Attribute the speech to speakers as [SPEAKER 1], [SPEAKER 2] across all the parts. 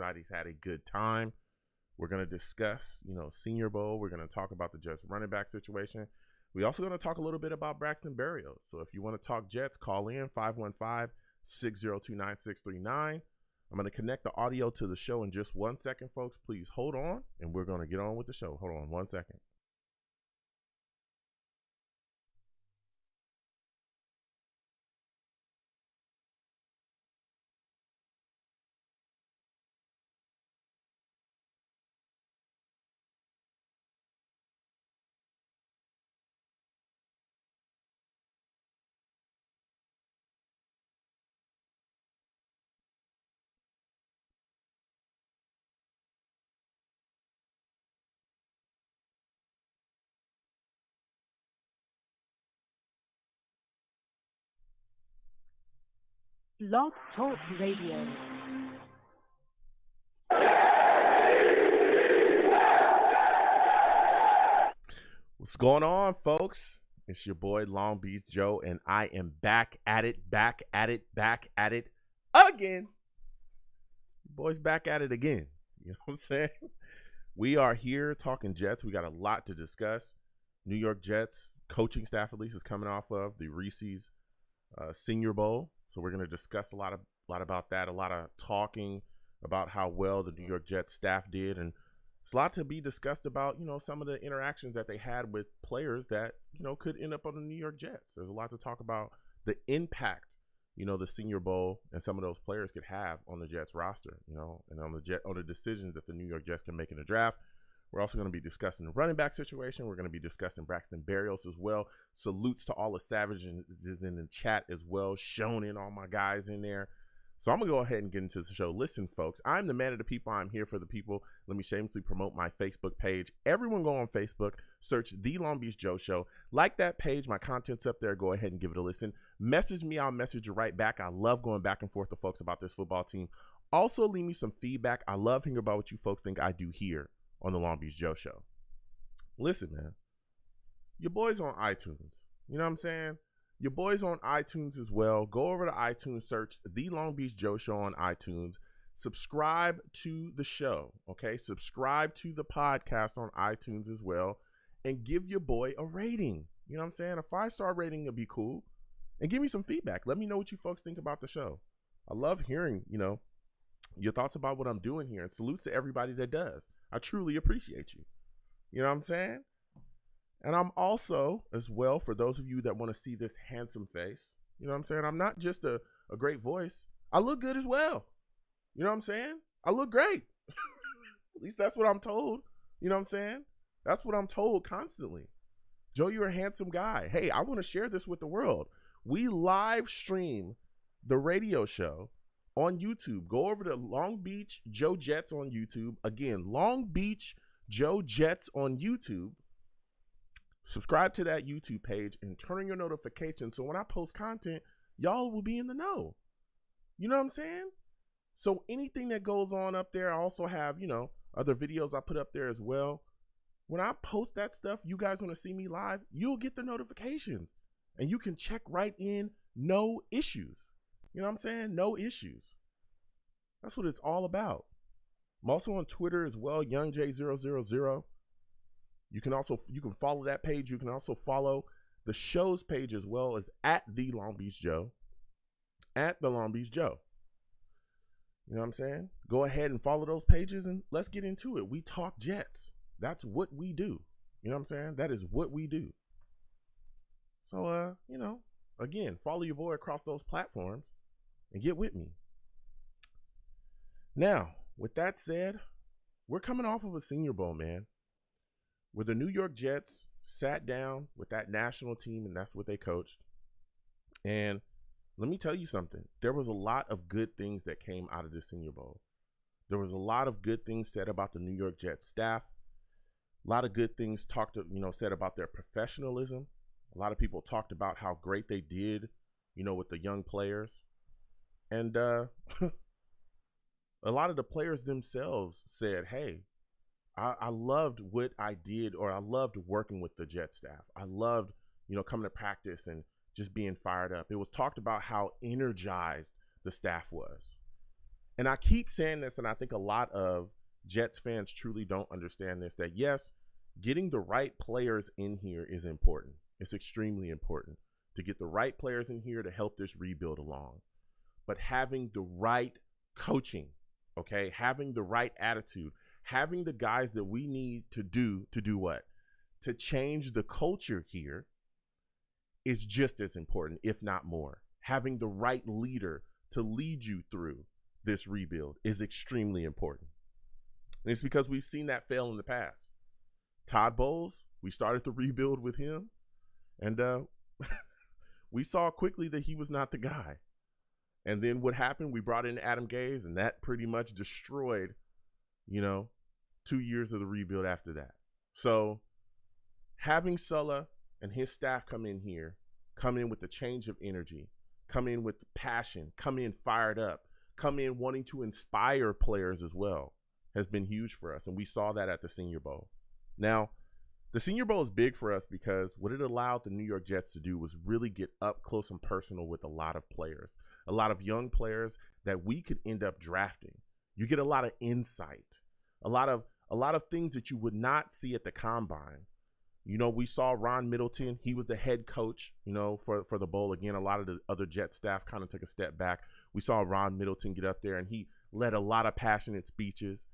[SPEAKER 1] everybody's had a good time. We're going to discuss, Senior Bowl. We're going to talk about the Jets running back situation. We also going to talk a little bit about Braxton Barrios. So if you want to talk Jets, call in 515-602-9639. I'm going to connect the audio to the show in just 1 second, folks. Please hold on, and we're going to get on with the show. Hold on 1 second.
[SPEAKER 2] Blog Talk Radio.
[SPEAKER 1] What's going on, folks? It's your boy Long Beach Joe, and I am back at it again. Boys, back at it again. You know what I'm saying? We are here talking Jets. We got a lot to discuss. New York Jets coaching staff, at least, is coming off of the Reeces Senior Bowl. So we're going to discuss a lot about that, a lot of talking about how well the New York Jets staff did. And it's a lot to be discussed about, some of the interactions that they had with players that, could end up on the New York Jets. There's a lot to talk about the impact, the Senior Bowl and some of those players could have on the Jets roster, and on the decisions that the New York Jets can make in the draft. We're also going to be discussing the running back situation. We're going to be discussing Braxton Barrios as well. Salutes to all the savages in the chat as well, showing in all my guys in there. So I'm going to go ahead and get into the show. Listen, folks, I'm the man of the people. I'm here for the people. Let me shamelessly promote my Facebook page. Everyone go on Facebook, search The Long Beach Joe Show. Like that page. My content's up there. Go ahead and give it a listen. Message me. I'll message you right back. I love going back and forth to folks about this football team. Also, leave me some feedback. I love hearing about what you folks think I do here on the Long Beach Joe Show. Listen, man, your boy's on iTunes. You know what I'm saying? Your boy's on iTunes as well. Go over to iTunes, search The Long Beach Joe Show on iTunes. Subscribe to the show, okay? Subscribe to the podcast on iTunes as well. And give your boy a rating. You know what I'm saying? A 5-star rating would be cool. And give me some feedback. Let me know what you folks think about the show. I love hearing, your thoughts about what I'm doing here. And salutes to everybody that does. I truly appreciate you. You know what I'm saying? And I'm also, as well, for those of you that want to see this handsome face, you know what I'm saying? I'm not just a great voice. I look good as well. You know what I'm saying? I look great. At least that's what I'm told. You know what I'm saying? That's what I'm told constantly. Joe, you're a handsome guy. Hey, I want to share this with the world. We live stream the radio show on YouTube. Go over to Long Beach Joe Jets on YouTube. Again, Long Beach Joe Jets on YouTube. Subscribe to that YouTube page and turn on your notifications so when I post content, y'all will be in the know. You know what I'm saying? So anything that goes on up there, I also have, other videos I put up there as well. When I post that stuff, you guys want to see me live, you'll get the notifications and you can check right in, no issues. You know what I'm saying? No issues. That's what it's all about. I'm also on Twitter as well, YoungJ000. You can follow that page. You can also follow the show's page as well as at The Long Beach Joe. At The Long Beach Joe. You know what I'm saying? Go ahead and follow those pages and let's get into it. We talk Jets. That's what we do. You know what I'm saying? That is what we do. So, again, follow your boy across those platforms and get with me. Now, with that said, we're coming off of a Senior Bowl, man, where the New York Jets sat down with that national team, and that's what they coached. And let me tell you something. There was a lot of good things that came out of the Senior Bowl. There was a lot of good things said about the New York Jets staff. A lot of good things said about their professionalism. A lot of people talked about how great they did, with the young players. And a lot of the players themselves said, hey, I loved what I did, or I loved working with the Jet staff. I loved, coming to practice and just being fired up. It was talked about how energized the staff was. And I keep saying this, and I think a lot of Jets fans truly don't understand this, that yes, getting the right players in here is important. It's extremely important to get the right players in here to help this rebuild along. But having the right coaching, okay, having the right attitude, having the guys that we need to do what? To change the culture here is just as important, if not more. Having the right leader to lead you through this rebuild is extremely important. And it's because we've seen that fail in the past. Todd Bowles, we started the rebuild with him, and we saw quickly that he was not the guy. And then what happened? We brought in Adam Gase, and that pretty much destroyed, 2 years of the rebuild after that. So having Saleh and his staff come in here, come in with the change of energy, come in with passion, come in fired up, come in wanting to inspire players as well, has been huge for us. And we saw that at the Senior Bowl. Now, the Senior Bowl is big for us because what it allowed the New York Jets to do was really get up close and personal with a lot of players, a lot of young players that we could end up drafting. You get a lot of insight, a lot of things that you would not see at the combine. We saw Ron Middleton. He was the head coach, for the bowl. Again, a lot of the other Jet staff kind of took a step back. We saw Ron Middleton get up there, and he led a lot of passionate speeches,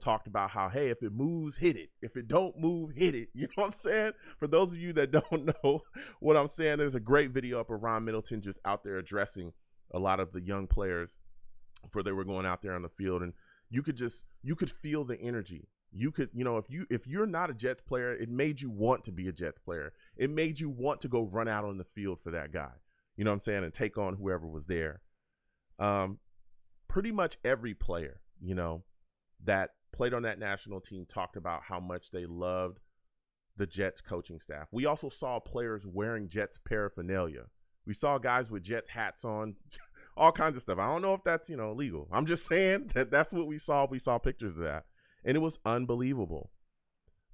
[SPEAKER 1] talked about how, hey, if it moves, hit it. If it don't move, hit it. You know what I'm saying? For those of you that don't know what I'm saying, there's a great video up of Ron Middleton just out there addressing a lot of the young players before they were going out there on the field. And you could feel the energy. You could, if you're not a Jets player, it made you want to be a Jets player. It made you want to go run out on the field for that guy, you know what I'm saying, and take on whoever was there. Pretty much every player, that played on that national team talked about how much they loved the Jets coaching staff. We also saw players wearing Jets paraphernalia. We saw guys with Jets hats on, all kinds of stuff. I don't know if that's, legal. I'm just saying that's what we saw. We saw pictures of that. And it was unbelievable.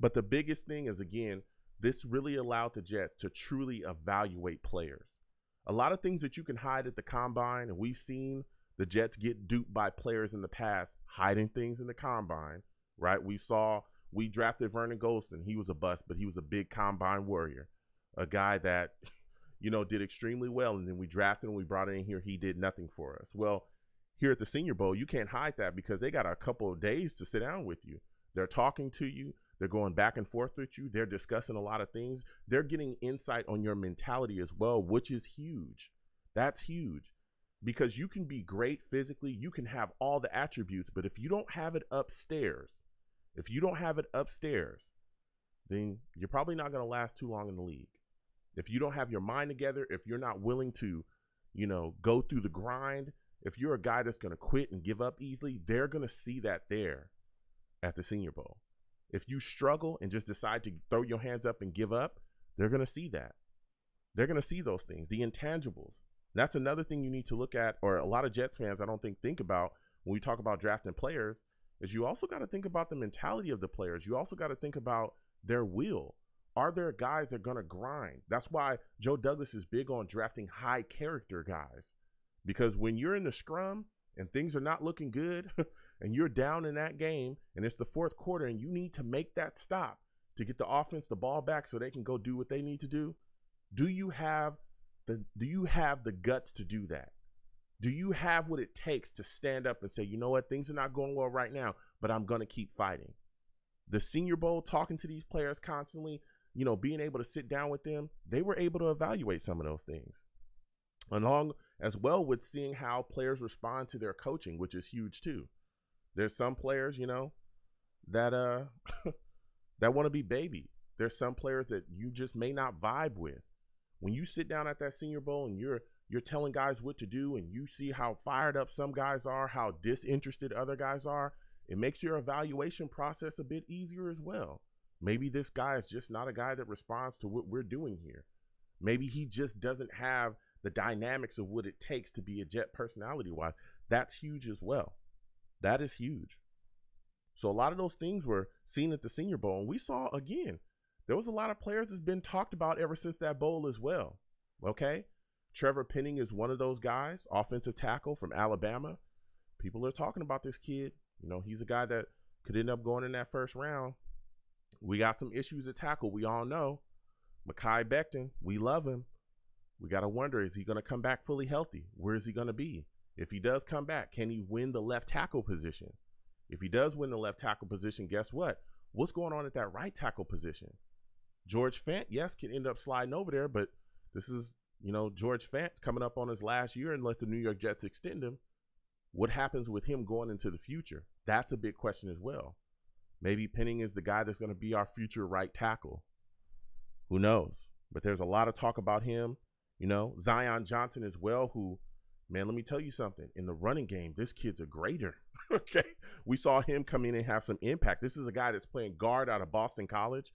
[SPEAKER 1] But the biggest thing is, again, this really allowed the Jets to truly evaluate players. A lot of things that you can hide at the combine, and we've seen the Jets get duped by players in the past, hiding things in the combine, right? We drafted Vernon Golston. He was a bust, but he was a big combine warrior, a guy that, did extremely well. And then we drafted him, we brought him in here. He did nothing for us. Well, here at the Senior Bowl, you can't hide that because they got a couple of days to sit down with you. They're talking to you. They're going back and forth with you. They're discussing a lot of things. They're getting insight on your mentality as well, which is huge. That's huge because you can be great physically. You can have all the attributes, but if you don't have it upstairs, then you're probably not going to last too long in the league. If you don't have your mind together, if you're not willing to, go through the grind, if you're a guy that's going to quit and give up easily, they're going to see that there at the Senior Bowl. If you struggle and just decide to throw your hands up and give up, they're going to see that. They're going to see those things, the intangibles. That's another thing you need to look at, or a lot of Jets fans I don't think about when we talk about drafting players, is you also got to think about the mentality of the players. You also got to think about their will. Are there guys that are going to grind? That's why Joe Douglas is big on drafting high character guys. Because when you're in the scrum and things are not looking good and you're down in that game and it's the fourth quarter and you need to make that stop to get the offense the ball back so they can go do what they need to do, do you have the guts to do that? Do you have what it takes to stand up and say, you know what, things are not going well right now, but I'm going to keep fighting? The Senior Bowl, talking to these players constantly, being able to sit down with them, they were able to evaluate some of those things. Along as well with seeing how players respond to their coaching, which is huge too. There's some players, that that want to be baby. There's some players that you just may not vibe with. When you sit down at that Senior Bowl and you're telling guys what to do and you see how fired up some guys are, how disinterested other guys are, it makes your evaluation process a bit easier as well. Maybe this guy is just not a guy that responds to what we're doing here. Maybe he just doesn't have the dynamics of what it takes to be a Jet personality-wise. That's huge as well. That is huge. So a lot of those things were seen at the Senior Bowl. And we saw, again, there was a lot of players that's been talked about ever since that bowl as well. Okay? Trevor Penning is one of those guys, offensive tackle from Alabama. People are talking about this kid. He's a guy that could end up going in that first round. We got some issues at tackle. We all know. Mekhi Becton, we love him. We got to wonder, is he going to come back fully healthy? Where is he going to be? If he does come back, can he win the left tackle position? If he does win the left tackle position, guess what? What's going on at that right tackle position? George Fant, yes, can end up sliding over there, but this is, George Fant coming up on his last year unless the New York Jets extend him. What happens with him going into the future? That's a big question as well. Maybe Penning is the guy that's going to be our future right tackle. Who knows? But there's a lot of talk about him. Zion Johnson as well, who, man, let me tell you something. In the running game, this kid's a grader. Okay. We saw him come in and have some impact. This is a guy that's playing guard out of Boston College.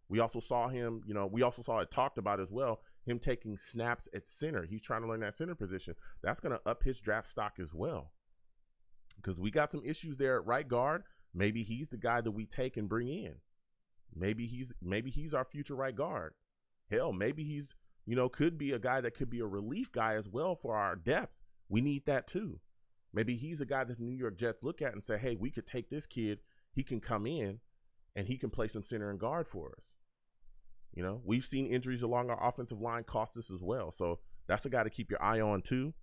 [SPEAKER 1] We also saw him, we also saw it talked about as well, him taking snaps at center. He's trying to learn that center position. That's going to up his draft stock as well. Because we got some issues there at right guard. Maybe he's the guy that we take and bring in. Maybe he's our future right guard. Hell, maybe he's, could be a guy that could be a relief guy as well for our depth. We need that too. Maybe he's a guy that the New York Jets look at and say, hey, we could take this kid. He can come in and he can play some center and guard for us. We've seen injuries along our offensive line cost us as well. So that's a guy to keep your eye on too.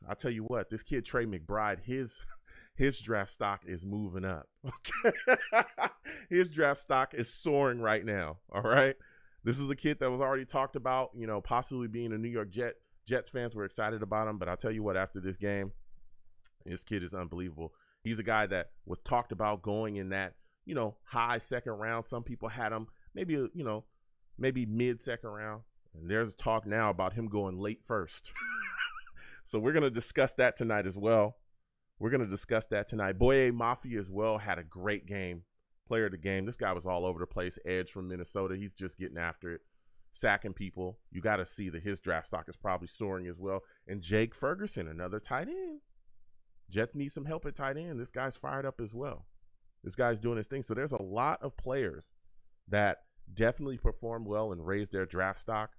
[SPEAKER 1] I'll tell you what, this kid, Trey McBride, his draft stock is moving up. Okay. His draft stock is soaring right now. All right. This was a kid that was already talked about, possibly being a New York Jets fans were excited about him. But I'll tell you what, after this game, this kid is unbelievable. He's a guy that was talked about going in that, high second round. Some people had him maybe, maybe mid second round. And there's talk now about him going late first. So we're going to discuss that tonight as well. Boye Mafia as well had a great game. Player of the game. This guy was all over the place. Edge from Minnesota. He's just getting after it. Sacking people. You got to see that his draft stock is probably soaring as well. And Jake Ferguson, another tight end. Jets need some help at tight end. This guy's fired up as well. This guy's doing his thing. So there's a lot of players that definitely performed well and raised their draft stock.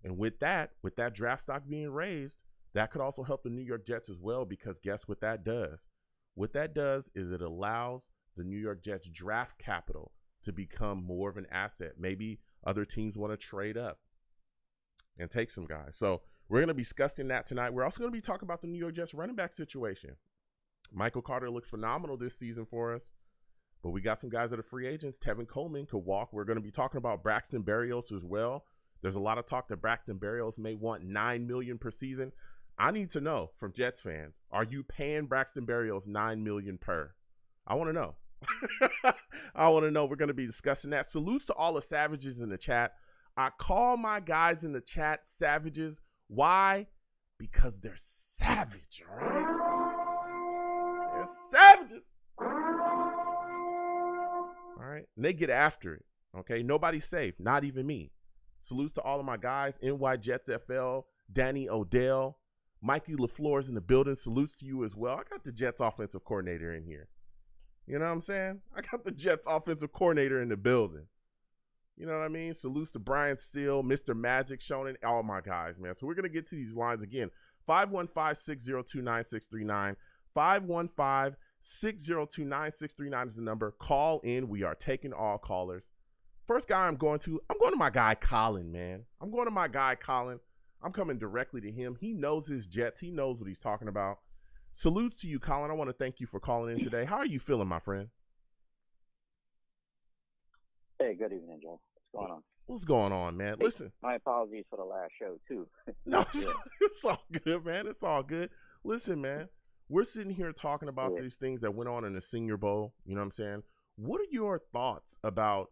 [SPEAKER 1] And with that draft stock being raised, that could also help the New York Jets as well, because guess what that does? What that does is it allows the New York Jets draft capital to become more of an asset. Maybe other teams want to trade up and take some guys. So we're going to be discussing that tonight. We're also going to be talking about the New York Jets running back situation. Michael Carter looked phenomenal this season for us, but we got some guys that are free agents. Tevin Coleman could walk. We're going to be talking about Braxton Barrios as well. There's a lot of talk that Braxton Barrios may want $9 million per season. I need to know from Jets fans, are you paying Braxton Barrios $9 million per? I want to know. I want to know. We're going to be discussing that. Salutes to all the savages in the chat. I call my guys in the chat savages. Why? Because they're savage, all right? They're savages. All right? And they get after it, okay? Nobody's safe, not even me. Salutes to all of my guys, NY Jets FL, Danny Odell, Mikey LaFleur's in the building. Salutes to you as well. I got the Jets offensive coordinator in here. You know what I'm saying? I got the Jets offensive coordinator in the building. You know what I mean? Salutes to Brian Steele, Mr. Magic, Shonen, all my guys, man. So we're going to get to these lines again. 515-602-9639. 515-602-9639 is the number. Call in. We are taking all callers. First guy I'm going to my guy Colin, man. I'm coming directly to him. He knows his Jets. He knows what he's talking about. Salutes to you, Colin. I want to thank you for calling in today. How are you feeling, my friend?
[SPEAKER 3] Hey, good evening, Joe. What's going on?
[SPEAKER 1] What's going on, man?
[SPEAKER 3] Hey,
[SPEAKER 1] listen.
[SPEAKER 3] My apologies for the last show, too.
[SPEAKER 1] No, it's all good, man. It's all good. Listen, man, we're sitting here talking about these things that went on in the Senior Bowl. You know what I'm saying? What are your thoughts about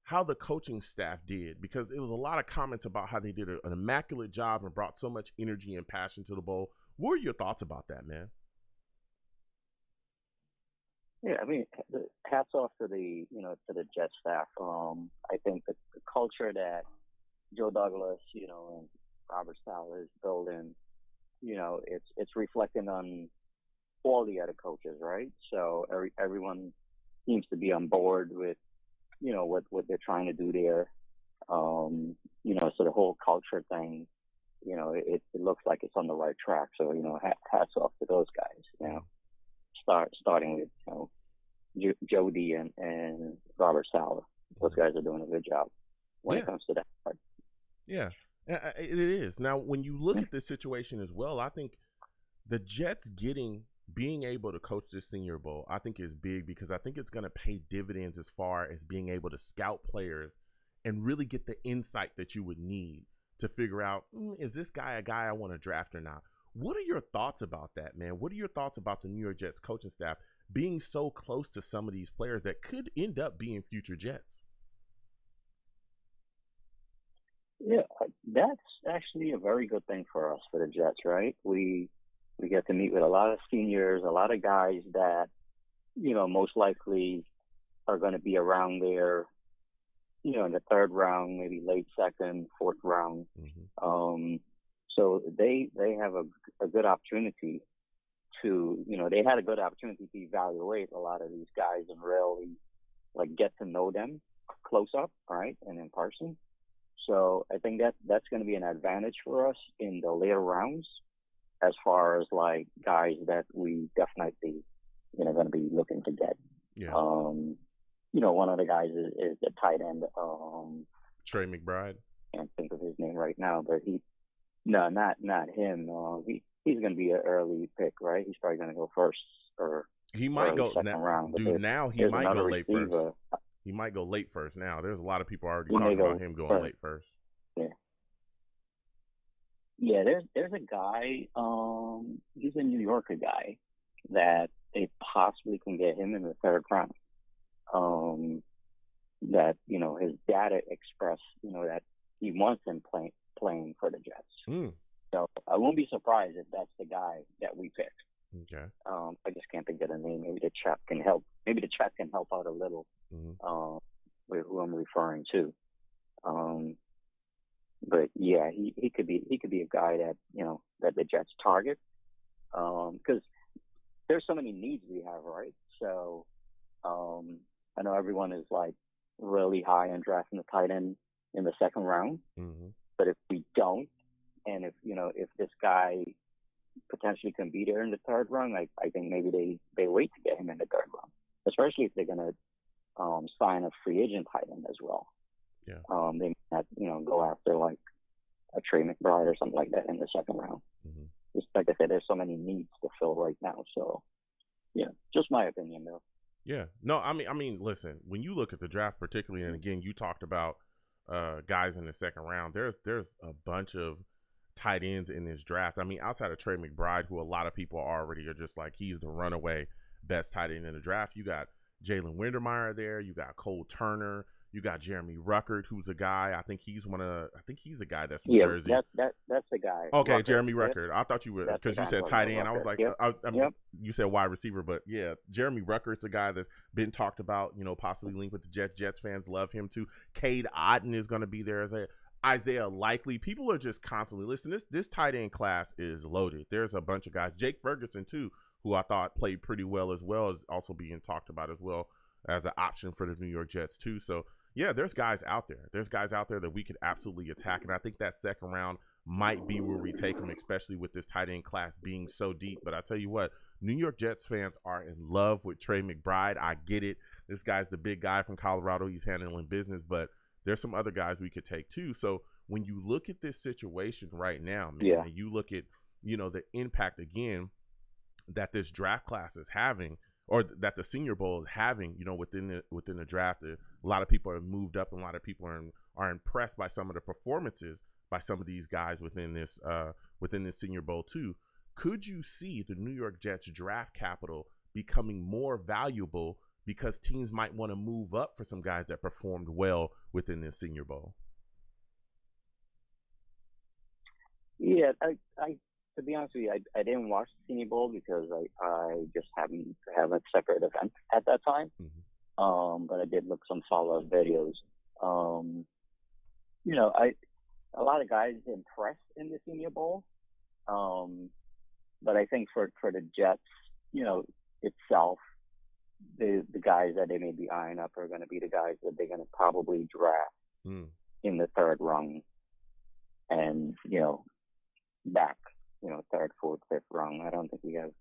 [SPEAKER 1] how the coaching staff did? Because it was a lot of comments about how they did an immaculate job and brought so much energy and passion to the bowl. What are your thoughts about that, man?
[SPEAKER 3] Yeah, I mean, hats off to the Jet staff. I think the culture that Joe Douglas, and Robert Saleh is building, it's reflecting on all the other coaches, right? So everyone seems to be on board with, what they're trying to do there. So the whole culture thing it looks like it's on the right track. So, hats off to those guys. Starting with Jody and Robert Saleh. Those guys are doing a good job when it comes to that part.
[SPEAKER 1] Yeah, it is. Now, when you look at this situation as well, I think the Jets being able to coach this Senior Bowl, I think is big, because I think it's going to pay dividends as far as being able to scout players and really get the insight that you would need to figure out, is this guy a guy I want to draft or not? What are your thoughts about that, man? What are your thoughts about the New York Jets coaching staff being so close to some of these players that could end up being future Jets?
[SPEAKER 3] Yeah, that's actually a very good thing for us, for the Jets, right? We get to meet with a lot of seniors, a lot of guys that, most likely are going to be around there, in the third round, maybe late second, fourth round. Mm-hmm. So they have a good opportunity to, they had a good opportunity to evaluate a lot of these guys and really get to know them close up, right, and in person. So I think that's going to be an advantage for us in the later rounds, as far as guys that we definitely, going to be looking to get.
[SPEAKER 1] Yeah.
[SPEAKER 3] One of the guys is the tight end.
[SPEAKER 1] Trey McBride.
[SPEAKER 3] Can't think of his name right now, but not him. He's going to be an early pick, right? He's probably going to go first, or
[SPEAKER 1] he might go
[SPEAKER 3] second round.
[SPEAKER 1] Dude, now he might go late first. He might go late first now. There's a lot of people already talking about him going late first.
[SPEAKER 3] Yeah. Yeah, there's a guy, he's a New Yorker guy that they possibly can get him in the third round. That, his dad expressed, that he wants him playing for the Jets. So I won't be surprised if that's the guy that we pick.
[SPEAKER 1] Okay.
[SPEAKER 3] I just can't think of the name. Maybe the chat can help. Maybe the chat can help out a little, with who I'm referring to. But yeah, he could be a guy that, that the Jets target. Because there's so many needs we have, right? So, I know everyone is really high on drafting the tight end in the second round. Mm-hmm. But if we don't, and if this guy potentially can be there in the third round, I think maybe they wait to get him in the third round, especially if they're going to sign a free agent tight end as well.
[SPEAKER 1] Yeah.
[SPEAKER 3] They might not, go after a Trey McBride or something like that in the second round. Mm-hmm. Just like I said, there's so many needs to fill right now. So, yeah, just my opinion, though.
[SPEAKER 1] Yeah. No, I mean, listen, when you look at the draft particularly, and again, you talked about guys in the second round, there's a bunch of tight ends in this draft. I mean, outside of Trey McBride, who a lot of people already are just he's the runaway best tight end in the draft. You got Jalen Windermeyer there. You got Cole Turner. You got Jeremy Ruckert, who's a guy. I think he's a guy that's from Jersey.
[SPEAKER 3] That's the guy.
[SPEAKER 1] Okay,
[SPEAKER 3] Ruckert.
[SPEAKER 1] Jeremy Ruckert. I thought you were, because you said tight end. I was like,
[SPEAKER 3] yep.
[SPEAKER 1] You said wide receiver, but yeah, Jeremy Ruckert's a guy that's been talked about, possibly linked with the Jets. Jets fans love him too. Cade Otton is going to be there as Isaiah Likely. People are just constantly listening. This tight end class is loaded. There's a bunch of guys. Jake Ferguson too, who I thought played pretty well as well, is also being talked about as well as an option for the New York Jets too. So yeah, there's guys out there. There's guys out there that we could absolutely attack, and I think that second round might be where we take them, especially with this tight end class being so deep. But I tell you what, New York Jets fans are in love with Trey McBride. I get it. This guy's the big guy from Colorado. He's handling business, but there's some other guys we could take too. So when you look at this situation right now, man, and you look at, the impact again that this draft class is having, or that the Senior Bowl is having, within the draft. A lot of people are moved up, and a lot of people are impressed by some of the performances by some of these guys within this Senior Bowl too. Could you see the New York Jets draft capital becoming more valuable because teams might want to move up for some guys that performed well within this Senior Bowl?
[SPEAKER 3] Yeah, I to be honest with you, I didn't watch the Senior Bowl because I just happened to have a separate event at that time. Mm-hmm. But I did look some follow-up videos. A lot of guys impressed in the Senior Bowl. But I think for the Jets, itself, the guys that they may be eyeing up are going to be the guys that they're going to probably draft in the third round. And, back, third, fourth, fifth round. I don't think we have,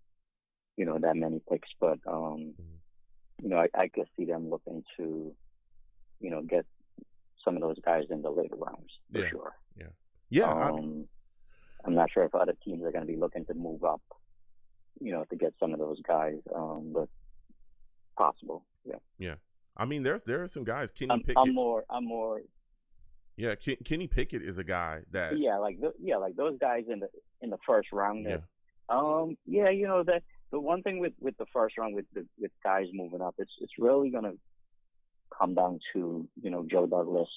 [SPEAKER 3] that many picks, but, I could see them looking to, get some of those guys in the later rounds for sure.
[SPEAKER 1] Yeah.
[SPEAKER 3] I'm not sure if other teams are going to be looking to move up, to get some of those guys, but possible.
[SPEAKER 1] Yeah. I mean, there are some guys. Kenny Pickett.
[SPEAKER 3] I'm more.
[SPEAKER 1] Yeah, Kenny Pickett is a guy that.
[SPEAKER 3] Like those guys in the first round. That, that the one thing with the first round with guys moving up, it's really gonna come down to Joe Douglas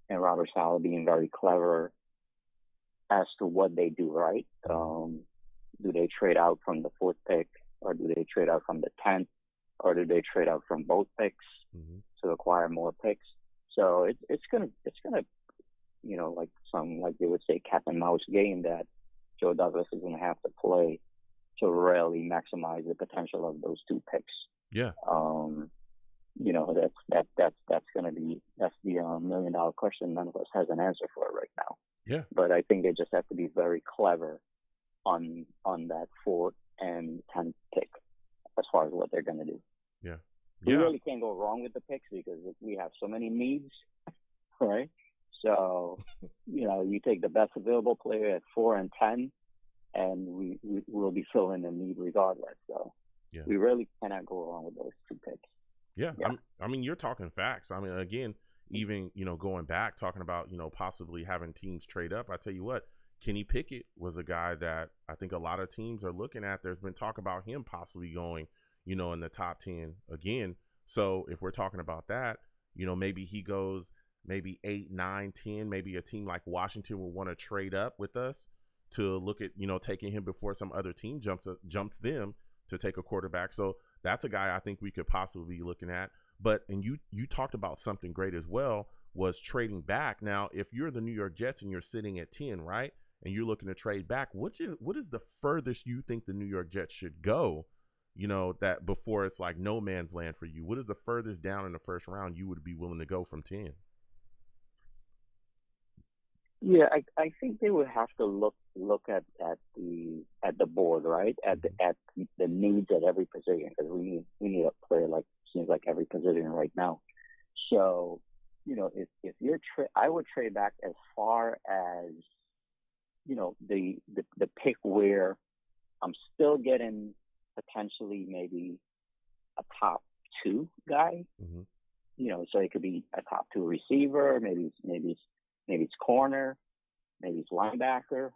[SPEAKER 3] and Robert Saleh being very clever as to what they do. Right? Do they trade out from the fourth pick, or do they trade out from the 10th, or do they trade out from both picks to acquire more picks? So it's gonna like they would say cat and mouse game that Joe Douglas is gonna have to play to really maximize the potential of those two picks.
[SPEAKER 1] Yeah.
[SPEAKER 3] That's gonna be the $1 million question none of us has an answer for right now.
[SPEAKER 1] Yeah.
[SPEAKER 3] But I think they just have to be very clever on that 4th and 10th pick as far as what they're gonna do.
[SPEAKER 1] Yeah.
[SPEAKER 3] We really can't go wrong with the picks because we have so many needs, right? So, you take the best available player at 4 and 10, and we will be filling the need regardless. So, we really cannot go wrong with those two picks.
[SPEAKER 1] Yeah. I mean, you're talking facts. I mean, again, even, going back, talking about, possibly having teams trade up. I tell you what, Kenny Pickett was a guy that I think a lot of teams are looking at. There's been talk about him possibly going, in the top 10 again. So if we're talking about that, maybe he goes maybe 8, 9, 10, maybe a team like Washington will want to trade up with us to look at, taking him before some other team jumps them to take a quarterback. So that's a guy I think we could possibly be looking at. But, and you talked about something great as well, was trading back. Now, if you're the New York Jets and you're sitting at 10, right, and you're looking to trade back, what is the furthest you think the New York Jets should go, that before it's like no man's land for you? What is the furthest down in the first round you would be willing to go from 10?
[SPEAKER 3] Yeah, I think they would have to look at the board, right? At the needs at every position, because we need a player like seems like every position right now. So, if you're I would trade back as far as the pick where I'm still getting potentially maybe a top 2 guy. So it could be a top 2 receiver, maybe it's corner, maybe it's linebacker,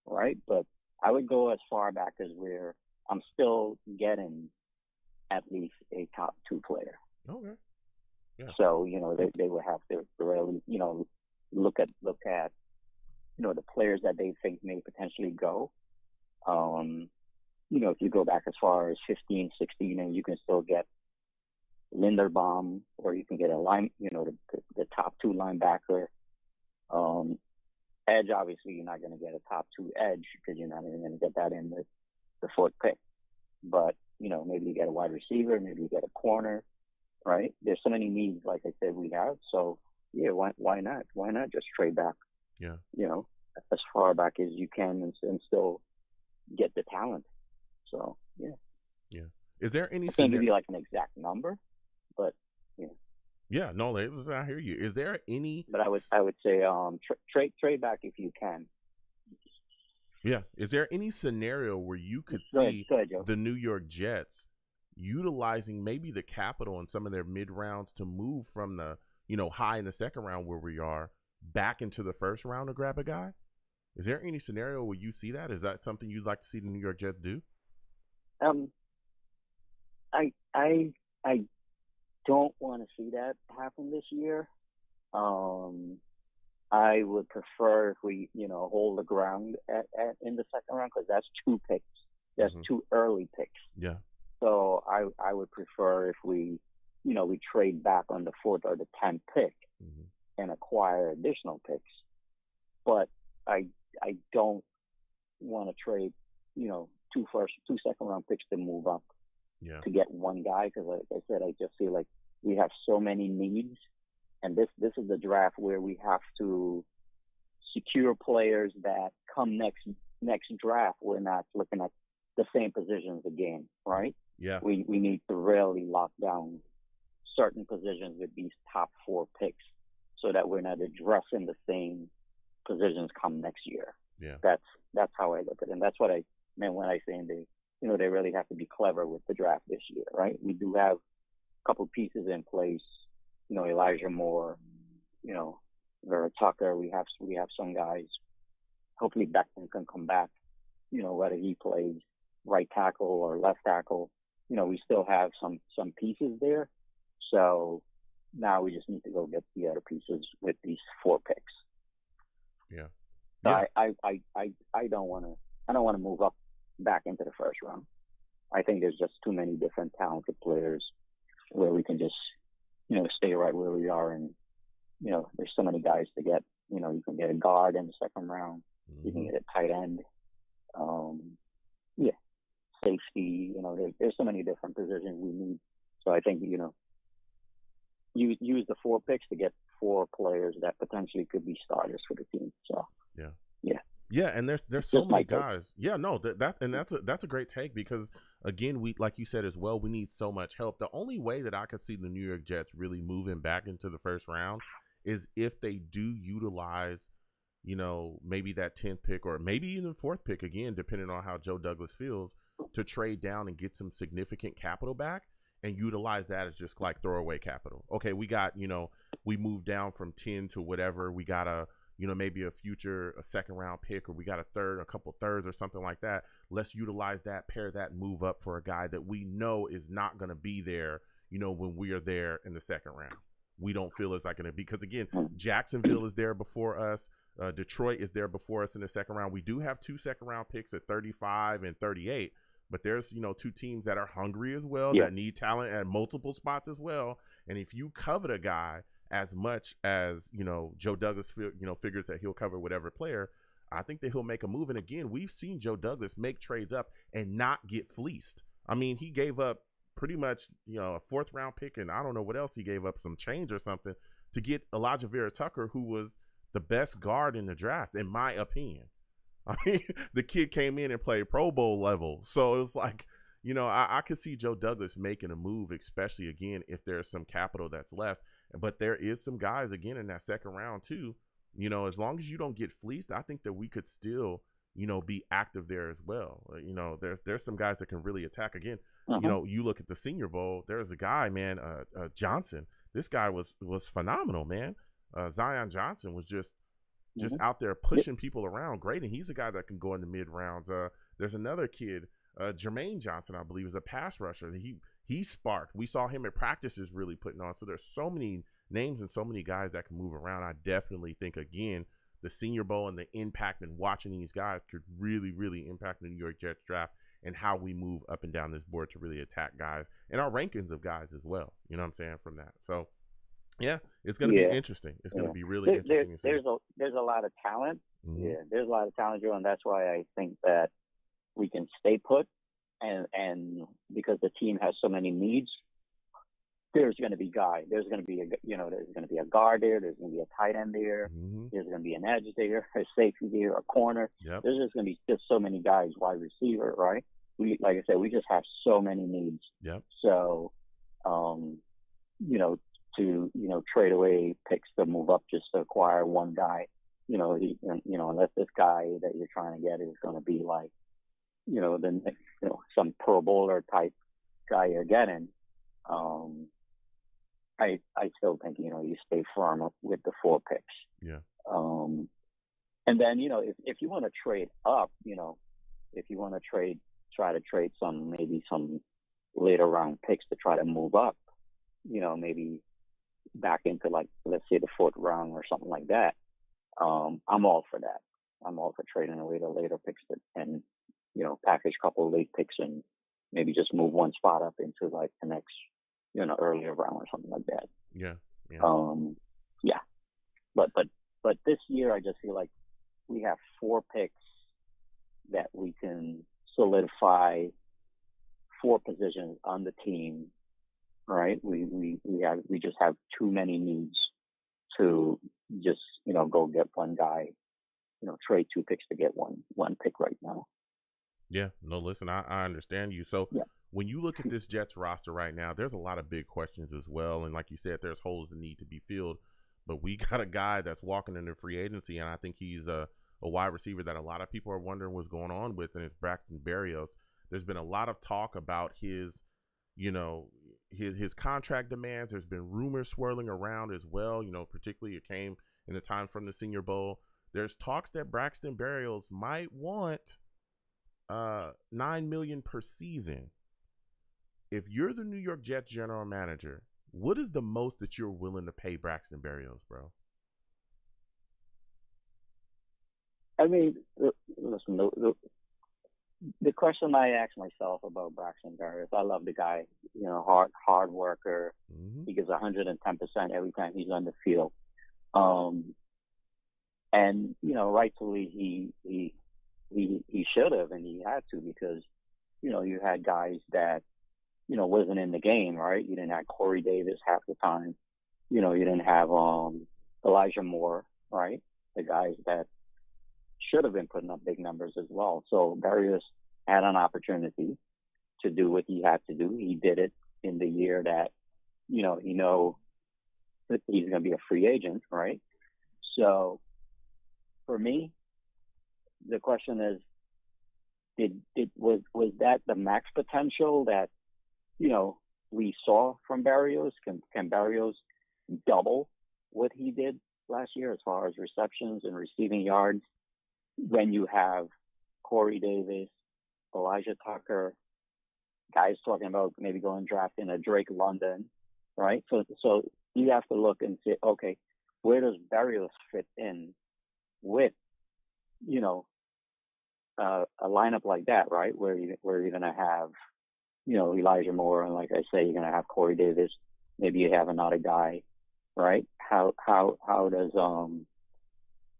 [SPEAKER 3] right? But I would go as far back as where I'm still getting at least a top 2 player.
[SPEAKER 1] Okay. Yeah.
[SPEAKER 3] So, they would have to really, look at, the players that they think may potentially go. If you go back as far as 15, 16, and you can still get Linderbaum, or you can get the top 2 linebacker. Edge, obviously, you're not going to get a top 2 edge because you're not even going to get that in the 4th pick. But, maybe you get a wide receiver, maybe you get a corner, right? There's so many needs, like I said, we have. So, why not? Why not just trade back?
[SPEAKER 1] Yeah.
[SPEAKER 3] As far back as you can and still get the talent. So, yeah.
[SPEAKER 1] Yeah. Is there any?
[SPEAKER 3] I can't give you like an exact number, but
[SPEAKER 1] yeah, no, I hear you. Is there any?
[SPEAKER 3] But I would say trade back if you can.
[SPEAKER 1] Yeah. Is there any scenario where you could see the New York Jets utilizing maybe the capital in some of their mid rounds to move from the high in the second round where we are back into the first round to grab a guy? Is there any scenario where you see that? Is that something you'd like to see the New York Jets do?
[SPEAKER 3] I don't want to see that happen this year. I would prefer if we, hold the ground in the second round, because that's 2 picks. That's 2 early picks.
[SPEAKER 1] Yeah.
[SPEAKER 3] So I would prefer if we trade back on the 4th or the 10th pick and acquire additional picks. But I don't want to trade, 2 second round picks to move up to get one guy, because like I said, I just feel like we have so many needs, and this is the draft where we have to secure players that come next draft, we're not looking at the same positions again, right?
[SPEAKER 1] Yeah.
[SPEAKER 3] We need to really lock down certain positions with these top 4 picks so that we're not addressing the same positions come next year.
[SPEAKER 1] Yeah.
[SPEAKER 3] That's how I look at it. And that's what I meant when I say they really have to be clever with the draft this year, right? We do have a couple pieces in place, Elijah Moore, Vera Tucker. We have some guys. Hopefully Beckham can come back, whether he plays right tackle or left tackle. We still have some pieces there. So now we just need to go get the other pieces with these 4 picks.
[SPEAKER 1] Yeah.
[SPEAKER 3] So
[SPEAKER 1] Yeah.
[SPEAKER 3] I don't want to move up back into the first round. I think there's just too many different talented players where we can just, stay right where we are. And, there's so many guys to get. You can get a guard in the second round.
[SPEAKER 1] Mm-hmm.
[SPEAKER 3] You can get a tight end. Safety. There's so many different positions we need. So I think, use the 4 picks to get 4 players that potentially could be starters for the team. So yeah,
[SPEAKER 1] and there's so many guys. Yeah, no, that's a great take because again, we, like you said as well, we need so much help. The only way that I could see the New York Jets really moving back into the first round is if they do utilize, maybe that 10th pick or maybe even 4th pick again, depending on how Joe Douglas feels, to trade down and get some significant capital back and utilize that as just like throwaway capital. Okay, we got, we moved down from 10 to whatever. We got maybe a second round pick, or we got a couple thirds or something like that. Let's utilize that, pair that, move up for a guy that we know is not going to be there, when we are there in the second round. We don't feel it's not going to be, because again, Jacksonville is there before us. Detroit is there before us in the second round. We do have 2 second round picks at 35 and 38, but there's, 2 teams that are hungry as well, that need talent at multiple spots as well. And if you covet a guy as much as, Joe Douglas, figures that he'll cover whatever player, I think that he'll make a move. And again, we've seen Joe Douglas make trades up and not get fleeced. I mean, he gave up pretty much, a 4th round pick, and I don't know what else he gave up, some change or something, to get Elijah Vera Tucker, who was the best guard in the draft, in my opinion. I mean, the kid came in and played Pro Bowl level. So it was like, I could see Joe Douglas making a move, especially again, if there's some capital that's left. But there is some guys again in that second round too. As long as you don't get fleeced, I think that we could still, be active there as well. There's some guys that can really attack again. You look at the Senior Bowl, there's a guy, man, Johnson. This guy was phenomenal, man. Zion Johnson was just out there pushing people around great, and he's a guy that can go in the mid rounds. There's another kid, Jermaine Johnson, I believe, is a pass rusher. He sparked. We saw him at practices really putting on. So there's so many names and so many guys that can move around. I definitely think, again, the Senior Bowl and the impact and watching these guys could really, really impact the New York Jets draft and how we move up and down this board to really attack guys and our rankings of guys as well. You know what I'm saying, from that. So, yeah, it's going to be interesting. It's going to be really interesting.
[SPEAKER 3] There's a lot of talent.
[SPEAKER 1] Mm-hmm.
[SPEAKER 3] Yeah, there's a lot of talent, Joe, and that's why I think that we can stay put. And because the team has so many needs, there's going to be guys. There's going to be a guard there. There's going to be a tight end there.
[SPEAKER 1] Mm-hmm.
[SPEAKER 3] There's going to be an edge there, a safety there, a corner.
[SPEAKER 1] Yep.
[SPEAKER 3] There's just going to be just so many guys, wide receiver, right? Like I said, we just have so many needs.
[SPEAKER 1] Yep.
[SPEAKER 3] So, to trade away picks to move up just to acquire one guy, unless this guy that you're trying to get is going to be like, some Pro Bowler type guy you're getting. I still think, you stay firm with the 4 picks.
[SPEAKER 1] Yeah.
[SPEAKER 3] And then, if you want to trade up, if you want to try to trade some later round picks to try to move up, maybe back into, like, let's say the 4th round or something like that. I'm all for that. I'm all for trading away the later picks and package a couple of late picks and maybe just move one spot up into like the next, earlier round or something like that.
[SPEAKER 1] Yeah.
[SPEAKER 3] Yeah. But this year I just feel like we have 4 picks that we can solidify 4 positions on the team. Right? We just have too many needs to just, go get one guy trade 2 picks to get one pick right now.
[SPEAKER 1] Yeah, no, listen, I understand you. So
[SPEAKER 3] Yeah.
[SPEAKER 1] when you look at this Jets roster right now, there's a lot of big questions as well. And like you said, there's holes that need to be filled. But we got a guy that's walking into free agency, and I think he's a wide receiver that a lot of people are wondering what's going on with, and it's Braxton Barrios. There's been a lot of talk about his contract demands. There's been rumors swirling around as well, particularly it came in the time from the Senior Bowl. There's talks that Braxton Barrios might want $9 million per season. If you're the New York Jets general manager, what is the most that you're willing to pay Braxton Barrios, bro?
[SPEAKER 3] I mean, listen, the question I ask myself about Braxton Barrios, I love the guy, hard worker.
[SPEAKER 1] Mm-hmm.
[SPEAKER 3] He gives 110% every time he's on the field. And, rightfully he should have, and he had to, because, you had guys that, wasn't in the game, right? You didn't have Corey Davis half the time. You didn't have Elijah Moore, right? The guys that should have been putting up big numbers as well. So Barrios had an opportunity to do what he had to do. He did it in the year that, that he's going to be a free agent, right? So for me, the question is, was that the max potential that, we saw from Barrios? Can Barrios double what he did last year as far as receptions and receiving yards when you have Corey Davis, Elijah Tucker, guys talking about maybe going drafting a Drake London, right? So you have to look and say, okay, where does Barrios fit in with, a lineup like that, right? Where you're going to have, Elijah Moore, and like I say, you're going to have Corey Davis. Maybe you have another guy, right? How does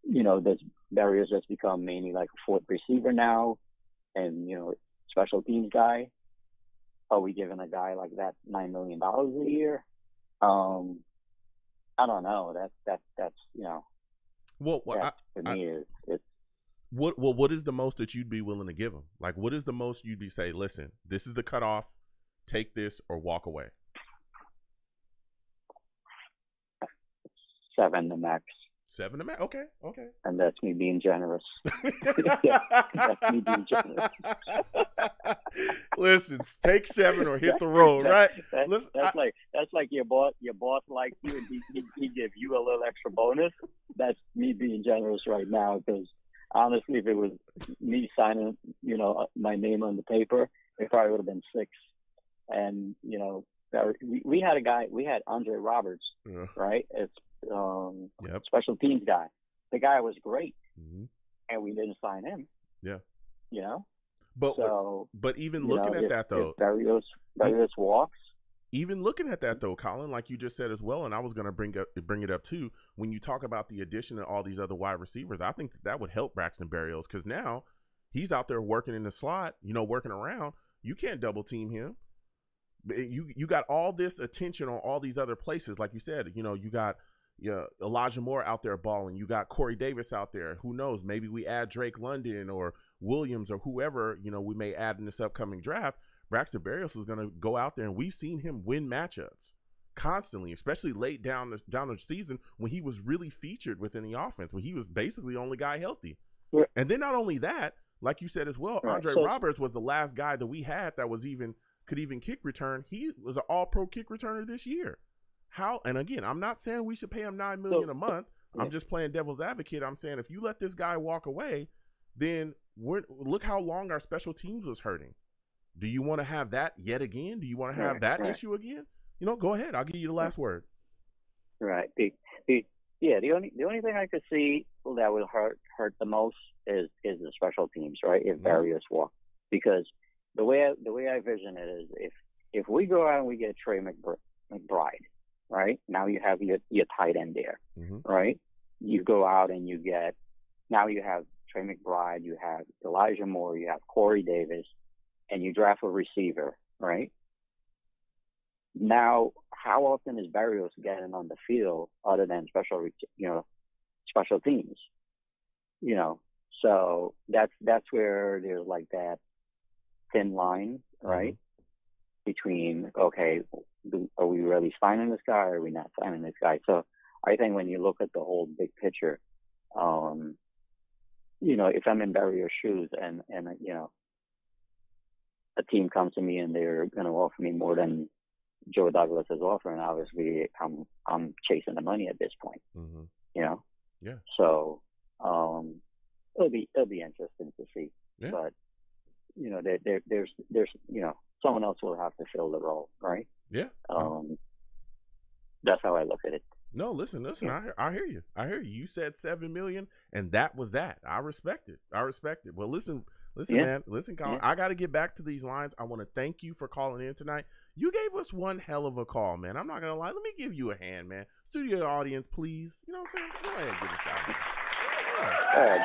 [SPEAKER 3] does Barrios just become mainly like a fourth receiver now, and special teams guy? Are we giving a guy like that $9 million a year? I don't know. That's
[SPEAKER 1] Well,
[SPEAKER 3] for me, it's
[SPEAKER 1] what is the most that you'd be willing to give him? Like, what is the most you'd be say, listen, this is the cutoff, take this or walk away?
[SPEAKER 3] 7 the max.
[SPEAKER 1] 7 the max? Okay.
[SPEAKER 3] And that's me being generous. Yeah, that's me being generous.
[SPEAKER 1] Listen, take 7 or hit the road, right?
[SPEAKER 3] That's like your boss likes you and he give you a little extra bonus. That's me being generous right now, because honestly, if it was me signing, my name on the paper, it probably would have been 6. And, we had a guy, we had Andre Roberts, right? It's special teams guy. The guy was great, and we didn't sign him.
[SPEAKER 1] Yeah. But even looking at that, though,
[SPEAKER 3] if Barrios walks.
[SPEAKER 1] Even looking at that, though, Colin, like you just said as well, and I was going to bring it up too, when you talk about the addition of all these other wide receivers, I think that would help Braxton Barrios, because now he's out there working in the slot, working around. You can't double team him. You got all this attention on all these other places, like you said. You got Elijah Moore out there balling. You got Corey Davis out there. Who knows? Maybe we add Drake London or Williams or whoever we may add in this upcoming draft. Braxton Barrios is going to go out there, and we've seen him win matchups constantly, especially late down the season when he was really featured within the offense, when he was basically the only guy healthy.
[SPEAKER 3] Yeah.
[SPEAKER 1] And then not only that, like you said as well,
[SPEAKER 3] right.
[SPEAKER 1] Andre Roberts was the last guy that we had that was could even kick return. He was an all-pro kick returner this year. And again, I'm not saying we should pay him $9 million a month. Yeah. I'm just playing devil's advocate. I'm saying if you let this guy walk away, then look how long our special teams was hurting. Do you want to have that yet again? Do you want to have that issue again? Go ahead. I'll give you the last word.
[SPEAKER 3] Right. The only thing I could see that will hurt the most is the special teams, right? If Barrios walk, because the way I vision it is if we go out and we get Trey McBride, right? Now you have your tight end there, right? You go out and you have Trey McBride, you have Elijah Moore, you have Corey Davis, and you draft a receiver, right? Now, how often is Barrios getting on the field other than special teams? you know, so that's where there's like that thin line, right? Between, okay, are we really signing this guy or are we not signing this guy? So I think when you look at the whole big picture, you know, if I'm in Barrios' shoes and you know, a team comes to me and they're going to offer me more than Joe Douglas is offering, obviously I'm chasing the money at this point, you know?
[SPEAKER 1] Yeah.
[SPEAKER 3] So, it'll be interesting to see, but you know, there's, you know, someone else will have to fill the role, right?
[SPEAKER 1] Yeah.
[SPEAKER 3] That's how I look at it.
[SPEAKER 1] No, listen.
[SPEAKER 3] Yeah.
[SPEAKER 1] I hear you. You said $7 million, and that was that. I respect it. Well, listen, man. Listen, Colin. I got to get back to these lines. I want to thank you for calling in tonight. You gave us one hell of a call, man. I'm not gonna lie. Let me give you a hand, man. Studio audience, please. You know what I'm saying? Go ahead and give this guy a hand.
[SPEAKER 3] All right,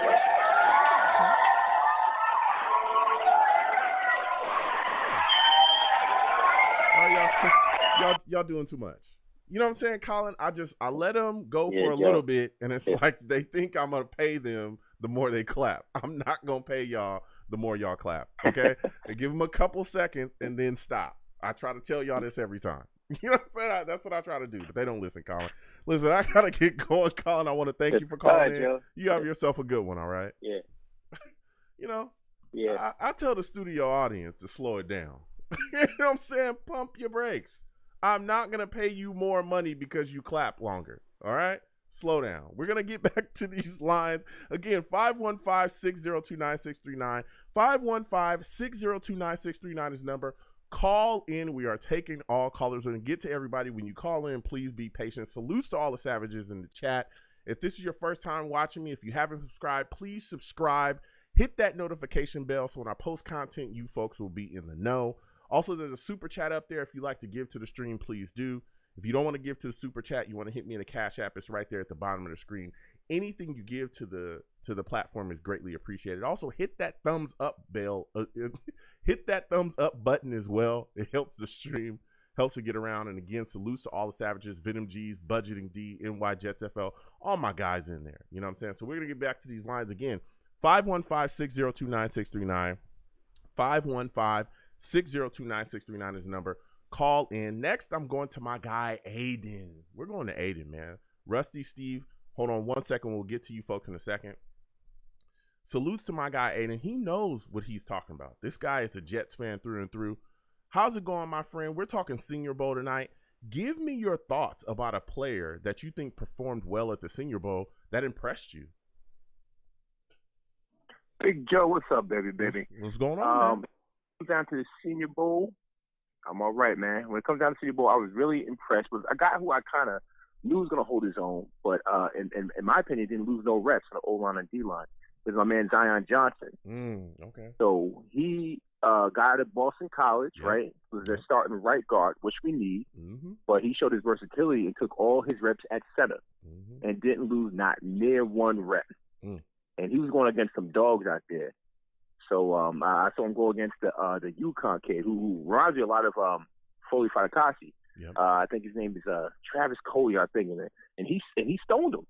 [SPEAKER 1] Y'all doing too much. You know what I'm saying, Colin? I let them go for a little bit, and it's like they think I'm gonna pay them the more they clap. I'm not gonna pay y'all the more y'all clap. Okay? They give them a couple seconds and then stop. I try to tell y'all this every time. You know what I'm saying? That's what I try to do, but they don't listen, Colin. Listen, I gotta get going, Colin. I want to thank you for calling in. Joe. You have yourself a good one, all right?
[SPEAKER 3] Yeah.
[SPEAKER 1] You know?
[SPEAKER 3] Yeah.
[SPEAKER 1] I tell the studio audience to slow it down. You know what I'm saying? Pump your brakes. I'm not going to pay you more money because you clap longer. All right? Slow down. We're going to get back to these lines. Again, 515-602-9639. 515-602-9639 is number. Call in. We are taking all callers. We're going to get to everybody. When you call in, please be patient. Salutes to all the savages in the chat. If this is your first time watching me, if you haven't subscribed, please subscribe. Hit that notification bell so when I post content, you folks will be in the know. Also, there's a super chat up there. If you like to give to the stream, please do. If you don't want to give to the super chat, you want to hit me in the Cash App. It's right there at the bottom of the screen. Anything you give to the platform is greatly appreciated. Also, hit that thumbs up bell. Hit that thumbs up button as well. It helps the stream, helps to get around. And again, salutes to all the savages, Venom G's, Budgeting D, NY Jets FL, all my guys in there. You know what I'm saying? So we're gonna get back to these lines again. 515-602-9639. 515-602-9639 is the number. Call in. Next, I'm going to my guy, Aiden. We're going to Aiden, man. Rusty, Steve, hold on 1 second. We'll get to you folks in a second. Salutes to my guy, Aiden. He knows what he's talking about. This guy is a Jets fan through and through. How's it going, my friend? We're talking Senior Bowl tonight. Give me your thoughts about a player that you think performed well at the Senior Bowl that impressed you.
[SPEAKER 4] Big Joe, what's up, baby?
[SPEAKER 1] What's going on, man?
[SPEAKER 4] When it comes down to the Senior Bowl, I'm all right, man. When it comes down to the Senior Bowl, I was really impressed with a guy who I kind of knew was going to hold his own, but in my opinion, didn't lose no reps on the O-line and D-line. It was my man Zion Johnson.
[SPEAKER 1] Okay.
[SPEAKER 4] So he got out of Boston College, right? Was their starting right guard, which we need, but he showed his versatility and took all his reps at center and didn't lose not near one rep. And he was going against some dogs out there. So I saw him go against the UConn kid who reminds me a lot of Foley Fatakasi. I think his name is Travis Coley, I think, and he stoned him.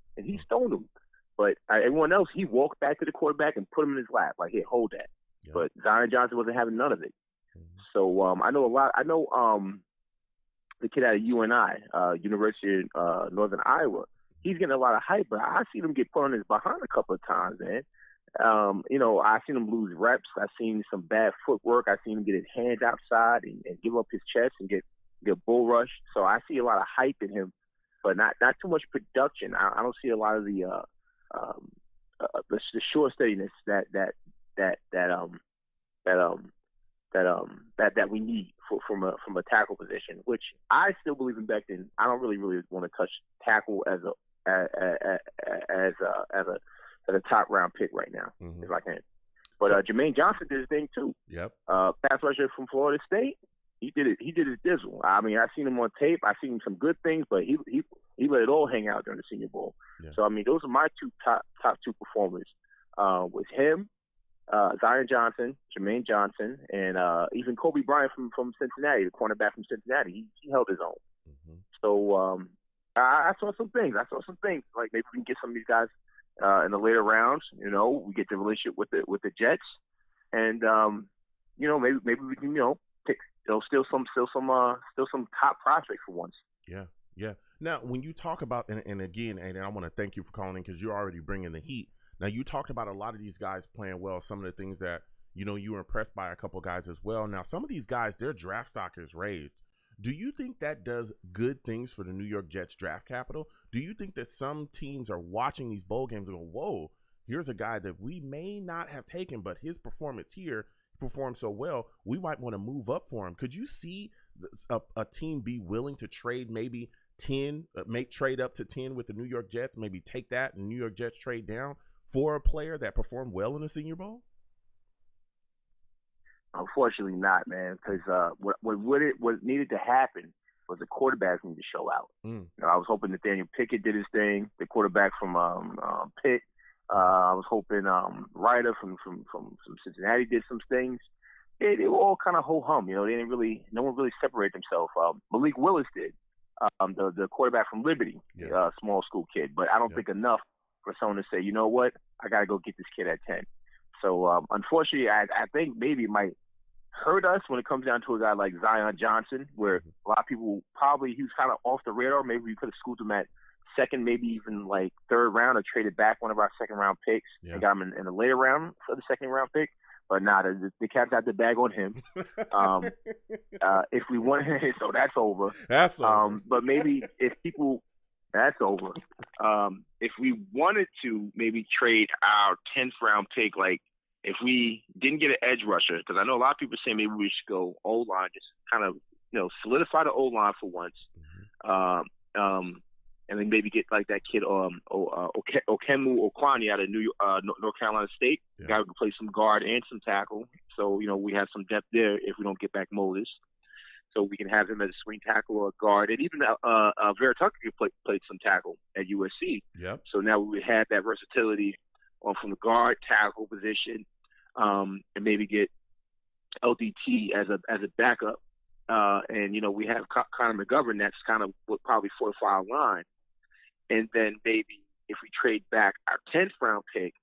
[SPEAKER 4] But everyone else, he walked back to the quarterback and put him in his lap, like, here, hold that. But Zion Johnson wasn't having none of it. So I know a lot. I know the kid out of UNI, University of Northern Iowa. He's getting a lot of hype, but I seen him get put on his behind a couple of times, man. You know, I seen him lose reps. I seen some bad footwork. I seen him get his hands outside and give up his chest and get bull rushed. So I see a lot of hype in him, but not too much production. I don't see a lot of the short steadiness that we need from a tackle position. Which I still believe in Becton. I don't really want to touch tackle as a top round pick right now, if I can. But Jermaine Johnson did his thing too. Pass rusher from Florida State. He did his dizzle. I mean, I seen him on tape. I seen some good things, but he let it all hang out during the Senior Bowl. So I mean, those are my top two performers. Was him, Zion Johnson, Jermaine Johnson, and even Kobe Bryant from Cincinnati, the cornerback from Cincinnati. He held his own. So I saw some things. Like maybe we can get some of these guys in the later rounds. You know, we get the relationship with the Jets, and you know, maybe we can, you know, pick, you know, still some top prospects for once.
[SPEAKER 1] Yeah, yeah. Now, when you talk about, and again, and I want to thank you for calling in because you're already bringing the heat. Now, you talked about a lot of these guys playing well. Some of the things that, you know, you were impressed by a couple guys as well. Now, some of these guys, their draft stock is raised. Do you think that does good things for the New York Jets draft capital? Do you think that some teams are watching these bowl games and go, whoa, here's a guy that we may not have taken, but his performance here performed so well, we might want to move up for him? Could you see a team be willing to trade maybe 10, trade up to 10 with the New York Jets, maybe take that and New York Jets trade down for a player that performed well in the Senior Bowl?
[SPEAKER 4] Unfortunately not, man, because what needed to happen was the quarterbacks need to show out. You know, I was hoping Nathaniel Pickett did his thing, the quarterback from Pitt. I was hoping Ryder from Cincinnati did some things. They were all kind of ho-hum, you know. No one really separated themselves. Malik Willis did, the quarterback from Liberty, small school kid. But I don't think enough for someone to say, you know what, I got to go get this kid at 10. So, unfortunately, I think maybe it might hurt us when it comes down to a guy like Zion Johnson, where a lot of people he was kind of off the radar. Maybe we could have schooled him at second, maybe even like third round, or traded back one of our second round picks and got him in the later round for the second round pick. But the Cavs had the bag on him. If we want him, so that's over.
[SPEAKER 1] That's over.
[SPEAKER 4] But maybe that's over. If we wanted to maybe trade our 10th round pick, like if we didn't get an edge rusher, because I know a lot of people say maybe we should go O-line, just kind of, you know, solidify the O-line for once. And then maybe get like that kid Okemu Okwani out of North Carolina State. Guy who can play some guard and some tackle. So, you know, we have some depth there if we don't get back Modis. So we can have him as a swing tackle or a guard. And even Vera Tucker could play some tackle at USC.
[SPEAKER 1] Yep.
[SPEAKER 4] So now we would have that versatility from the guard tackle position, and maybe get LDT as a backup. And, you know, we have Connor McGovern. That's kind of what probably fortify our line. And then maybe if we trade back our 10th round pick,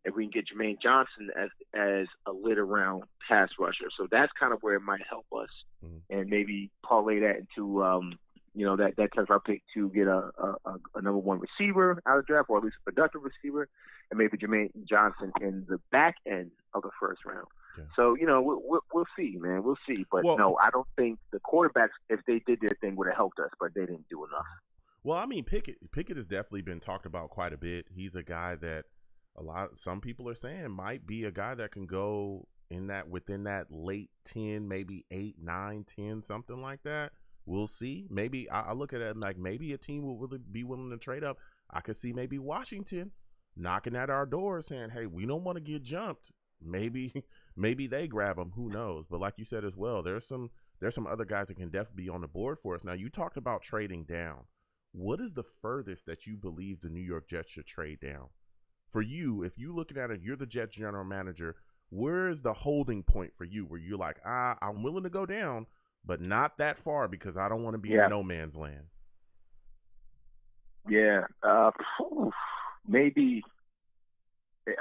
[SPEAKER 4] if we can get Jermaine Johnson as a later round pass rusher. So that's kind of where it might help us. And maybe parlay that into, you know, that 10th round pick to get a number one receiver out of the draft, or at least a productive receiver, and maybe Jermaine Johnson in the back end of the first round. Yeah. So, you know, we'll see, man. We'll see. But no, I don't think the quarterbacks, if they did their thing, would have helped us, but they didn't do enough.
[SPEAKER 1] Well, I mean, Pickett has definitely been talked about quite a bit. He's a guy that some people are saying might be a guy that can go within that late 10, maybe 8, 9, 10, something like that. We'll see. Maybe I look at it like maybe a team will really be willing to trade up. I could see maybe Washington knocking at our door saying, hey, we don't want to get jumped. Maybe they grab him. Who knows? But like you said as well, there's some other guys that can definitely be on the board for us. Now, you talked about trading down. What is the furthest that you believe the New York Jets should trade down? For you, if you're looking at it, you're the Jets general manager, where is the holding point for you where you're like, I'm willing to go down, but not that far because I don't want to be in no man's land?
[SPEAKER 4] Yeah. Maybe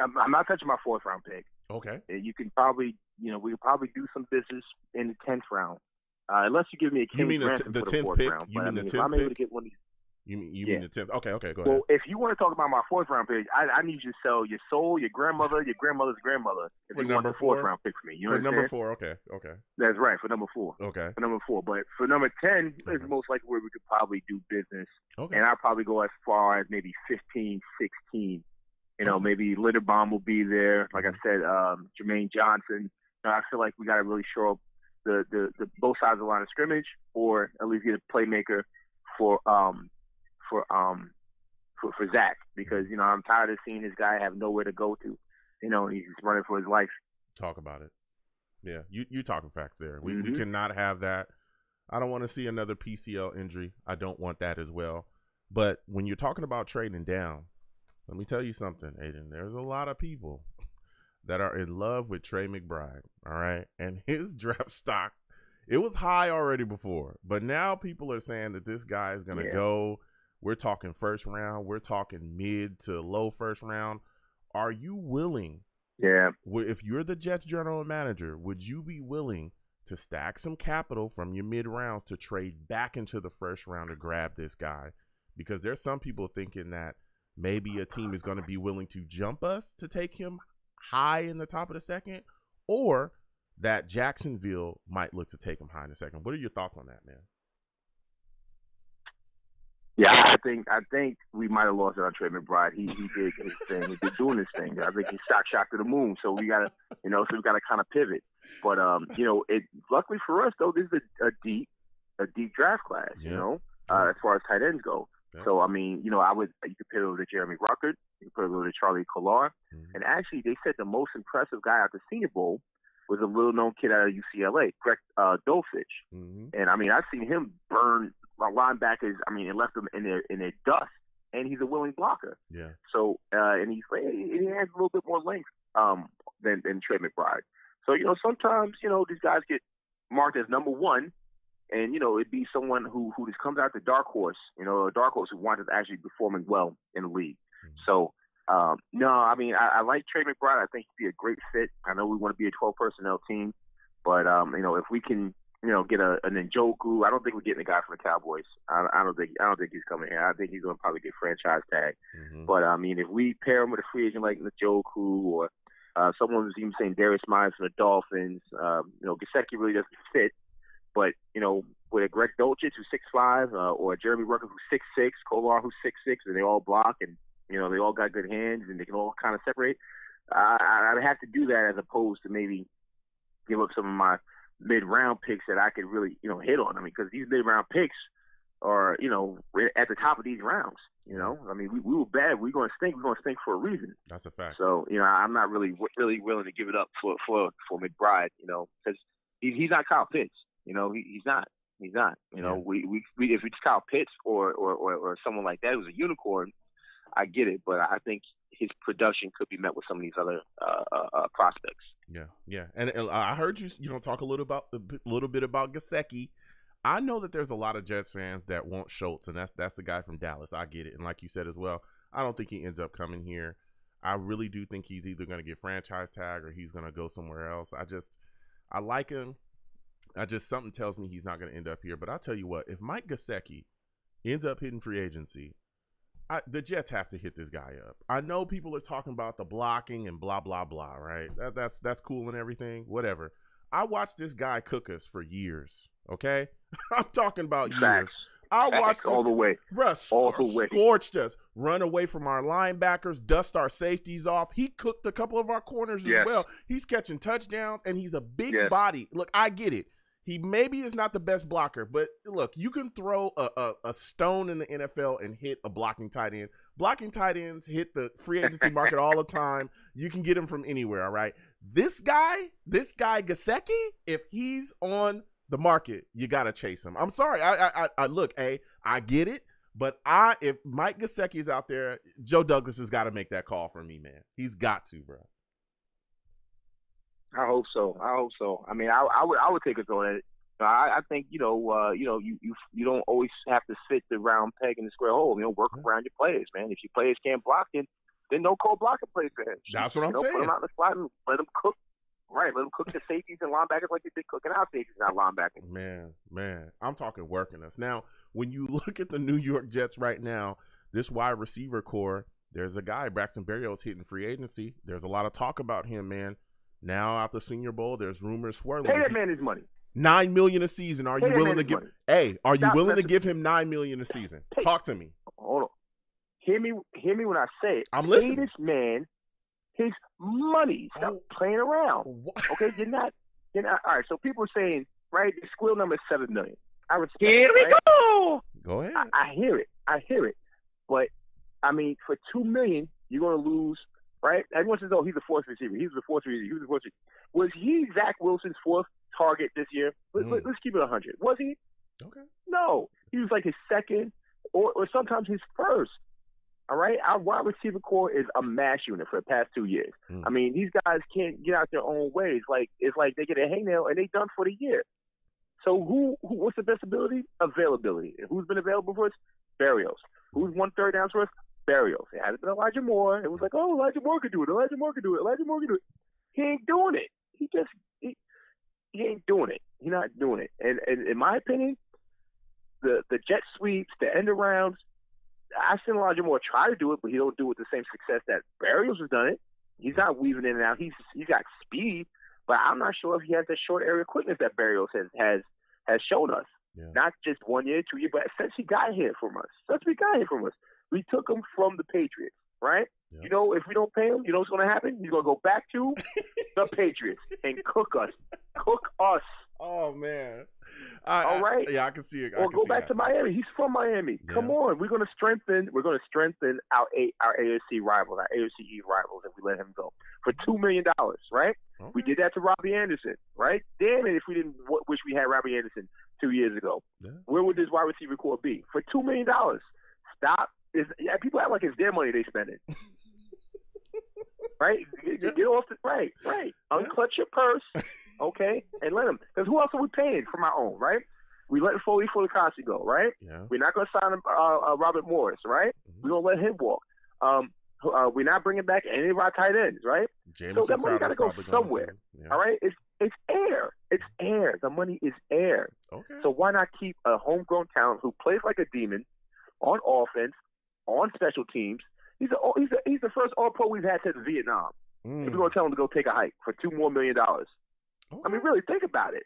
[SPEAKER 4] I'm not touching my 4th round pick.
[SPEAKER 1] Okay.
[SPEAKER 4] You can probably, you know, we could probably do some business in the 10th round. Unless you give me a King Grantham for the 10th pick?
[SPEAKER 1] Round. You mean the 10th
[SPEAKER 4] if I'm able to get one of these.
[SPEAKER 1] You mean the 10th? Okay, go ahead.
[SPEAKER 4] Well, if you want to talk about my 4th round pick, I need you to sell your soul, your grandmother, your grandmother's grandmother. If
[SPEAKER 1] for
[SPEAKER 4] you
[SPEAKER 1] number
[SPEAKER 4] want the
[SPEAKER 1] 4
[SPEAKER 4] 4th round pick for me. You
[SPEAKER 1] for
[SPEAKER 4] understand?
[SPEAKER 1] number 4, okay.
[SPEAKER 4] That's right, for number 4.
[SPEAKER 1] Okay.
[SPEAKER 4] For number 4. But for number 10 is most likely where we could probably do business.
[SPEAKER 1] Okay.
[SPEAKER 4] And I'll probably go as far as maybe 15, 16. You know, maybe Linderbaum will be there. Like I said, Jermaine Johnson. You know, I feel like we got to really show up the both sides of the line of scrimmage, or at least get a playmaker for Zach, because, you know, I'm tired of seeing this guy have nowhere to go to. You know, he's running for his life.
[SPEAKER 1] Talk about it. Yeah, you're talking facts there. We cannot have that. I don't want to see another PCL injury. I don't want that as well. But when you're talking about trading down, let me tell you something, Aiden. There's a lot of people that are in love with Trey McBride, all right? And his draft stock, it was high already before, but now people are saying that this guy is going to go We're talking first round. We're talking mid to low first round. Are you willing?
[SPEAKER 4] Yeah.
[SPEAKER 1] If you're the Jets general manager, would you be willing to stack some capital from your mid rounds to trade back into the first round to grab this guy? Because there's some people thinking that maybe a team is going to be willing to jump us to take him high in the top of the second, or that Jacksonville might look to take him high in the second. What are your thoughts on that, man?
[SPEAKER 4] Yeah, I think we might have lost it on Trey Mcbride. He did his thing. He's been doing his thing. I think he shot to the moon. So we gotta, kind of pivot. But luckily for us though, this is a deep draft class. As far as tight ends go. Yeah. So I mean, you could pivot over to Jeremy Ruckert, you could pivot over to Charlie Kolar, and actually they said the most impressive guy at the Senior Bowl was a little known kid out of UCLA, Greg Dulcich. And I mean, I've seen him burn linebackers. I mean, it left them in their dust, and he's a willing blocker. Yeah. So and he has a little bit more length than Trey McBride. So sometimes these guys get marked as number one, and it'd be someone who just comes out the dark horse. A dark horse who winds up actually performing well in the league. So. No, I mean, I like Trey McBride. I think he'd be a great fit. I know we want to be a 12 personnel team, but if we can, get an Njoku, I don't think we're getting a guy from the Cowboys. I don't think he's coming here. I think he's going to probably get franchise tag. But I mean, if we pair him with a free agent like Njoku or someone who's even saying Darius Myers from the Dolphins, Gesicki really doesn't fit. But with a Greg Dulcich who's 6'5", or Jeremy Ruckert who's 6'6", Kolar who's 6'6", and they all block and they all got good hands and they can all kind of separate. I'd have to do that as opposed to maybe give up some of my mid-round picks that I could really, hit on. I mean, because these mid-round picks are, at the top of these rounds. I mean, we were bad. We're going to stink. We're going to stink for a reason.
[SPEAKER 1] That's a fact.
[SPEAKER 4] So, I'm not really willing to give it up for McBride, because he's not Kyle Pitts. He's not. He's not. If it's Kyle Pitts or someone like that who's a unicorn, I get it, but I think his production could be met with some of these other prospects. Yeah. And I heard you talk a little bit about Gesicki. I know that there's a lot of Jets fans that want Schultz, and that's the guy from Dallas. I get it, and like you said as well, I don't think he ends up coming here. I really do think he's either going to get franchise tag or he's going to go somewhere else. I like him. Something tells me he's not going to end up here. But I'll tell you what, if Mike Gesicki ends up hitting free agency, the Jets have to hit this guy up. I know people are talking about the blocking and blah, blah, blah, right? That's cool and everything, whatever. I watched this guy cook us for years, okay? I'm talking about years. I watched this all the way.
[SPEAKER 1] Bruh,
[SPEAKER 4] all the way.
[SPEAKER 1] Scorched us, run away from our linebackers, dust our safeties off. He cooked a couple of our corners as well. He's catching touchdowns, and he's a big body. Look, I get it. He maybe is not the best blocker, but look, you can throw a stone in the NFL and hit a blocking tight end. Blocking tight ends hit the free agency market all the time. You can get him from anywhere, all right? This guy, Gesicki, if he's on the market, you got to chase him. I'm sorry. I look, I get it, but if Mike Gesicki is out there, Joe Douglas has got to make that call for me, man. He's got to, bro.
[SPEAKER 4] I hope so. I mean, I would take a go at it. I think you don't always have to fit the round peg in the square hole. Work around your players, man. If your players can't block, then no call blocking plays for him.
[SPEAKER 1] That's what I'm saying.
[SPEAKER 4] Put them out in the slot and let them cook. Right, let them cook the safeties and linebackers like they've been cooking our safeties and our linebackers.
[SPEAKER 1] Man, I'm talking working us. Now, when you look at the New York Jets right now, this wide receiver core, there's a guy, Braxton Barrios, hitting free agency. There's a lot of talk about him, man. Now, after Senior Bowl, there's rumors swirling.
[SPEAKER 4] Pay that man his money.
[SPEAKER 1] $9 million a season. Are you willing to give? Hey, are you willing to give him $9 million a season? Talk to me.
[SPEAKER 4] Hold on. Hear me when I say it.
[SPEAKER 1] I'm listening.
[SPEAKER 4] Pay this man his money. Stop playing around. What? Okay, you're not. All right. So people are saying, right? The squeal number is $7 million. I respect.
[SPEAKER 3] Here we go.
[SPEAKER 1] Go ahead.
[SPEAKER 4] I hear it. But I mean, for $2 million, you're going to lose. Right? Everyone says, he's the fourth receiver. Was he Zach Wilson's fourth target this year? Let's keep it 100. Was he?
[SPEAKER 1] Okay.
[SPEAKER 4] No. He was like his second or sometimes his first. All right? Our wide receiver core is a mash unit for the past 2 years. I mean, these guys can't get out their own way. It's like they get a hangnail and they done for the year. So what's the best availability? Who's been available for us? Barrios. Who's won third downs for us? Barrios. It hasn't been Elijah Moore. It was like, oh, Elijah Moore could do it. Elijah Moore could do it. Elijah Moore could do it. He ain't doing it. He ain't doing it. He's not doing it. And in my opinion, the jet sweeps, the end arounds, I've seen Elijah Moore try to do it, but he don't do it with the same success that Barrios has done it. He's not weaving in and out. He's got speed, but I'm not sure if he has the short area quickness that Barrios has shown us. Yeah. Not just 1 year, 2 years, but since he got here from us. We took him from the Patriots, right? Yeah. You know, if we don't pay him, you know what's going to happen? He's going to go back to the Patriots and cook us.
[SPEAKER 1] Oh, man.
[SPEAKER 4] All right.
[SPEAKER 1] Yeah, I can see it.
[SPEAKER 4] Or go back to Miami. He's from Miami. Yeah. Come on. We're going to strengthen our AFC rivals, our AFC East rivals, if we let him go for $2 million, right? Okay. We did that to Robbie Anderson, right? Damn it if we didn't wish we had Robbie Anderson 2 years ago. Yeah. Where would this wide receiver core be? For $2 million. Stop. People act like it's their money they spending. Right? Get off the right. Unclutch your purse, okay, and let him. Because who else are we paying from our own, right? We let Foley Fulicasi go, right? Yeah. We're not going to sign Robert Morris, right? Mm-hmm. We're going to let him walk. We're not bringing back any of our tight ends, right?
[SPEAKER 1] Jameson
[SPEAKER 4] so that money got to go somewhere. Yeah. All right? It's air. It's air. The money is air. Okay. So why not keep a homegrown talent who plays like a demon on offense, on special teams? He's the first All-Pro we've had since Vietnam. If we're going to tell him to go take a hike for $2 more million. Okay. I mean, really, think about it.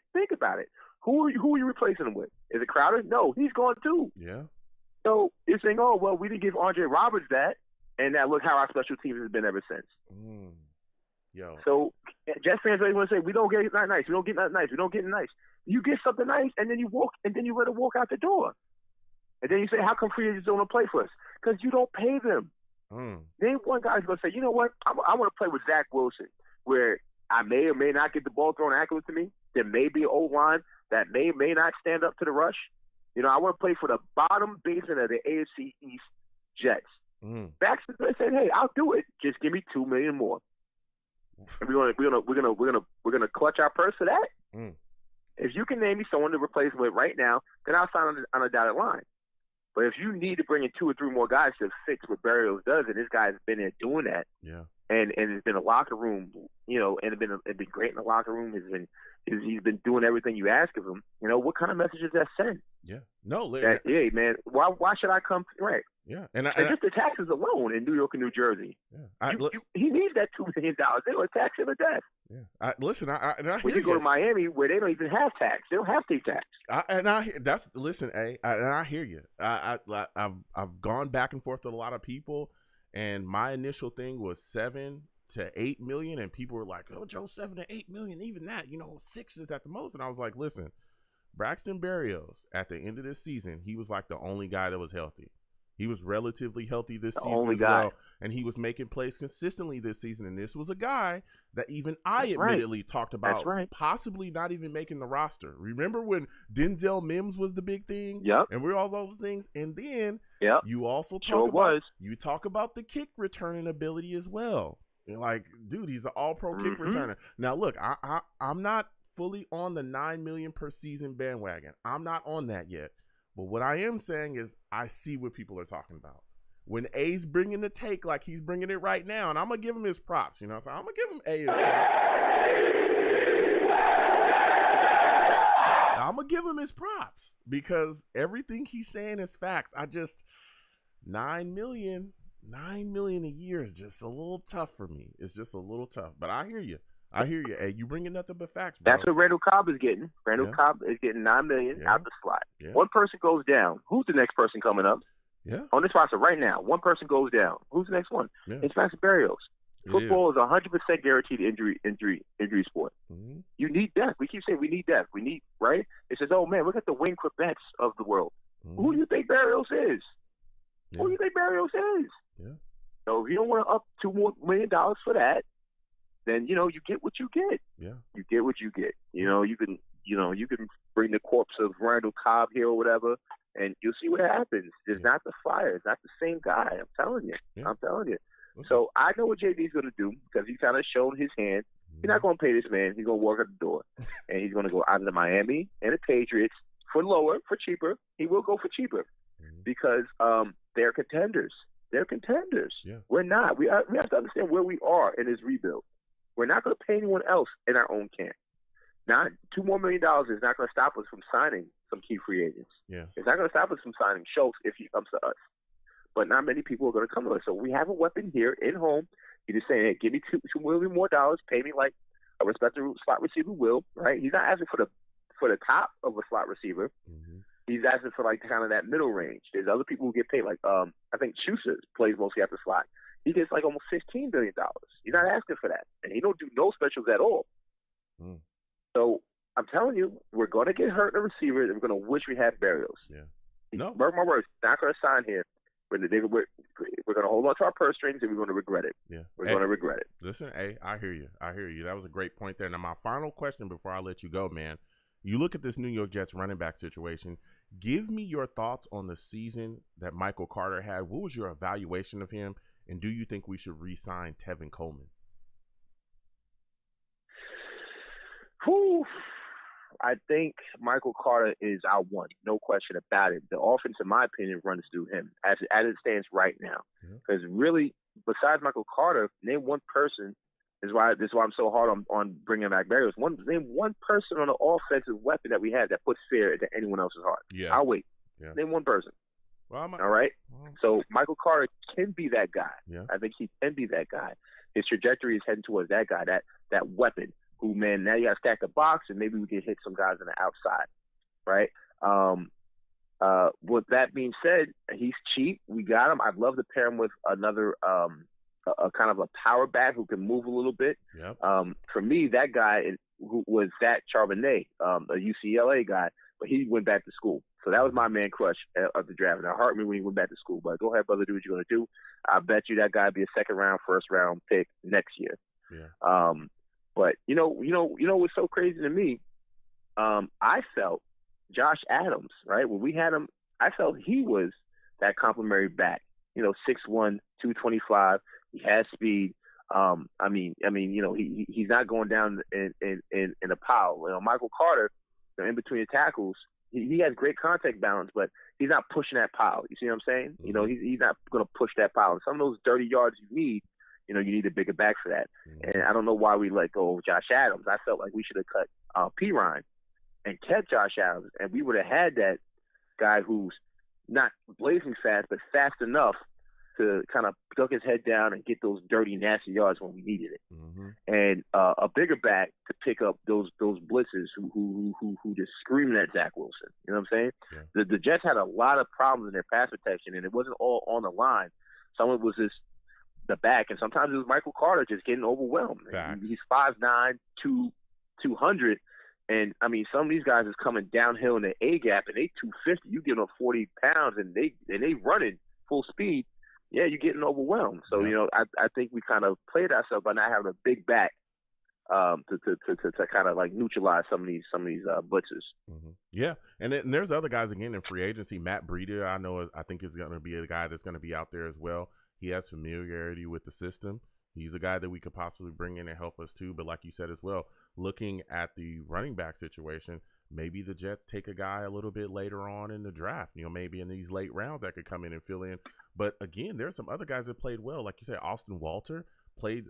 [SPEAKER 4] Who are you replacing him with? Is it Crowder? No, he's gone too.
[SPEAKER 1] Yeah.
[SPEAKER 4] So you're saying, oh, well, we didn't give Andre Roberts that, and now look how our special teams has been ever since.
[SPEAKER 1] Yo.
[SPEAKER 4] So Jets fans always want to say, we don't get that nice. We don't get that nice. We don't get nice. You get something nice, and then you let it walk out the door. And then you say, how come free agents don't want to play for us? Because you don't pay them. Then one guy's going to say, you know what? I want to play with Zach Wilson, where I may or may not get the ball thrown accurate to me. There may be an O-line that may not stand up to the rush. You know, I want to play for the bottom basement of the AFC East Jets. Baxter said, hey, I'll do it. Just give me $2 million more. And we're gonna clutch our purse for that. If you can name me someone to replace him with right now, then I'll sign on a dotted line. But if you need to bring in 2 or 3 more guys to fix what Barrios does, and this guy's been there doing that, and it's been a locker room, you know, and it's been great in the locker room. He's been doing everything you ask of him. You know, what kind of message does that send?
[SPEAKER 1] Yeah, no,
[SPEAKER 4] hey man, why should I come? Right.
[SPEAKER 1] Yeah,
[SPEAKER 4] and just the taxes alone in New York and New Jersey. Yeah, he needs that $2 million. They will tax him to death.
[SPEAKER 1] Yeah, listen, I
[SPEAKER 4] when you go to Miami, where they don't even have tax, they don't have state tax.
[SPEAKER 1] I hear you. I've gone back and forth with a lot of people, and my initial thing was 7 to 8 million, and people were like, "Oh, Joe, 7 to 8 million, even that, 6 is at the most." And I was like, "Listen, Braxton Barrios at the end of this season, he was like the only guy that was healthy." He was relatively healthy this season as well, and he was making plays consistently this season. And this was a guy that even I admittedly talked about possibly not even making the roster. Remember when Denzel Mims was the big thing?
[SPEAKER 4] Yep.
[SPEAKER 1] And we're all those things. And then you also talk about the kick returning ability as well. You're like, dude, he's an all-pro kick returner. Now, look, I'm not fully on the $9 million per season bandwagon. I'm not on that yet. But what I am saying is I see what people are talking about. When A's bringing the take like he's bringing it right now, and I'm going to give him his props, so I'm going to give him A his props. I'm going to give him his props because everything he's saying is facts. $9 million a year is just a little tough for me. It's just a little tough, but I hear you. Hey, you bringing nothing but facts, bro.
[SPEAKER 4] That's what Randall Cobb is getting. Cobb is getting $9 million out the slot. Yeah. One person goes down. Who's the next person coming up?
[SPEAKER 1] Yeah.
[SPEAKER 4] On this roster right now, one person goes down. Who's the next one? Yeah. It's Braxton Barrios. Football is 100% guaranteed injury sport. Mm-hmm. You need depth. We keep saying we need depth. We need, right? It says, oh man, look at the Wayne Corbett's of the world. Mm-hmm. Who do you think Barrios is? Yeah. Who do you think Barrios is?
[SPEAKER 1] Yeah.
[SPEAKER 4] So if you don't want to up $2 more million for that, then you get what you get.
[SPEAKER 1] Yeah.
[SPEAKER 4] You get what you get. You can bring the corpse of Randall Cobb here or whatever, and you'll see what happens. It's not the fire. It's not the same guy. I'm telling you.
[SPEAKER 1] Yeah.
[SPEAKER 4] I'm telling you.
[SPEAKER 1] Okay.
[SPEAKER 4] So I know what JD's going to do because he's kind of shown his hand. He's not going to pay this man. He's going to walk out the door, and he's going to go out of the Miami and the Patriots for cheaper. He will go for cheaper because they're they're contenders. They're contenders.
[SPEAKER 1] Yeah.
[SPEAKER 4] We're not. We have to understand where we are in this rebuild. We're not going to pay anyone else in our own camp. Not $2 more million is not going to stop us from signing some key free agents.
[SPEAKER 1] Yeah.
[SPEAKER 4] It's not going to stop us from signing Schultz if he comes to us. But not many people are going to come to us. So we have a weapon here in home. He's just saying, hey, give me $2 million more, pay me like a respectable slot receiver will, right? He's not asking for the top of a slot receiver.
[SPEAKER 1] Mm-hmm.
[SPEAKER 4] He's asking for like kind of that middle range. There's other people who get paid like I think Schuster plays mostly at the slot. He gets like almost $15 billion. You're not asking for that, and he don't do no specials at all. Mm. So I'm telling you, we're going to get hurt in the receiver, and we're going to wish we had Barrios.
[SPEAKER 1] Yeah. No.
[SPEAKER 4] Mark my words, not going to sign here. We're going to hold on to our purse strings, and we're going to regret it.
[SPEAKER 1] Yeah.
[SPEAKER 4] We're going to regret it.
[SPEAKER 1] Listen, I hear you. That was a great point there. Now, my final question before I let you go, man. You look at this New York Jets running back situation. Give me your thoughts on the season that Michael Carter had. What was your evaluation of him? And do you think we should re-sign Tevin Coleman?
[SPEAKER 4] Whew. I think Michael Carter is our one, no question about it. The offense, in my opinion, runs through him as it stands right now. Because really, besides Michael Carter, name one person. This is why I'm so hard on bringing back Barrios. Name one person on the offensive weapon that we had that puts fear into anyone else's heart.
[SPEAKER 1] Yeah,
[SPEAKER 4] I'll wait.
[SPEAKER 1] Yeah.
[SPEAKER 4] Name one person.
[SPEAKER 1] Well,
[SPEAKER 4] all right. So Michael Carter can be that guy.
[SPEAKER 1] Yeah.
[SPEAKER 4] I think he can be that guy. His trajectory is heading towards that guy, that weapon. Who, man, now you got to stack the box, and maybe we can hit some guys on the outside, right? With that being said, he's cheap. We got him. I'd love to pair him with another a kind of a power back who can move a little bit.
[SPEAKER 1] Yep.
[SPEAKER 4] For me, that guy who was that Charbonnet, a UCLA guy, but he went back to school. So that was my man crush of the draft. And it hurt me when he went back to school. But go ahead, brother, do what you're going to do. I bet you that guy will be a second-round, first-round pick next year.
[SPEAKER 1] Yeah.
[SPEAKER 4] But you know what's so crazy to me? I felt Josh Adams, right? When we had him, I felt he was that complimentary back. 6'1", 225. He has speed. He's not going down in a pile. Michael Carter, in between the tackles, he has great contact balance, but he's not pushing that pile. You see what I'm saying?
[SPEAKER 1] Mm-hmm.
[SPEAKER 4] He's not going to push that pile. And some of those dirty yards you need, you need a bigger back for that. Mm-hmm. And I don't know why we let go of Josh Adams. I felt like we should have cut Pirine and kept Josh Adams, and we would have had that guy who's not blazing fast, but fast enough to kind of duck his head down and get those dirty, nasty yards when we needed it.
[SPEAKER 1] Mm-hmm.
[SPEAKER 4] And a bigger back to pick up those blitzes who just screaming at Zach Wilson. You know what I'm saying?
[SPEAKER 1] Yeah.
[SPEAKER 4] The Jets had a lot of problems in their pass protection, and it wasn't all on the line. Some of it was just the back, and sometimes it was Michael Carter just getting overwhelmed. He's 5'9", 200, and some of these guys is coming downhill in the A gap, and they 250. You give them 40 pounds, and they running full speed. Yeah, you're getting overwhelmed. So I think we kind of played ourselves by not having a big back to kind of like neutralize some of these blitzes.
[SPEAKER 1] Mm-hmm. Yeah, and there's other guys again in free agency. Matt Breida, I think is going to be a guy that's going to be out there as well. He has familiarity with the system. He's a guy that we could possibly bring in and help us too. But like you said as well, looking at the running back situation, maybe the Jets take a guy a little bit later on in the draft, maybe in these late rounds that could come in and fill in. But again, there's some other guys that played well. Like you said, Austin Walter played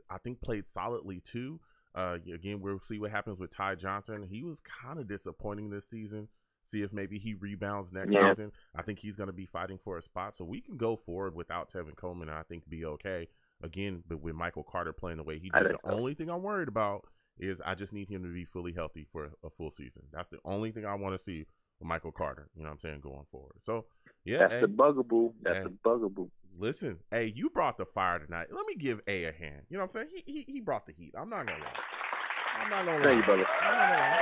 [SPEAKER 1] solidly too. Again, we'll see what happens with Ty Johnson. He was kind of disappointing this season. See if maybe he rebounds next season. I think he's going to be fighting for a spot. So we can go forward without Tevin Coleman and I think be okay. Again, but with Michael Carter playing the way he did, the only thing I'm worried about is I just need him to be fully healthy for a full season. That's the only thing I want to see with Michael Carter, you know what I'm saying, going forward. So, yeah.
[SPEAKER 4] That's the bugaboo. That's the bugaboo.
[SPEAKER 1] Listen, hey, you brought the fire tonight. Let me give A a hand. You know what I'm saying? He brought the heat. I'm not going to lie.
[SPEAKER 4] Thank you, brother.
[SPEAKER 1] I'm not going to lie.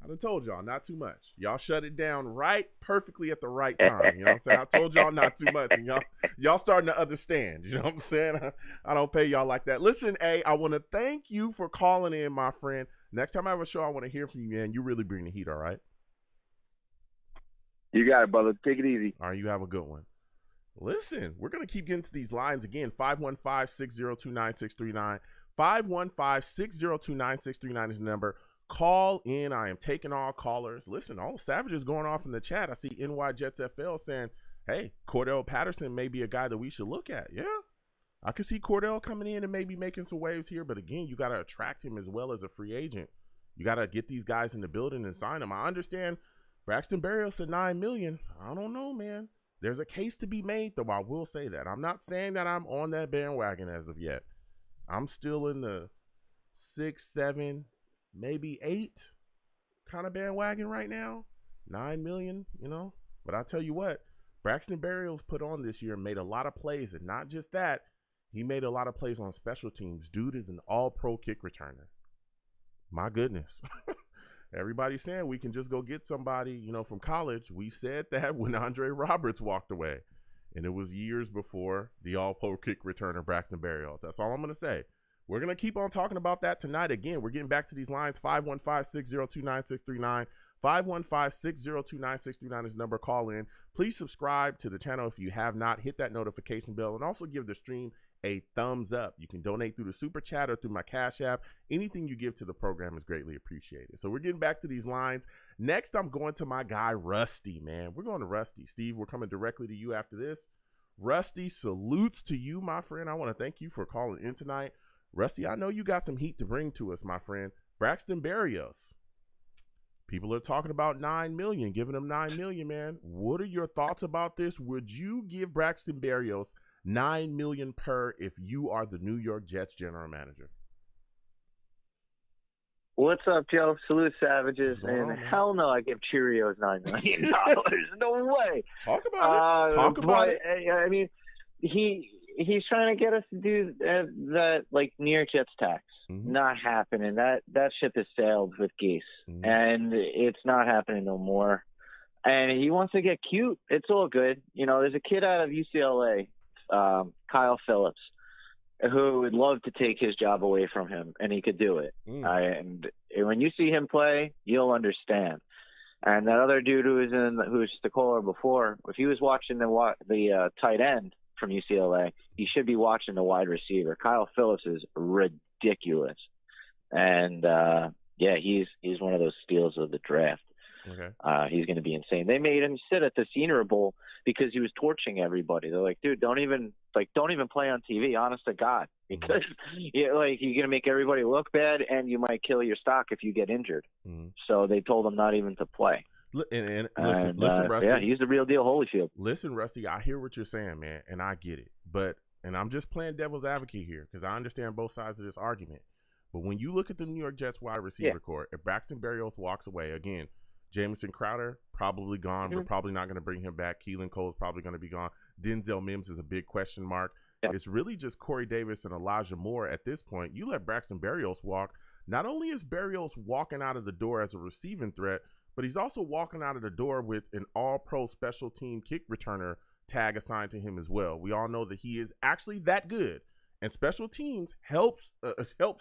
[SPEAKER 1] I done told y'all not too much. Y'all shut it down right perfectly at the right time. You know what I'm saying? I told y'all not too much, and y'all starting to understand. You know what I'm saying? I don't pay y'all like that. Listen, I want to thank you for calling in, my friend. Next time I have a show, I want to hear from you, man. You really bring the heat, all right?
[SPEAKER 4] You got it, brother. Take it easy.
[SPEAKER 1] All right, you have a good one. Listen, we're going to keep getting to these lines again. 515-602-9639. 515-602-9639 is the number. Call in. I am taking all callers. Listen, all savages going off in the chat. I see NY Jets FL saying, hey, Cordell Patterson may be a guy that we should look at. Yeah, I could see Cordell coming in and maybe making some waves here. But again, you got to attract him as well as a free agent. You got to get these guys in the building and sign them. I understand Braxton Barrios said $9 million. I don't know, man. There's a case to be made, though. I will say that. I'm not saying that I'm on that bandwagon as of yet. I'm still in the 6, 7, maybe 8 kind of bandwagon right now. $9 million, you know. But I'll tell you what, Braxton Barrios put on this year and made a lot of plays. And not just that, he made a lot of plays on special teams. Dude is an all-pro kick returner. My goodness. Everybody's saying we can just go get somebody, you know, from college. We said that when Andre Roberts walked away. And it was years before the all-pro kick returner Braxton Barrios. That's all I'm going to say. We're going to keep on talking about that tonight. Again, we're getting back to these lines. 515-602-9639. 515-602-9639 is the number. Call in. Please subscribe to the channel if you have not. Hit that notification bell and also give the stream a thumbs up. You can donate through the Super Chat or through my Cash App. Anything you give to the program is greatly appreciated. So we're getting back to these lines. Next, I'm going to my guy, Rusty, man. We're going to Rusty. Steve, we're coming directly to you after this. Rusty, salutes to you, my friend. I want to thank you for calling in tonight. Rusty, I know you got some heat to bring to us, my friend. Braxton Barrios. People are talking about $9 million, giving him $9 million, man. What are your thoughts about this? Would you give Braxton Barrios $9 million per if you are the New York Jets general manager?
[SPEAKER 5] What's up, Joe? Salute, savages. And hell no, I give Cheerios $9 million. No way.
[SPEAKER 1] Talk about it. Talk about it.
[SPEAKER 5] I mean, he's trying to get us to do that, like, New York Jets tax. Mm-hmm. Not happening. That ship has sailed with geese. Mm-hmm. And it's not happening no more. And he wants to get cute. It's all good. You know, there's a kid out of UCLA, Kyle Phillips, who would love to take his job away from him, and he could do it. And when you see him play, you'll understand. And that other dude who was the caller before, if he was watching the tight end from UCLA, he should be watching the wide receiver. Kyle Phillips is ridiculous, and he's one of those steals of the draft. Okay. He's going to be insane. They made him sit at the Senior Bowl because he was torching everybody. They're like, dude, don't even play on TV, honest to God, because you're going to make everybody look bad, and you might kill your stock if you get injured. Mm-hmm. So they told him not even to play.
[SPEAKER 1] And listen, Rusty.
[SPEAKER 5] Yeah, he's the real deal, Holyfield.
[SPEAKER 1] Listen, Rusty, I hear what you're saying, man, and I get it. And I'm just playing devil's advocate here because I understand both sides of this argument. But when you look at the New York Jets wide receiver core, if Braxton Barrios walks away again, Jamison Crowder, probably gone. Mm-hmm. We're probably not going to bring him back. Keelan Cole's probably going to be gone. Denzel Mims is a big question mark. Yep. It's really just Corey Davis and Elijah Moore at this point. You let Braxton Barrios walk. Not only is Barrios walking out of the door as a receiving threat, but he's also walking out of the door with an all-pro special team kick returner tag assigned to him as well. We all know that he is actually that good. And special teams helps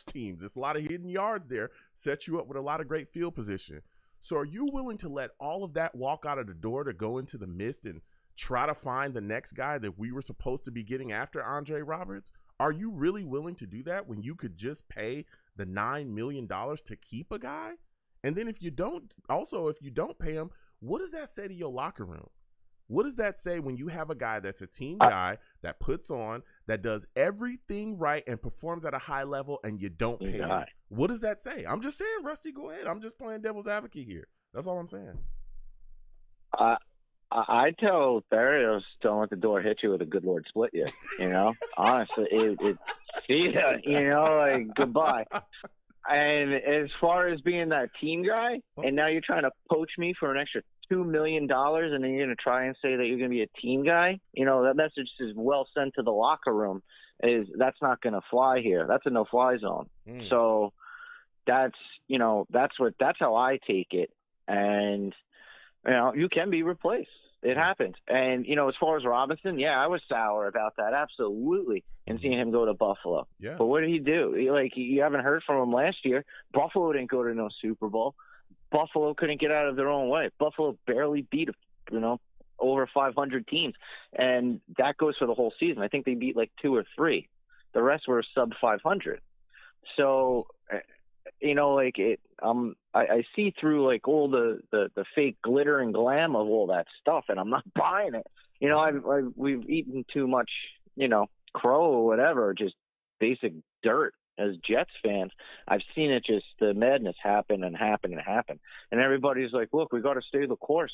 [SPEAKER 1] teams. There's a lot of hidden yards there, sets you up with a lot of great field position. So are you willing to let all of that walk out of the door to go into the mist and try to find the next guy that we were supposed to be getting after Andre Roberts? Are you really willing to do that when you could just pay the $9 million to keep a guy? And then if you don't pay him, what does that say to your locker room? What does that say when you have a guy that's a team guy that puts on, that does everything right and performs at a high level, and you don't pay him? What does that say? I'm just saying, Rusty, go ahead. I'm just playing devil's advocate here. That's all I'm saying.
[SPEAKER 5] I tell Barrios, don't let the door hit you with a good Lord split you. You know, honestly, like, goodbye. And as far as being that team guy, and now you're trying to poach me for an extra $2 million, and then you're going to try and say that you're going to be a team guy, you know, that message is well sent to the locker room. That's not going to fly here. That's a no-fly zone. So that's how I take it. And, you know, you can be replaced. It happens. And, you know, as far as Robinson, I was sour about that. Absolutely. And seeing him go to Buffalo. Yeah. But what did he do? You haven't heard from him last year. Buffalo didn't go to no Super Bowl. Buffalo couldn't get out of their own way. Buffalo barely beat, over 500 teams. And that goes for the whole season. I think they beat like 2 or 3. The rest were sub 500. So like I see through like all the fake glitter and glam of all that stuff, and I'm not buying it. We've eaten too much, crow or whatever, just basic dirt as Jets fans. I've seen it, just the madness happen and happen and happen. And everybody's like, look, we got to stay the course.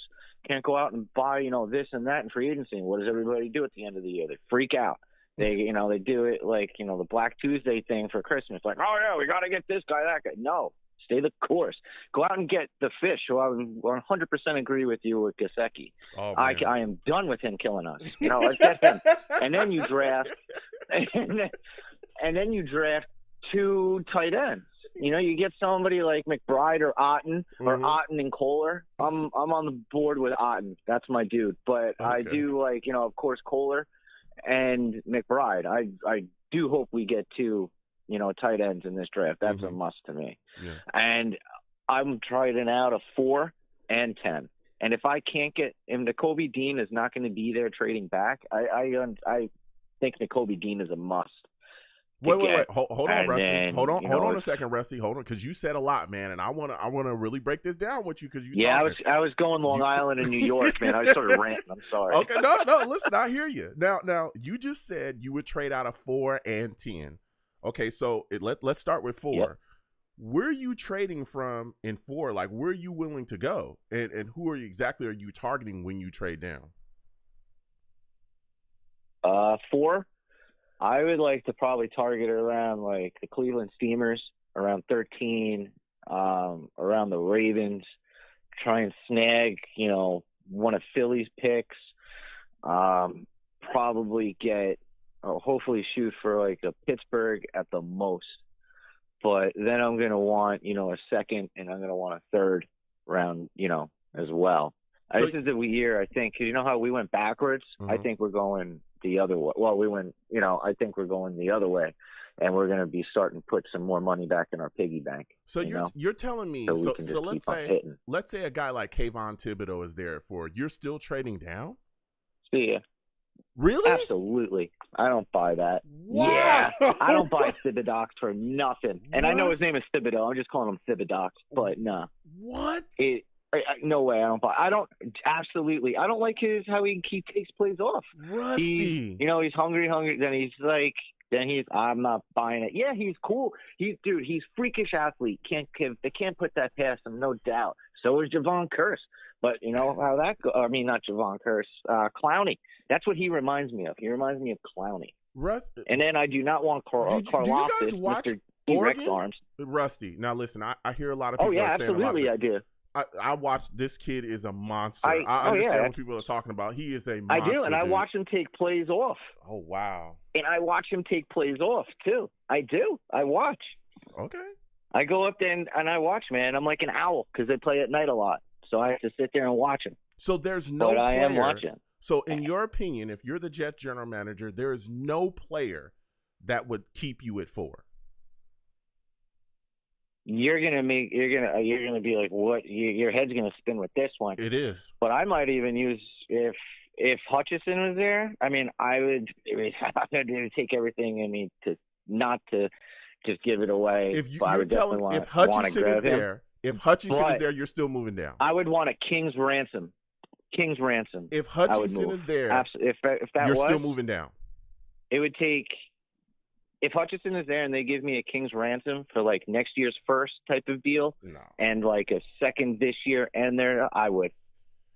[SPEAKER 5] Can't go out and buy, this and that in free agency. What does everybody do at the end of the year? They freak out. They do it like, the Black Tuesday thing for Christmas. Like, oh, yeah, we got to get this guy, that guy. No, stay the course. Go out and get the fish. So I would 100% agree with you with Gesicki. Oh, I am done with him killing us. Let's get him. And then you draft, and then you draft 2 tight ends. You get somebody like McBride or Otten, or Otten and Kohler. I'm on the board with Otten. That's my dude. But I do like, of course, Kohler and McBride. I do hope we get 2, tight ends in this draft. That's a must to me. Yeah. And I'm trying out a 4 and 10. And if I can't get him, Nakobe Dean is not going to be there trading back. I think Nakobe Dean is a must.
[SPEAKER 1] Wait. Hold on, Rusty. Hold on a second, Rusty. Hold on, because you said a lot, man, and I wanna really break this down with you, because you.
[SPEAKER 5] Yeah, I was going Long Island and New York, man. I started ranting. I'm sorry.
[SPEAKER 1] Okay, no. Listen, I hear you. Now, you just said you would trade out a 4 and 10. Okay, so let's start with 4. Yep. Where are you trading from in 4? Like, where are you willing to go, and who are you targeting when you trade down?
[SPEAKER 5] 4. I would like to probably target around like the Cleveland Steamers, around 13, around the Ravens, try and snag, one of Philly's picks, probably hopefully shoot for like a Pittsburgh at the most. But then I'm going to want, a second, and I'm going to want a 3rd round, as well. So, this is the year, I think, because how we went backwards. I think we're going the other way. Well, I think we're going the other way, and we're going to be starting to put some more money back in our piggy bank.
[SPEAKER 1] So you're telling me, so let's say a guy like Kayvon Thibodeau is there for, you're still trading down?
[SPEAKER 5] Yeah.
[SPEAKER 1] Really?
[SPEAKER 5] Absolutely. I don't buy that.
[SPEAKER 1] Wow.
[SPEAKER 5] Yeah. I don't buy Thibodeau for nothing. And I know his name is Thibodeau. I'm just calling him Thibodeau, but no.
[SPEAKER 1] What?
[SPEAKER 5] No way. I don't buy. I don't. Absolutely. I don't like how he takes plays off.
[SPEAKER 1] Rusty.
[SPEAKER 5] He's hungry. Then I'm not buying it. Yeah, he's cool. He's freakish athlete. They can't put that past him, no doubt. So is Javon Curse. But how that go? I mean, not Javon Curse. Clowney. That's what he reminds me of. He reminds me of Clowney. And then I do not want Karlaftis,
[SPEAKER 1] do you guys watch
[SPEAKER 5] Mr. T-Rex Arms.
[SPEAKER 1] Rusty. Now listen, I hear a lot of people.
[SPEAKER 5] Oh yeah, absolutely, I do.
[SPEAKER 1] I watch. This kid is a monster. I understand what people are talking about. He is a monster.
[SPEAKER 5] I do, and I watch him take plays off.
[SPEAKER 1] Oh wow!
[SPEAKER 5] And I watch him take plays off too. I do. I watch.
[SPEAKER 1] Okay.
[SPEAKER 5] I go up there and I watch, man. I'm like an owl because they play at night a lot, so I have to sit there and watch him.
[SPEAKER 1] So there's no.
[SPEAKER 5] But
[SPEAKER 1] player.
[SPEAKER 5] I am watching.
[SPEAKER 1] So in your opinion, if you're the Jets general manager, there is no player that would keep you at 4.
[SPEAKER 5] You're gonna be like, what? Your head's gonna spin with this one.
[SPEAKER 1] It is.
[SPEAKER 5] But I might even use if Hutchinson was there. I mean, I'd take everything in me to not to just give it away.
[SPEAKER 1] If Hutchinson is there, you're still moving down.
[SPEAKER 5] I would want a king's ransom. King's ransom.
[SPEAKER 1] If Hutchinson is there,
[SPEAKER 5] if that
[SPEAKER 1] you're still moving down.
[SPEAKER 5] It would take. If Hutchinson is there and they give me a king's ransom for like next year's first type of deal, and like a second this year, and there, I would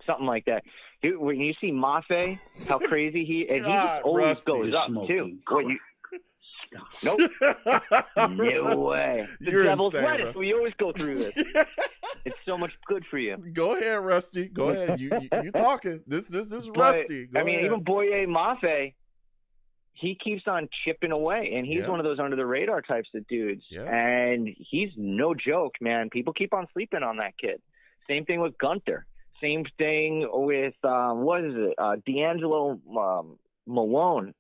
[SPEAKER 5] something like that. Dude, when you see Mafe, how crazy he and he just always goes up too. Nope, no way. The devil's lettuce. We always go through this. It's so much good for you.
[SPEAKER 1] Go ahead, Rusty. Go ahead. You talking? This is Rusty. Go ahead.
[SPEAKER 5] Even Boye Mafe. He keeps on chipping away, and he's one of those under-the-radar types of dudes. Yeah. And he's no joke, man. People keep on sleeping on that kid. Same thing with Gunter. Same thing with, D'Angelo Malone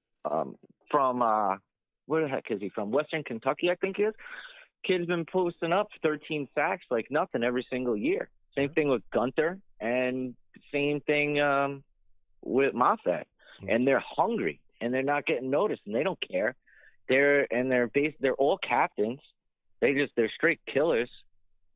[SPEAKER 5] from, where the heck is he from? Western Kentucky, I think he is. Kid's been posting up 13 sacks like nothing every single year. Same thing with Gunter, and same thing with Mafe. And they're hungry. And they're not getting noticed, and they don't care. They're all captains, they're straight killers,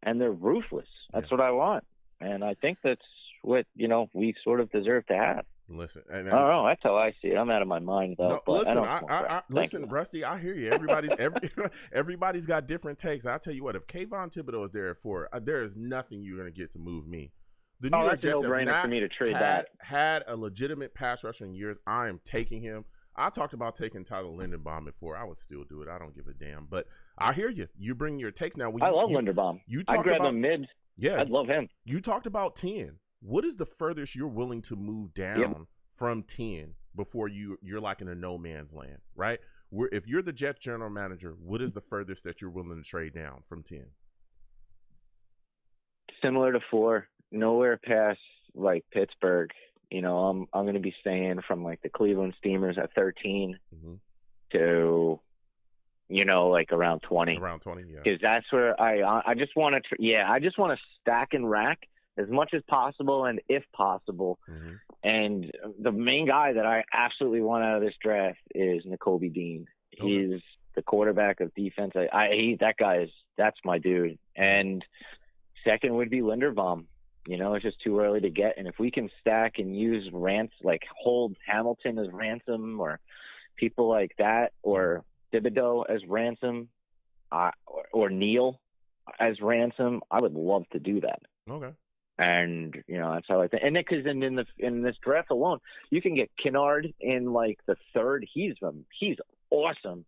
[SPEAKER 5] and they're ruthless. That's what I want, and I think that's what we sort of deserve to have.
[SPEAKER 1] Listen,
[SPEAKER 5] I don't know. That's how I see it. I'm out of my mind though.
[SPEAKER 1] No,
[SPEAKER 5] but
[SPEAKER 1] listen,
[SPEAKER 5] I don't smoke
[SPEAKER 1] listen, Rusty. I hear you. Everybody's got different takes. I'll tell you what. If Kayvon Thibodeau is there there is nothing you're going to get to move me. The New York Jets have not
[SPEAKER 5] for me to trade
[SPEAKER 1] had a legitimate pass rusher in years. I am taking him. I talked about taking Tyler Linderbaum before. I would still do it. I don't give a damn. But I hear you. You bring your takes now.
[SPEAKER 5] I love Linderbaum. I'd grab him mid.
[SPEAKER 1] Yeah,
[SPEAKER 5] I'd love him.
[SPEAKER 1] You talked about 10. What is the furthest you're willing to move down from 10 before you're like in a no man's land, right? If you're the Jets general manager, what is the furthest that you're willing to trade down from 10?
[SPEAKER 5] Similar to 4, nowhere past like Pittsburgh. I'm going to be staying from like the Cleveland Steamers at 13 to like around 20.
[SPEAKER 1] Around 20, yeah.
[SPEAKER 5] Because that's where I just want to I just want to stack and rack as much as possible, and if possible. And the main guy that I absolutely want out of this draft is Nakobe Dean. Okay. He's the quarterback of defense. That's my dude. And second would be Linderbaum. It's just too early to get. And if we can stack and use hold Hamilton as ransom, or people like that, or Thibodeau as ransom, or Neal as ransom, I would love to do that.
[SPEAKER 1] Okay.
[SPEAKER 5] And that's how I think. And because in this draft alone, you can get Kennard in like the 3rd. He's awesome.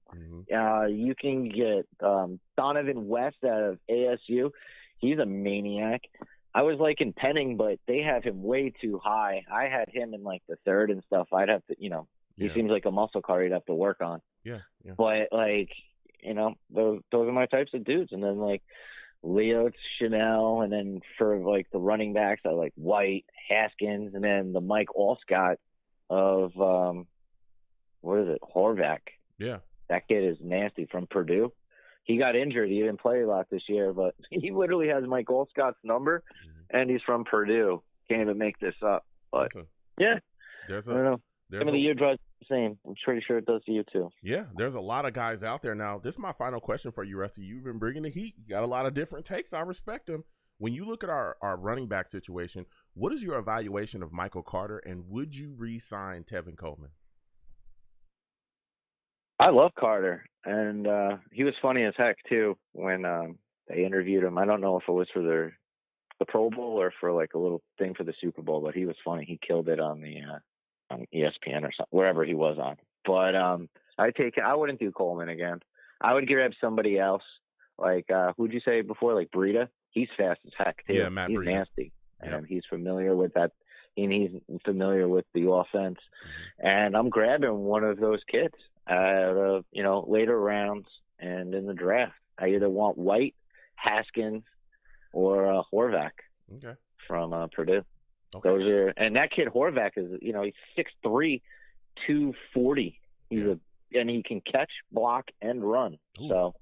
[SPEAKER 5] You can get Donovan West out of ASU. He's a maniac. I was like in Penning, but they have him way too high. I had him in like the 3rd and stuff. I'd have to, he seems like a muscle car you'd have to work on.
[SPEAKER 1] Yeah.
[SPEAKER 5] But those are my types of dudes. And then like Leo, Chanel, and then for like the running backs, I like White, Haskins, and then the Mike Allscott of Horvath.
[SPEAKER 1] Yeah,
[SPEAKER 5] that kid is nasty from Purdue. He got injured. He didn't play a lot this year, but he literally has Mike Allscott's number, and he's from Purdue. Can't even make this up. But yeah, I don't know. Some of the year drives the same. I'm pretty sure it does to you too.
[SPEAKER 1] Yeah, there's a lot of guys out there now. This is my final question for you, Rusty. You've been bringing the heat. You got a lot of different takes. I respect them. When you look at our running back situation, what is your evaluation of Michael Carter, and would you re-sign Tevin Coleman?
[SPEAKER 5] I love Carter, and he was funny as heck too when they interviewed him. I don't know if it was for the Pro Bowl or for like a little thing for the Super Bowl, but he was funny. He killed it on the on ESPN or something, wherever he was on. But I wouldn't do Coleman again. I would grab somebody else. Like who'd you say before? Like Breida? He's fast as heck too.
[SPEAKER 1] Yeah, Matt
[SPEAKER 5] he's
[SPEAKER 1] Breida.
[SPEAKER 5] Nasty, and he's familiar with that. And he's familiar with the offense. And I'm grabbing one of those kids out of later rounds and in the draft. I either want White, Haskins, or Horvath.
[SPEAKER 1] Okay.
[SPEAKER 5] From Purdue.
[SPEAKER 1] Okay.
[SPEAKER 5] Those are, and that kid Horvath is, he's 6'3", 240. And he can catch, block, and run. Ooh. So,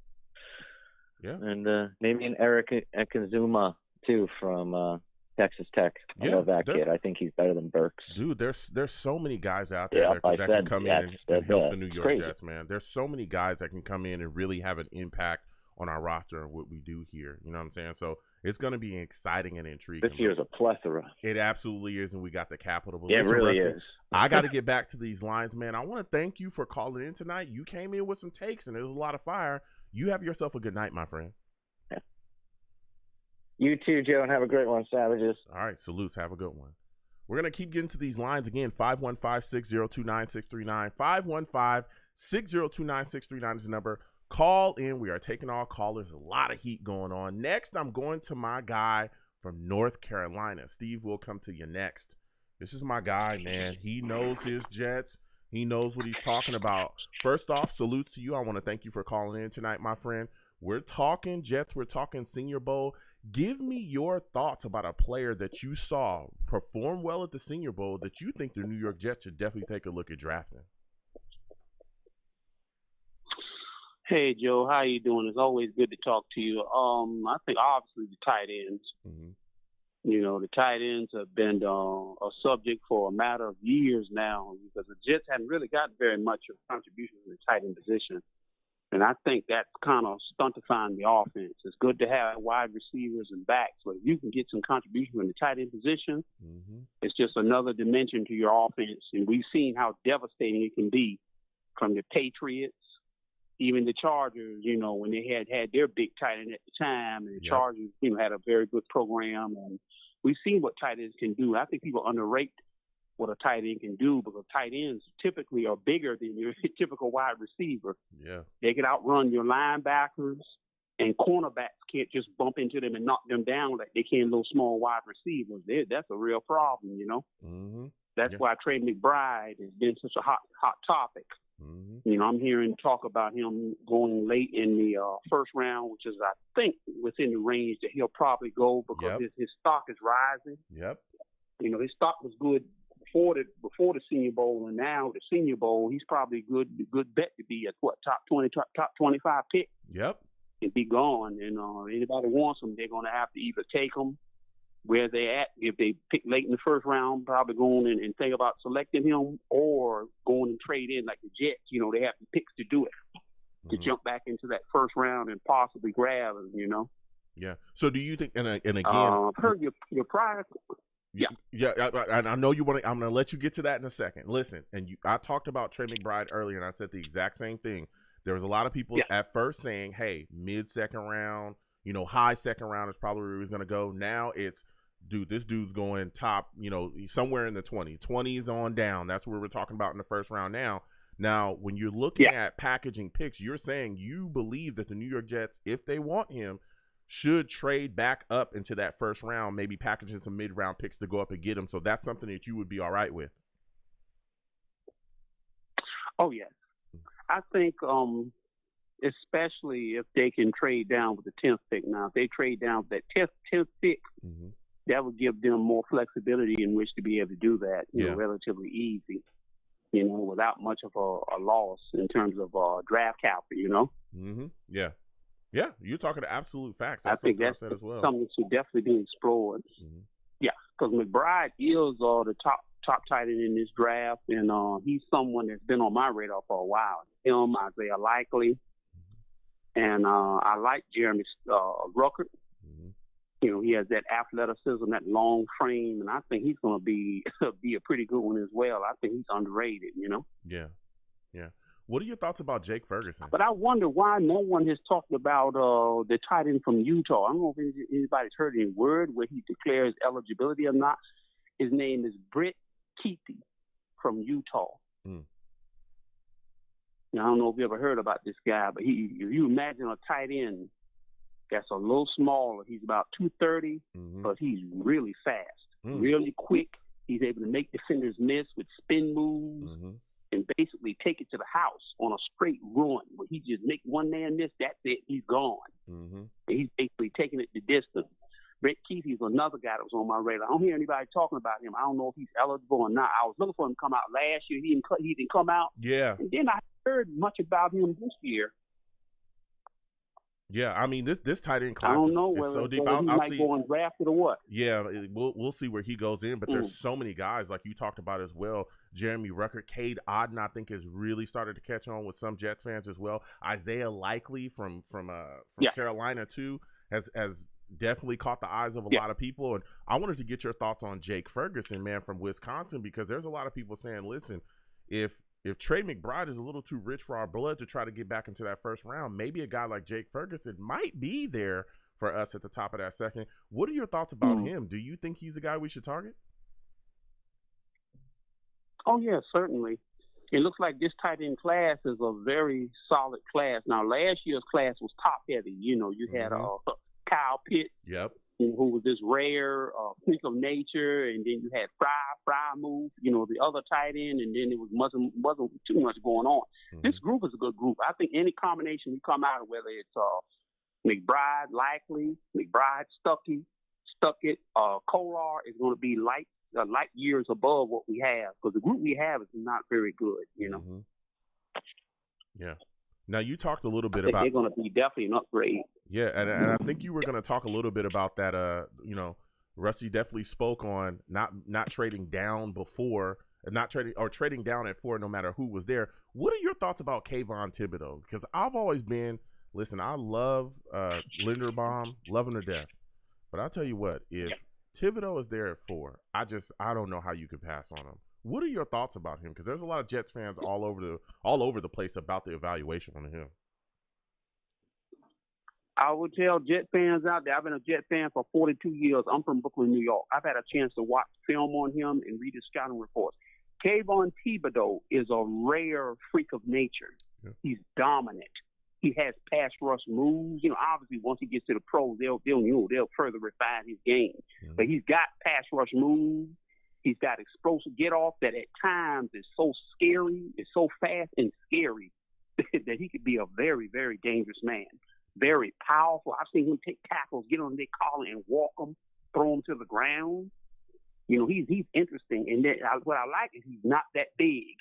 [SPEAKER 1] yeah.
[SPEAKER 5] And maybe an Eric Ekanzuma too from Texas Tech. I love that kid. I think he's better than Burks.
[SPEAKER 1] Dude, there's so many guys out there that can come in and help the New York Jets, man. There's so many guys that can come in and really have an impact on our roster and what we do here. You know what I'm saying? So it's going to be exciting and intriguing.
[SPEAKER 5] This year's a plethora.
[SPEAKER 1] It absolutely is, and we got the capital. But
[SPEAKER 5] it really
[SPEAKER 1] Rusty,
[SPEAKER 5] is.
[SPEAKER 1] I got to get back to these lines, man. I want to thank you for calling in tonight. You came in with some takes, and there was a lot of fire. You have yourself a good night, my friend.
[SPEAKER 5] You too, Joe, and have a great one, Savages.
[SPEAKER 1] All right, salutes. Have a good one. We're going to keep getting to these lines again. 515-602-9639. 515-602-9639 is the number. Call in. We are taking all callers. A lot of heat going on. Next, I'm going to my guy from North Carolina. Steve, will come to you next. This is my guy, man. He knows his Jets. He knows what he's talking about. First off, salutes to you. I want to thank you for calling in tonight, my friend. We're talking Jets. We're talking Senior Bowl. Give me your thoughts about a player that you saw perform well at the Senior Bowl that you think the New York Jets should definitely take a look at drafting.
[SPEAKER 6] Hey, Joe. How you doing? It's always good to talk to you. I think obviously the tight ends.
[SPEAKER 1] Mm-hmm.
[SPEAKER 6] The tight ends have been a subject for a matter of years now because the Jets hadn't really gotten very much of contribution in the tight end position. And I think that's kind of stuntifying the offense. It's good to have wide receivers and backs, but if you can get some contribution from the tight end position, it's just another dimension to your offense. And we've seen how devastating it can be from the Patriots, even the Chargers, you know, when they had their big tight end at the time, and the Chargers, you know, had a very good program. And we've seen what tight ends can do. I think people underrate what a tight end can do, because tight ends typically are bigger than your typical wide receiver.
[SPEAKER 1] Yeah.
[SPEAKER 6] They can outrun your linebackers, and cornerbacks can't just bump into them and knock them down like they can those small wide receivers. That's a real problem, you know. That's why Trey McBride has been such a hot topic. You know, I'm hearing talk about him going late in the first round, which is, I think, within the range that he'll probably go, because his stock is rising. You know, his stock was good before the Senior Bowl, and now the Senior Bowl, he's probably a good bet to be at top 20, top 25 pick. And be gone. And anybody wants him, they're going to have to either take him where they at. If they pick late in the first round, probably going and think about selecting him, or going and trade in like the Jets. You know, they have the picks to do it, to jump back into that first round and possibly grab him. You know.
[SPEAKER 1] Yeah. So do you think? And again,
[SPEAKER 6] I've heard your prior.
[SPEAKER 1] And I know you want to. I'm going to let you get to that in a second. Listen, I talked about Trey McBride earlier, and I said the exact same thing. There was a lot of people at first saying, "Hey, mid-second round, you know, high second round is probably where he's going to go." Now it's, dude, this dude's going top, you know, somewhere in the 20s on down. That's what we're talking about in the first round now. Now, when you're looking at packaging picks, you're saying you believe that the New York Jets, if they want him, should trade back up into that first round, maybe packaging some mid-round picks to go up and get him. So that's something that you would be all right with.
[SPEAKER 6] Oh, yes. I think especially if they can trade down with the 10th pick. Now, if they trade down with that 10th pick, that would give them more flexibility in which to be able to do that, you know, relatively easy, you know, without much of a loss in terms of draft capital, you know?
[SPEAKER 1] Yeah, you're talking to absolute facts.
[SPEAKER 6] I think that's
[SPEAKER 1] as well.
[SPEAKER 6] Something that should definitely be explored. Yeah, because McBride is the top tight end in this draft, and he's someone that's been on my radar for a while. Him, Isaiah Likely, and I like Jeremy Ruckert. You know, he has that athleticism, that long frame, and I think he's going to be a pretty good one as well. I think he's underrated, you know? Yeah.
[SPEAKER 1] What are your thoughts about Jake Ferguson?
[SPEAKER 6] But I wonder why no one has talked about the tight end from Utah. I don't know if anybody's heard any word where he declares eligibility or not. His name is Brett Keithy from Utah. Now, I don't know if you ever heard about this guy, but if you imagine a tight end that's a little smaller, he's about 230, but he's really fast, really quick. He's able to make defenders miss with spin moves. And basically take it to the house on a straight run where he just make one man miss, that's it, he's gone. And he's basically taking it the distance. Brett Keithy's another guy that was on my radar. I don't hear anybody talking about him. I don't know if he's eligible or not. I was looking for him to come out last year. He didn't come out. And then I heard much about him this year.
[SPEAKER 1] Yeah, I mean this tight end class
[SPEAKER 6] I don't know
[SPEAKER 1] is so deep.
[SPEAKER 6] He might go undrafted or what.
[SPEAKER 1] Yeah, we'll see where he goes in. But there's so many guys like you talked about as well. Jeremy Ruckert, Cade Otton, I think has really started to catch on with some Jets fans as well. Isaiah Likely from Carolina too has definitely caught the eyes of a lot of people. And I wanted to get your thoughts on Jake Ferguson, man, from Wisconsin, because there's a lot of people saying, listen, if Trey McBride is a little too rich for our blood to try to get back into that first round, maybe a guy like Jake Ferguson might be there for us at the top of that second. What are your thoughts about him? Do you think he's a guy we should target?
[SPEAKER 6] Oh, yeah, certainly. It looks like this tight end class is a very solid class. Now, last year's class was top heavy. You know, you had Kyle Pitts, who was this rare freak of nature, and then you had Fry move, you know, the other tight end, and then it wasn't too much going on. This group is a good group. I think any combination we come out of, whether it's McBride, Likely, McBride, Stuckey, Kolar, is going to be light years above what we have, because the group we have is not very good, you know.
[SPEAKER 1] Yeah. Now, you talked a little bit
[SPEAKER 6] about they're going to be definitely an upgrade.
[SPEAKER 1] Yeah, and I think you were going to talk a little bit about that. You know, Rusty definitely spoke on not trading down before not trading or trading down at 4, no matter who was there. What are your thoughts about Kayvon Thibodeau? Because I've always been, listen, I love Linderbaum, love him to death. But I'll tell you what, if Thibodeau is there at 4, I don't know how you could pass on him. What are your thoughts about him? Because there's a lot of Jets fans all over the place about the evaluation on him.
[SPEAKER 6] I would tell Jet fans out there, I've been a Jet fan for 42 years. I'm from Brooklyn, New York. I've had a chance to watch film on him and read his scouting reports. Kayvon Thibodeau is a rare freak of nature. Yeah. He's dominant. He has pass rush moves. You know, obviously once he gets to the pros, they'll further refine his game. Mm-hmm. But he's got pass rush moves. He's got explosive get off that at times is so scary, is so fast and scary that he could be a very, very dangerous man. Very powerful. I've seen him take tackles, get on their collar and walk them, throw them to the ground. You know, he's interesting. And what I like is he's not that big.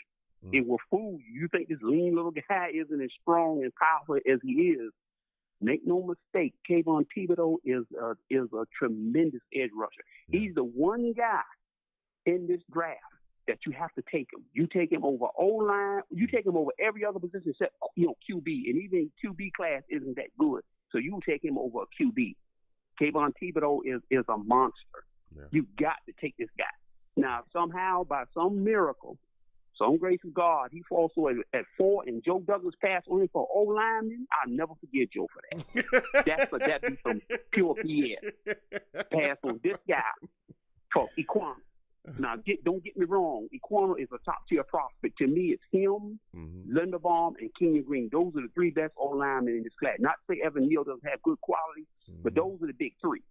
[SPEAKER 6] Mm. It will fool you. You think this lean little guy isn't as strong and powerful as he is. Make no mistake, Kayvon Thibodeau is a tremendous edge rusher. Mm. He's the one guy in this draft that you have to take him. You take him over O-line. You take him over every other position except, QB. And even QB class isn't that good. So you take him over a QB. Kayvon Thibodeau is a monster. Yeah. You got to take this guy. Now, somehow, by some miracle, some grace of God, he falls through at 4, and Joe Douglas passed on him for O-lineman. I'll never forget Joe for that. That'd be some pure BS. Pass on this guy for Equan. Now, don't get me wrong. Equano is a top-tier prospect. To me, it's him, Linderbaum, and Kenyon Green. Those are the 3 best O-linemen in this class. Not to say Evan Neal doesn't have good quality, but those are the big 3.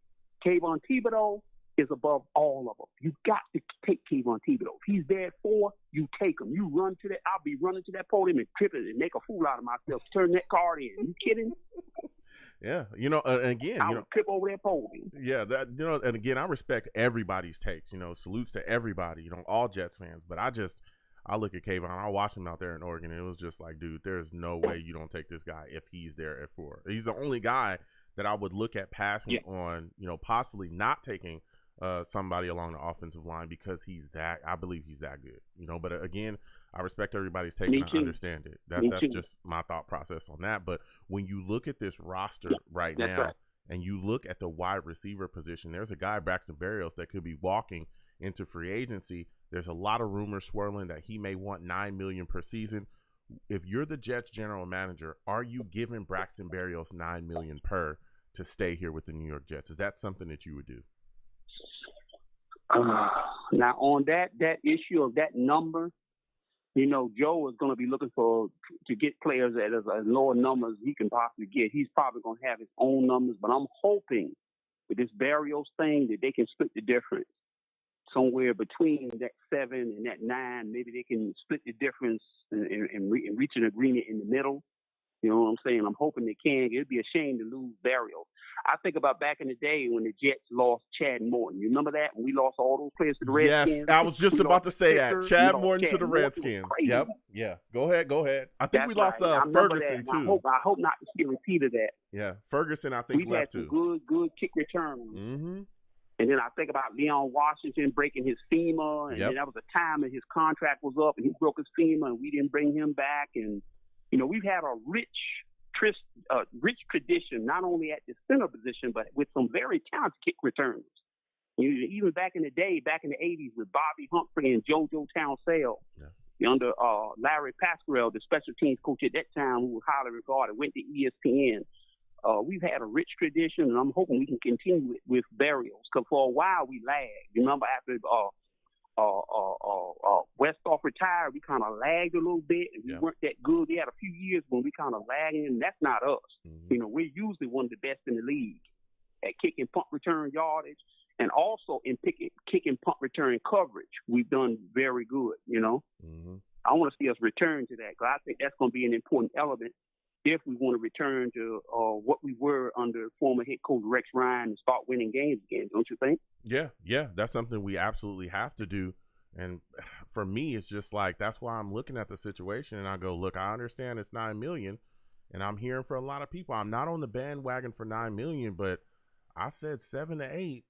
[SPEAKER 6] Kayvon Thibodeau is above all of them. You got to take Kayvon Thibodeau. If he's there at 4, you take him. You run to that. I'll be running to that podium and trip it and make a fool out of myself. Turn that card in. You kidding?
[SPEAKER 1] Yeah, and again,
[SPEAKER 6] I would trip over that podium.
[SPEAKER 1] Yeah, and again, I respect everybody's takes. Salutes to everybody. All Jets fans. But I look at Kayvon. I watched him out there in Oregon, and it was just like, dude, there's no way you don't take this guy if he's there at 4. He's the only guy that I would look at passing on. Possibly not taking somebody along the offensive line because I believe he's that good. But again, I respect everybody's take and I understand it. That's just my thought process on that. But when you look at this roster right now and you look at the wide receiver position, there's a guy, Braxton Barrios, that could be walking into free agency. There's a lot of rumors swirling that he may want $9 million per season. If you're the Jets general manager, are you giving Braxton Barrios $9 million per to stay here with the New York Jets? Is that something that you would do?
[SPEAKER 6] Now, on that issue of that number, Joe is going to be looking to get players at as lower numbers he can possibly get. He's probably going to have his own numbers, but I'm hoping with this Barrios thing that they can split the difference somewhere between that 7 and that 9. Maybe they can split the difference and reach an agreement in the middle. You know what I'm saying? I'm hoping they can. It'd be a shame to lose Barrios. I think about back in the day when the Jets lost Chad Morton. You remember that? When we lost all those players to the Redskins?
[SPEAKER 1] Yes, I was just about to say that. Chad Morton to the Redskins. Yep. Yeah. Go ahead. I think we lost Ferguson, too.
[SPEAKER 6] I hope not to see a repeat of that.
[SPEAKER 1] Yeah. Ferguson, I think, left, too.
[SPEAKER 6] We had some good kick returns. Mm-hmm. And then I think about Leon Washington breaking his femur. And then that was a time that his contract was up and he broke his femur and we didn't bring him back. And we've had a rich tradition, not only at the center position, but with some very talented kick returns. Even back in the day, back in the 80s with Bobby Humphrey and JoJo Townsell, under Larry Pasquarel, the special teams coach at that time, who was highly regarded, went to ESPN. We've had a rich tradition, and I'm hoping we can continue it with Barrios, because for a while we lagged. You remember after Westhoff retired, we kind of lagged a little bit, and we weren't that good. We had a few years when we kind of lagged, and that's not us. Mm-hmm. We're usually one of the best in the league at kicking punt return yardage, and also in kicking punt return coverage. We've done very good. Mm-hmm. I want to see us return to that, because I think that's going to be an important element if we want to return to what we were under former head coach Rex Ryan and start winning games again, don't you think?
[SPEAKER 1] Yeah, that's something we absolutely have to do. And for me, it's just like, that's why I'm looking at the situation and I go, look, I understand it's $9 million, and I'm hearing for a lot of people, I'm not on the bandwagon for $9 million, but I said 7 to 8.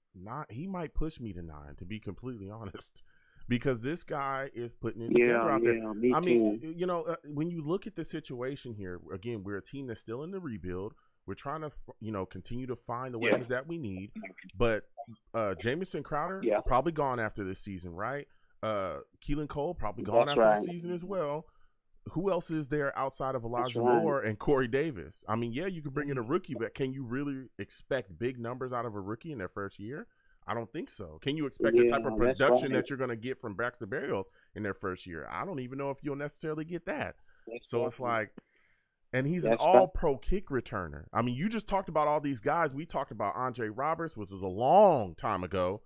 [SPEAKER 1] He might push me to 9, to be completely honest. because this guy is putting it together out there.
[SPEAKER 6] Me too.
[SPEAKER 1] You know, when you look at the situation here, again, we're a team that's still in the rebuild. We're trying to, continue to find the weapons that we need. But Jamison Crowder probably gone after this season, right? Keelan Cole probably gone after the season as well. Who else is there outside of Elijah Moore and Corey Davis? I mean, yeah, you can bring in a rookie, but can you really expect big numbers out of a rookie in their first year? I don't think so. Can you expect the type of production that you're going to get from Braxton Barrios in their first year? I don't even know if you'll necessarily get that. It's like, and he's an all-pro kick returner. I mean, you just talked about all these guys. We talked about Andre Roberts, which was a long time ago.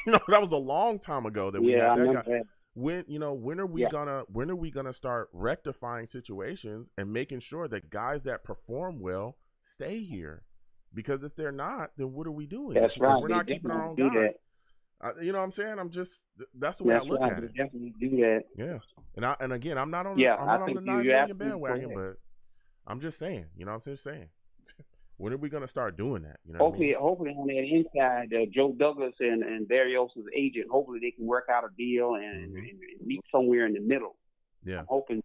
[SPEAKER 1] That was a long time ago that we had that guy. When are we gonna start rectifying situations and making sure that guys that perform well stay here? Because if they're not, then what are we doing?
[SPEAKER 6] That's right.
[SPEAKER 1] We're not keeping our own guys. You know what I'm saying? That's the way I look at it.
[SPEAKER 6] Definitely do that.
[SPEAKER 1] Yeah. And again, I'm not on the 9 million bandwagon, but I'm just saying, I'm just saying. When are we going to start doing that?
[SPEAKER 6] Hopefully on that inside, Joe Douglas and Barrios' agent, hopefully they can work out a deal and meet somewhere in the middle.
[SPEAKER 1] Yeah.
[SPEAKER 6] I'm hoping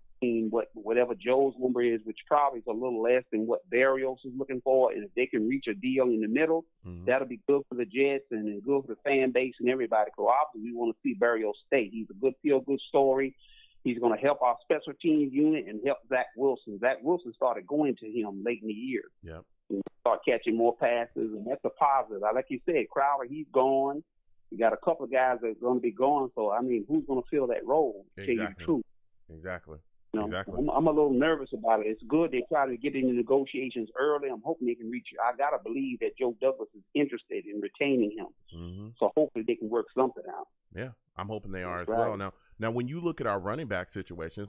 [SPEAKER 6] whatever Joe's number is, which probably is a little less than what Barrios is looking for, and if they can reach a deal in the middle, that'll be good for the Jets and good for the fan base and everybody. Because obviously we want to see Barrios stay. He's a good feel-good story. He's going to help our special teams unit and help Zach Wilson. Zach Wilson started going to him late in the year.
[SPEAKER 1] Yep.
[SPEAKER 6] Start catching more passes, and that's a positive. Like you said, Crowder, he's gone. We got a couple of guys that are going to be gone. So, I mean, who's going to fill that role? To tell you the truth.
[SPEAKER 1] Exactly.
[SPEAKER 6] I'm a little nervous about it. It's good they try to get into negotiations early. I'm hoping they can reach it. I got to believe that Joe Douglas is interested in retaining him. So hopefully they can work something out.
[SPEAKER 1] Yeah, I'm hoping they are as well. Now, when you look at our running back situation,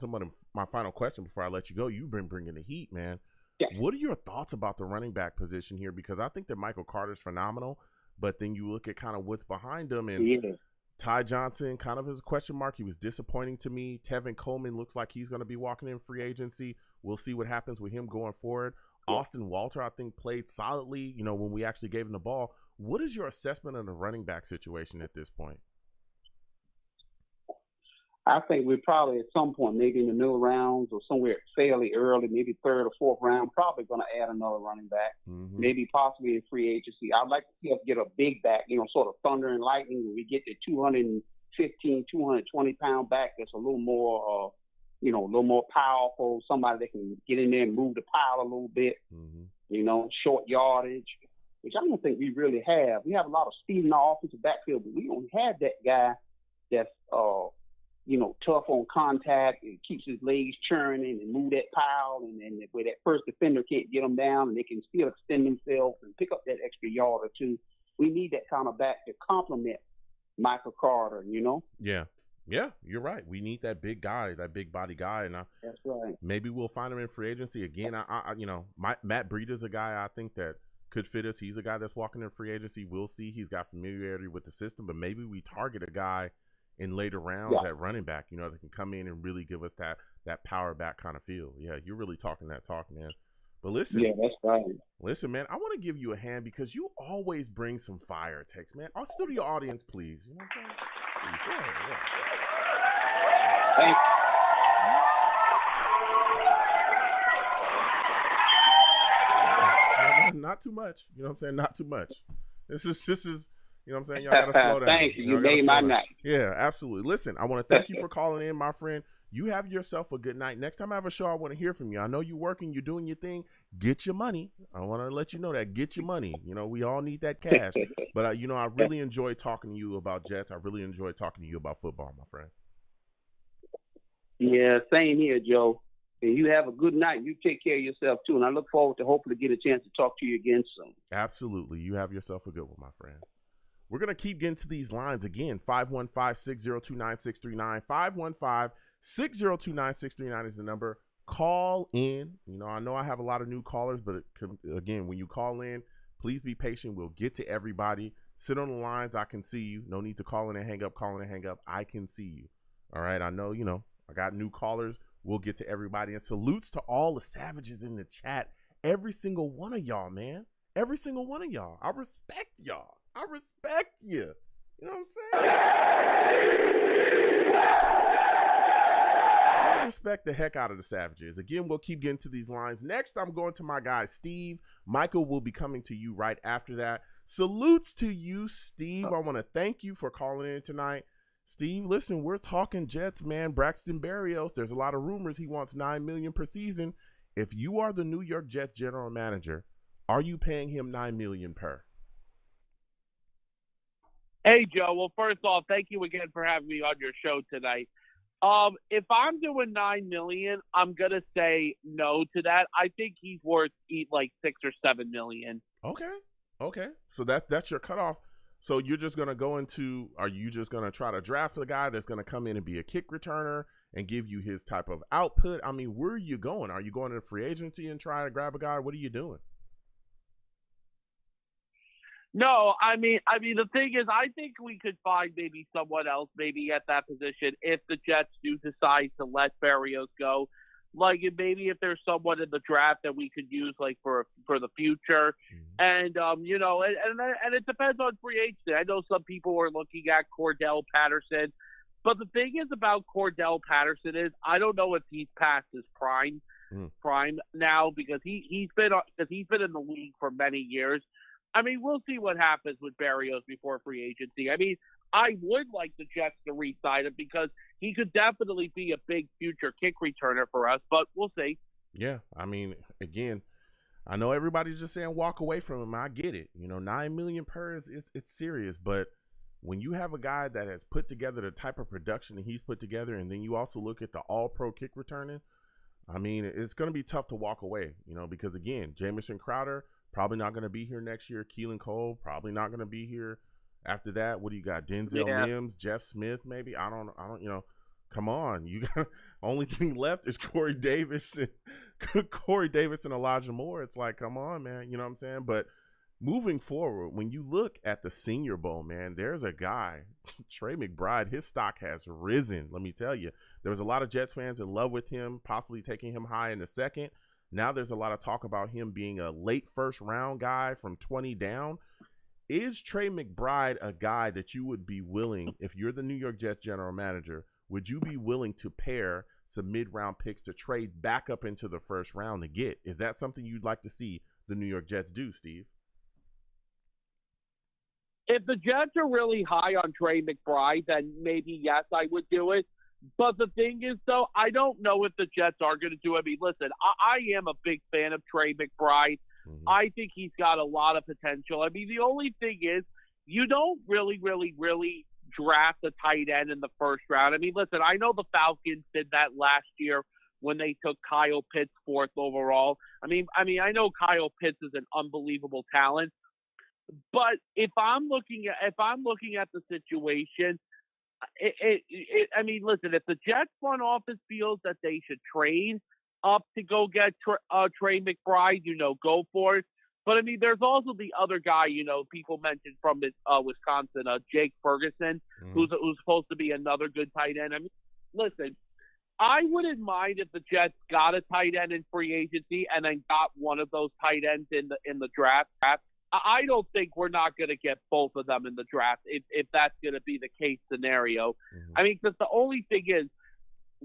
[SPEAKER 1] my final question before I let you go, you've been bringing the heat, man.
[SPEAKER 6] Yeah.
[SPEAKER 1] What are your thoughts about the running back position here? Because I think that Michael Carter's phenomenal, but then you look at kind of what's behind him, and Ty Johnson kind of is a question mark. He was disappointing to me. Tevin Coleman looks like he's going to be walking in free agency. We'll see what happens with him going forward. Yeah. Austin Walter, I think, played solidly, when we actually gave him the ball. What is your assessment of the running back situation at this point?
[SPEAKER 6] I think we're probably at some point, maybe in the middle rounds or somewhere fairly early, maybe third or fourth round, probably going to add another running back, maybe possibly in free agency. I'd like to see us get a big back, sort of thunder and lightning. When we get the 215, 220-pound back that's a little more, a little more powerful, somebody that can get in there and move the pile a little bit, short yardage, which I don't think we really have. We have a lot of speed in our offensive backfield, but we don't have that guy that's tough on contact and keeps his legs churning and move that pile and where that first defender can't get them down and they can still extend themselves and pick up that extra yard or two. We need that kind of back to complement Michael Carter,
[SPEAKER 1] Yeah. Yeah, you're right. We need that big guy, that big body guy. And
[SPEAKER 6] that's right.
[SPEAKER 1] Maybe we'll find him in free agency again. Matt Breida is a guy I think that could fit us. He's a guy that's walking in free agency. We'll see. He's got familiarity with the system, but maybe we target a guy in later rounds at running back, that can come in and really give us that power back kind of feel. Yeah, you're really talking that talk, man. But listen.
[SPEAKER 6] Yeah, that's right.
[SPEAKER 1] Listen, man, I want to give you a hand because you always bring some fire text, man. Our studio audience, please. You know what I'm saying? Please, go ahead. Yeah.
[SPEAKER 6] Thanks.
[SPEAKER 1] Not too much. You know what I'm saying? Not too much. This is. You know what I'm saying? Y'all got to slow down.
[SPEAKER 6] Thank you. You made my night.
[SPEAKER 1] Yeah, absolutely. Listen, I want to thank you for calling in, my friend. You have yourself a good night. Next time I have a show, I want to hear from you. I know you're working. You're doing your thing. Get your money. I want to let you know that. Get your money. We all need that cash. But, I really enjoy talking to you about Jets. I really enjoy talking to you about football, my friend.
[SPEAKER 6] Yeah, same here, Joe. And you have a good night. You take care of yourself, too. And I look forward to hopefully get a chance to talk to you again soon.
[SPEAKER 1] Absolutely. You have yourself a good one, my friend. We're going to keep getting to these lines again. 515-602-9639. 515-602-9639 is the number. Call in. I know I have a lot of new callers, but again, when you call in, please be patient. We'll get to everybody. Sit on the lines. I can see you. No need to call in and hang up, I can see you. All right. I know, I got new callers. We'll get to everybody. And salutes to all the savages in the chat. Every single one of y'all, man. Every single one of y'all. I respect y'all. I respect you. You know what I'm saying? I respect the heck out of the Savages. Again, we'll keep getting to these lines. Next, I'm going to my guy, Steve. Michael will be coming to you right after that. Salutes to you, Steve. I want to thank you for calling in tonight. Steve, listen, we're talking Jets, man. Braxton Barrios, there's a lot of rumors he wants $9 million per season. If you are the New York Jets general manager, are you paying him $9 million per?
[SPEAKER 7] Hey, Joe. Well, first off, thank you again for having me on your show tonight. If I'm doing $9 million, I'm gonna say no to that. I think he's worth like $6 or $7 million.
[SPEAKER 1] Okay. So that's your cutoff. So you're just going to go into, are you just going to try to draft a guy that's going to come in and be a kick returner and give you his type of output? I mean, where are you going? Are you going to free agency and trying to grab a guy? What are you doing?
[SPEAKER 7] No, I mean, the thing is, I think we could find maybe someone else maybe at that position if the Jets do decide to let Barrios go. Like maybe if there's someone in the draft that we could use like for the future, and you know, and it depends on free agency. I know some people are looking at Cordell Patterson, but the thing is about Cordell Patterson is I don't know if he's past his prime now because he's been in the league for many years. I mean, we'll see what happens with Barrios before free agency. I mean, I would like the Jets to re-sign him because he could definitely be a big future kick returner for us, but we'll see.
[SPEAKER 1] Yeah, I mean, again, I know everybody's just saying walk away from him. I get it. You know, $9 million per it's serious, but when you have a guy that has put together the type of production that he's put together, and then you also look at the all-pro kick returning, I mean, it's going to be tough to walk away, you know, because again, Jamison Crowder probably not going to be here next year. Keelan Cole probably not going to be here. After that, what do you got? Denzel Mims, Jeff Smith, maybe? I don't, you know, come on. You got only thing left is Corey Davis and Elijah Moore. It's like, come on, man. You know what I'm saying? But moving forward, when you look at the Senior Bowl, man, there's a guy, Trey McBride, his stock has risen. Let me tell you, there was a lot of Jets fans in love with him, possibly taking him high in the second. Now there's a lot of talk about him being a late first round guy from 20 down. Is Trey McBride a guy that you would be willing, if you're the New York Jets general manager, would you be willing to pair some mid-round picks to trade back up into the first round to get? Is that something you'd like to see the New York Jets do, Steve?
[SPEAKER 7] If the Jets are really high on Trey McBride, then maybe, yes, I would do it. But the thing is, though, I don't know if the Jets are going to do it. I mean, listen, I am a big fan of Trey McBride. I think he's got a lot of potential. I mean, the only thing is you don't really draft a tight end in the first round. I mean, listen, I know the Falcons did that last year when they took Kyle Pitts 4th overall. I mean, I know Kyle Pitts is an unbelievable talent, but if I'm looking at the situation, I mean, listen, if the Jets front office feels that they should trade up to go get Trey McBride, you know, go for it. But, I mean, there's also the other guy, you know, people mentioned from Wisconsin, Jake Ferguson, who's supposed to be another good tight end. I mean, listen, I wouldn't mind if the Jets got a tight end in free agency and then got one of those tight ends in the draft. I don't think we're not going to get both of them in the draft if that's going to be the case scenario. I mean, because the only thing is,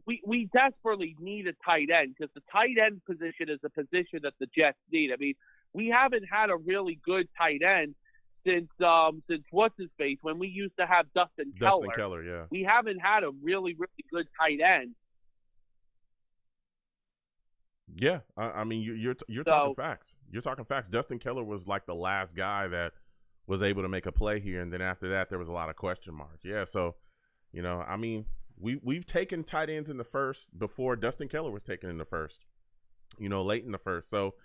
[SPEAKER 7] we desperately need a tight end because the tight end position is a position that the Jets need. I mean, we haven't had a really good tight end since what's his face when we used to have Dustin Keller.
[SPEAKER 1] Yeah.
[SPEAKER 7] We haven't had a really good tight end.
[SPEAKER 1] Yeah, I mean you're talking facts. You're talking facts. Dustin Keller was like the last guy that was able to make a play here, and then after that there was a lot of question marks. Yeah, so you know, I mean. We've taken tight ends in the first before Dustin Keller was taken in the first, you know, late in the first. So,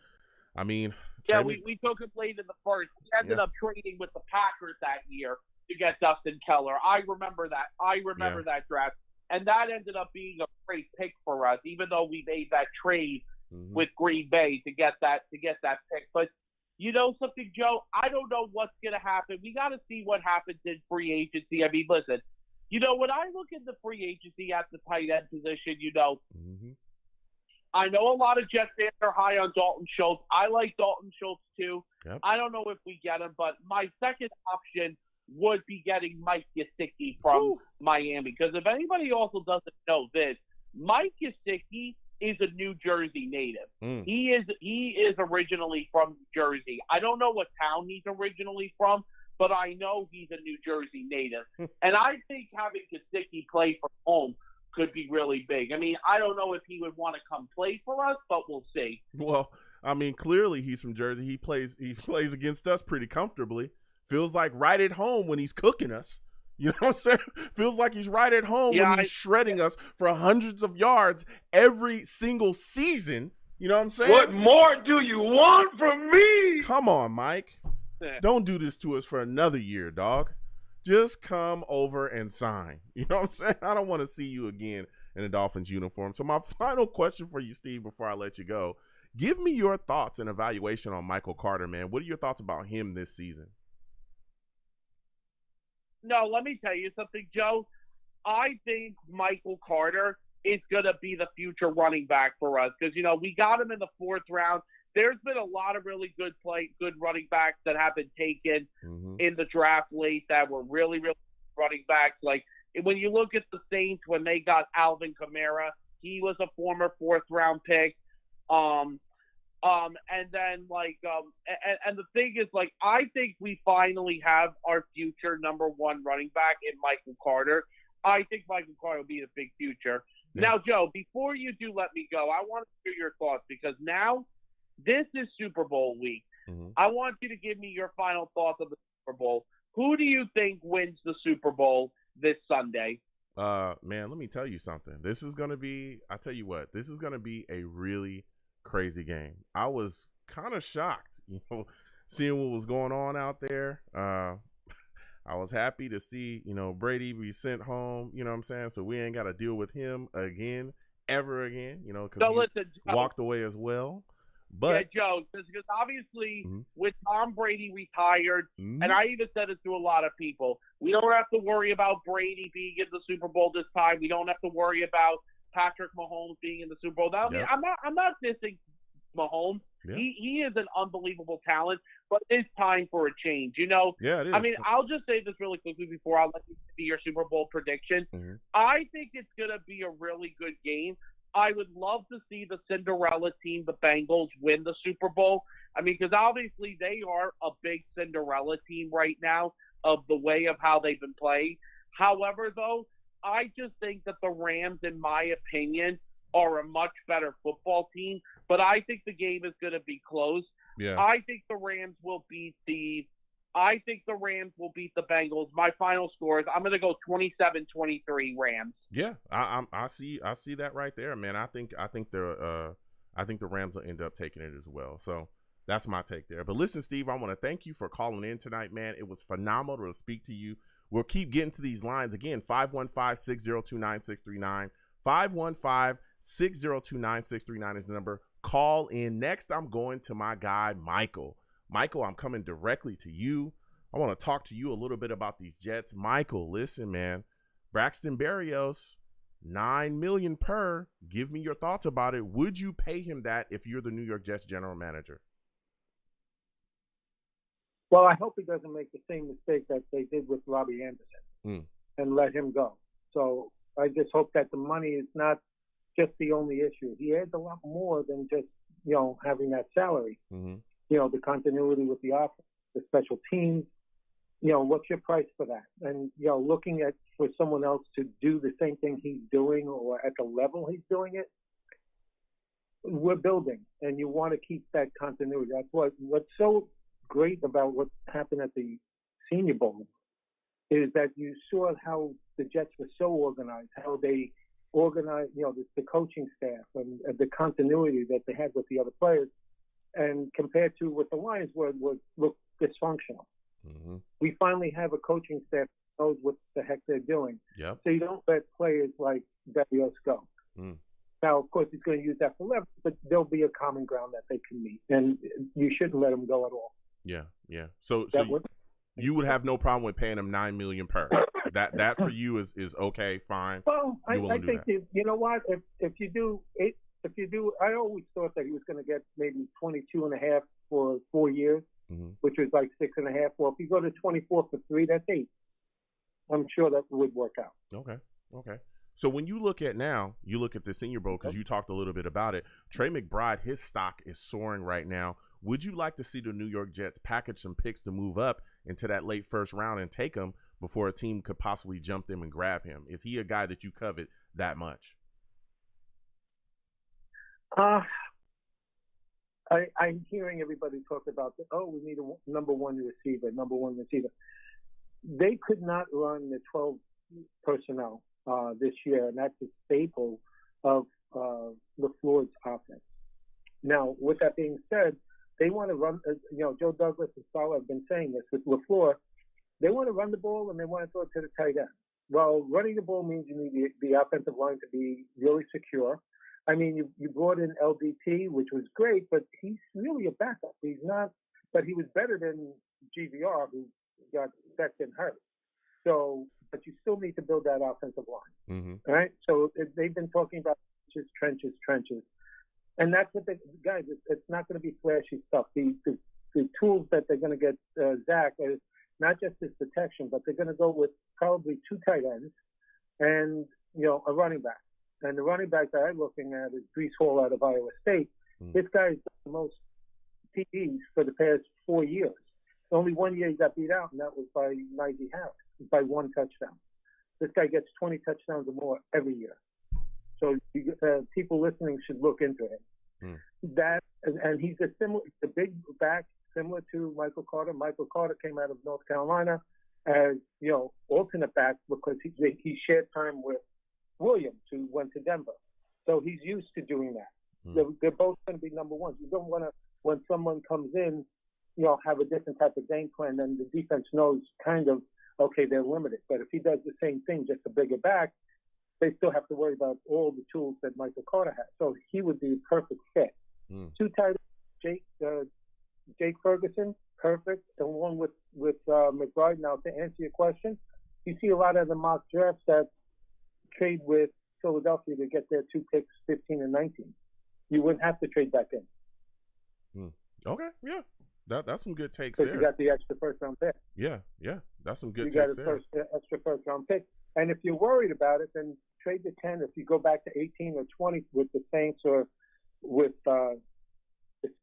[SPEAKER 1] I mean.
[SPEAKER 7] Yeah, we took him late in the first. We ended up trading with the Packers that year to get Dustin Keller. I remember that. That draft. And that ended up being a great pick for us, even though we made that trade with Green Bay to get that pick. But you know something, Joe? I don't know what's going to happen. We got to see what happens in free agency. I mean, listen. You know, when I look at the free agency at the tight end position, you know, I know a lot of Jets fans are high on Dalton Schultz. I like Dalton Schultz too. Yep. I don't know if we get him, but my second option would be getting Mike Gesicki from Miami. Because if anybody also doesn't know this, Mike Gesicki is a New Jersey native. He is originally from New Jersey. I don't know what town he's originally from, but I know he's a New Jersey native. And I think having Gesicki play from home could be really big. I mean, I don't know if he would want to come play for us, but we'll see.
[SPEAKER 1] Well, I mean, clearly he's from Jersey. He plays against us pretty comfortably. Feels like right at home when he's cooking us. You know what I'm saying? Feels like he's right at home when he's shredding us for hundreds of yards every single season. You know what I'm saying?
[SPEAKER 8] What more do you want from me?
[SPEAKER 1] Come on, Mike. Don't do this to us for another year, dog. Just come over and sign. You know what I'm saying? I don't want to see you again in a Dolphins uniform. So my final question for you, Steve, before I let you go, give me your thoughts and evaluation on Michael Carter, man. What are your thoughts about him this season?
[SPEAKER 7] No, let me tell you something, Joe. I think Michael Carter is going to be the future running back for us because, you know, we got him in the 4th round. There's been a lot of really good running backs that have been taken in the draft late that were really, really running backs. Like, when you look at the Saints, when they got Alvin Kamara, he was a former 4th-round pick. And then, and the thing is, like, I think we finally have our future number 1 running back in Michael Carter. I think Michael Carter will be the big future. Yeah. Now, Joe, before you do let me go, I want to hear your thoughts because now this is Super Bowl week. I want you to give me your final thoughts of the Super Bowl. Who do you think wins the Super Bowl this Sunday?
[SPEAKER 1] Man, let me tell you something. This is going to be, I tell you what, this is going to be a really crazy game. I was kind of shocked, you know, seeing what was going on out there. I was happy to see, you know, Brady be sent home, you know what I'm saying? So we ain't got to deal with him again, ever again, you know, because he walked away as well. But
[SPEAKER 7] yeah, Joe, because obviously with Tom Brady retired, and I even said it to a lot of people, we don't have to worry about Brady being in the Super Bowl this time. We don't have to worry about Patrick Mahomes being in the Super Bowl. Now, I mean, I'm not dissing Mahomes. Yeah. He is an unbelievable talent, but it's time for a change. You know,
[SPEAKER 1] yeah, it is.
[SPEAKER 7] I mean, I'll just say this really quickly before I let you see your Super Bowl prediction. I think it's going to be a really good game. I would love to see the Cinderella team, the Bengals, win the Super Bowl. I mean, because obviously they are a big Cinderella team right now of the way of how they've been playing. However, though, I just think that the Rams, in my opinion, are a much better football team. But I think the game is going to be close.
[SPEAKER 1] Yeah.
[SPEAKER 7] I think the Rams will beat the Bengals. My final score is I'm going to go 27-23 Rams.
[SPEAKER 1] Yeah, I see that right there, man. I think the Rams will end up taking it as well. So that's my take there. But listen, Steve, I want to thank you for calling in tonight, man. It was phenomenal to speak to you. We'll keep getting to these lines again. 515-602-9639. 515-602-9639 is the number. Call in. Next, I'm going to my guy, Michael. Michael, I'm coming directly to you. I want to talk to you a little bit about these Jets. Michael, listen, man. Braxton Barrios, $9 million per. Give me your thoughts about it. Would you pay him that if you're the New York Jets general manager?
[SPEAKER 9] Well, I hope he doesn't make the same mistake that they did with Robbie Anderson and let him go. So I just hope that the money is not just the only issue. He adds a lot more than just, you know, having that salary. You know, the continuity with the offense, the special teams, you know, what's your price for that? And, you know, looking at for someone else to do the same thing he's doing or at the level he's doing it, we're building, and you want to keep that continuity. That's what's so great about what happened at the Senior Bowl is that you saw how the Jets were so organized, how they organized, you know, the coaching staff and the continuity that they had with the other players. And compared to what the Lions look dysfunctional. We finally have a coaching staff that knows what the heck they're doing.
[SPEAKER 1] Yep.
[SPEAKER 9] So you don't let players like Barrios go. Now, of course, he's going to use that for leverage, but there'll be a common ground that they can meet. And you shouldn't let him go at all.
[SPEAKER 1] Yeah. So you would have no problem with paying him $9 million per. That for you is okay, fine.
[SPEAKER 9] Well, I think you know what? If you do, I always thought that he was going to get maybe 22.5 for 4 years, which was like 6.5. Well, if you go to 24 for 3, that's 8. I'm sure that would work out.
[SPEAKER 1] Okay. So when you look at the Senior Bowl, because you talked a little bit about it, Trey McBride, his stock is soaring right now. Would you like to see the New York Jets package some picks to move up into that late first round and take him before a team could possibly jump them and grab him? Is he a guy that you covet that much?
[SPEAKER 9] I'm hearing everybody talk about, we need a number one receiver. They could not run the 12 personnel this year, and that's a staple of LaFleur's offense. Now, with that being said, they want to run, Joe Douglas and Saleh have been saying this with LaFleur. They want to run the ball and they want to throw it to the tight end. Well, running the ball means you need the offensive line to be really secure. I mean, you brought in LDT, which was great, but he's really a backup. He's not, but he was better than GVR, who got sacked and hurt. So, but you still need to build that offensive line. Mm-hmm. Right? So they've been talking about trenches. And that's what guys, it's not going to be flashy stuff. The tools that they're going to get Zach is not just his protection, but they're going to go with probably 2 tight ends and, a running back. And the running back that I'm looking at is Breece Hall out of Iowa State. This guy has done the most TDs for the past 4 years. Only 1 year he got beat out, and that was by Najee Harris, by 1 touchdown. This guy gets 20 touchdowns or more every year. So people listening should look into him. That and he's the big back similar to Michael Carter. Michael Carter came out of North Carolina as alternate back because he shared time with Williams, who went to Denver. So he's used to doing that. They're both going to be number ones. You don't want to, when someone comes in, have a different type of game plan, then the defense knows kind of, okay, they're limited. But if he does the same thing, just a bigger back, they still have to worry about all the tools that Michael Carter has. So he would be a perfect fit. 2 tight ends, Jake Ferguson, perfect, along with McBride. Now, to answer your question, you see a lot of the mock drafts that trade with Philadelphia to get their 2 picks, 15 and 19. You wouldn't have to trade back in.
[SPEAKER 1] Okay, yeah. That's some good takes
[SPEAKER 9] there.
[SPEAKER 1] You
[SPEAKER 9] got the extra first-round pick.
[SPEAKER 1] Yeah. That's some good
[SPEAKER 9] takes
[SPEAKER 1] there.
[SPEAKER 9] You got extra first-round pick. And if you're worried about it, then trade the 10. If you go back to 18 or 20 with the Saints or with the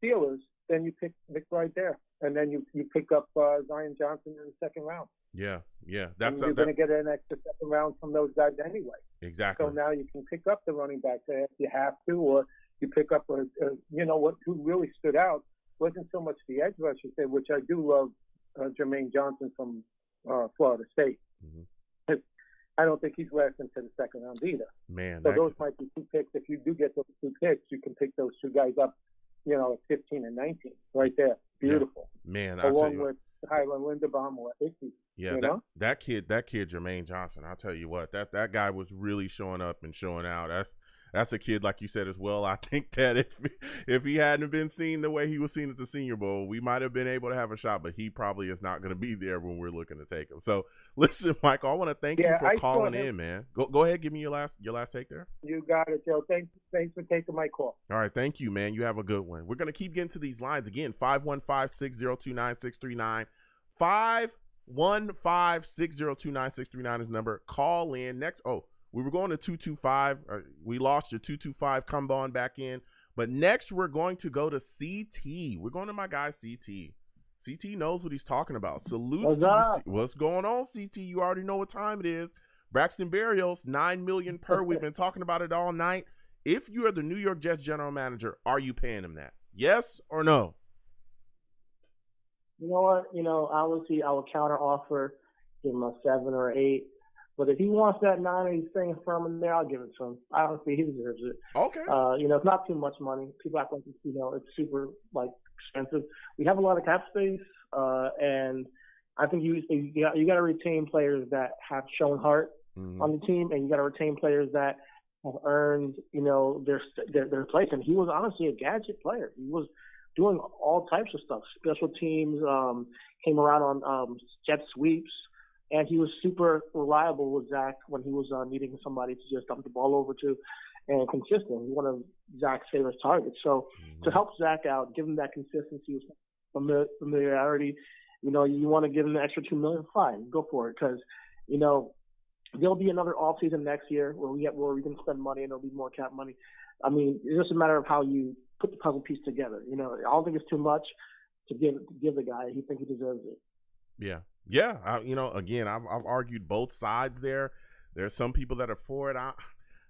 [SPEAKER 9] Steelers, then you pick McBride there. And then you pick up Zion Johnson in the 2nd round.
[SPEAKER 1] Yeah.
[SPEAKER 9] You're going to get an extra 2nd round from those guys anyway.
[SPEAKER 1] Exactly.
[SPEAKER 9] So now you can pick up the running back there if you have to, or you pick up who really stood out wasn't so much the edge rushers there, which I do love, Jermaine Johnson from Florida State. I don't think he's lasting to the 2nd round either.
[SPEAKER 1] Man,
[SPEAKER 9] so those might be 2 picks. If you do get those 2 picks, you can pick those 2 guys up, at 15 and 19 right there. Beautiful.
[SPEAKER 1] Yeah. Man,
[SPEAKER 9] along with Highland Linderbaum or Icky.
[SPEAKER 1] Yeah, that kid, Jermaine Johnson, I'll tell you what, that guy was really showing up and showing out. That's a kid, like you said as well. I think that if he hadn't been seen the way he was seen at the Senior Bowl, we might have been able to have a shot, but he probably is not going to be there when we're looking to take him. So, listen, Michael, I want to thank you for calling in, man. Go ahead, give me your last take there.
[SPEAKER 9] You got it, Joe. Thanks for taking my call.
[SPEAKER 1] All right, thank you, man. You have a good one. We're going to keep getting to these lines again. 515-602-9639. 515-602-9639 is the number. Call in next. We were going to 225. We lost your 225. Come on back in. But next, we're going to go to CT. We're going to my guy, CT. CT knows what he's talking about. Salute to you. What's going on, CT? You already know what time it is. Braxton Barrios, $9 million per. We've been talking about it all night. If you are the New York Jets general manager, are you paying him that? Yes or no?
[SPEAKER 10] You know what? Obviously, I would counter offer, give him a 7 or 8. But if he wants that 9 and he's staying firm in there, I'll give it to him. I honestly, he deserves it.
[SPEAKER 1] Okay.
[SPEAKER 10] It's not too much money. People act like it's super expensive. We have a lot of cap space, and I think you got to retain players that have shown heart on the team, and you got to retain players that have earned their place. And he was honestly a gadget player. He was doing all types of stuff. Special teams, came around on jet sweeps. And he was super reliable with Zach when he was needing somebody to just dump the ball over to, and consistent. One of Zach's favorite targets. So to help Zach out, give him that consistency, familiarity, you want to give him the extra $2 million, fine, go for it. Because, there'll be another off season next year where we can spend money and there'll be more cap money. I mean, it's just a matter of how you put the puzzle piece together. You know, I don't think it's too much to give the guy. He thinks he deserves it.
[SPEAKER 1] Yeah, yeah. I've argued both sides there. There's some people that are for it.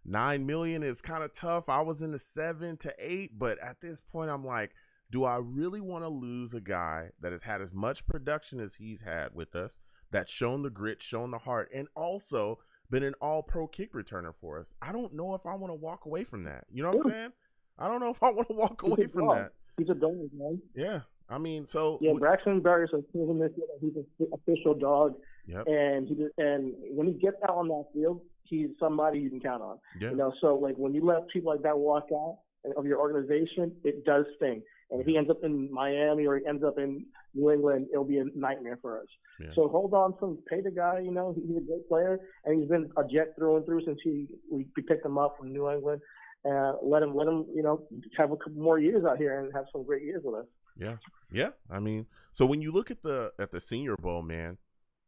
[SPEAKER 1] $9 million is kind of tough. I was in the 7 to 8, but at this point, I'm like, do I really want to lose a guy that has had as much production as he's had with us, that's shown the grit, shown the heart, and also been an all-pro kick returner for us? I don't know if I want to walk away from that. You know what I'm saying? I don't know if I want to walk away from that.
[SPEAKER 10] He's a dog, man.
[SPEAKER 1] Yeah. I mean, so
[SPEAKER 10] yeah, Braxton Barrios has proven this year that he's an official dog, and when he gets out on that field, he's somebody you can count on. Yeah. You know, so like when you let people like that walk out of your organization, it does sting. And if he ends up in Miami or he ends up in New England, it'll be a nightmare for us. Yeah. So hold on to pay the guy. You know, he's a great player, and he's been a Jet through and through since we picked him up from New England. Let him, you know, have a couple more years out here and have some great years with us.
[SPEAKER 1] Yeah, yeah. I mean, so when you look at the Senior Bowl, man,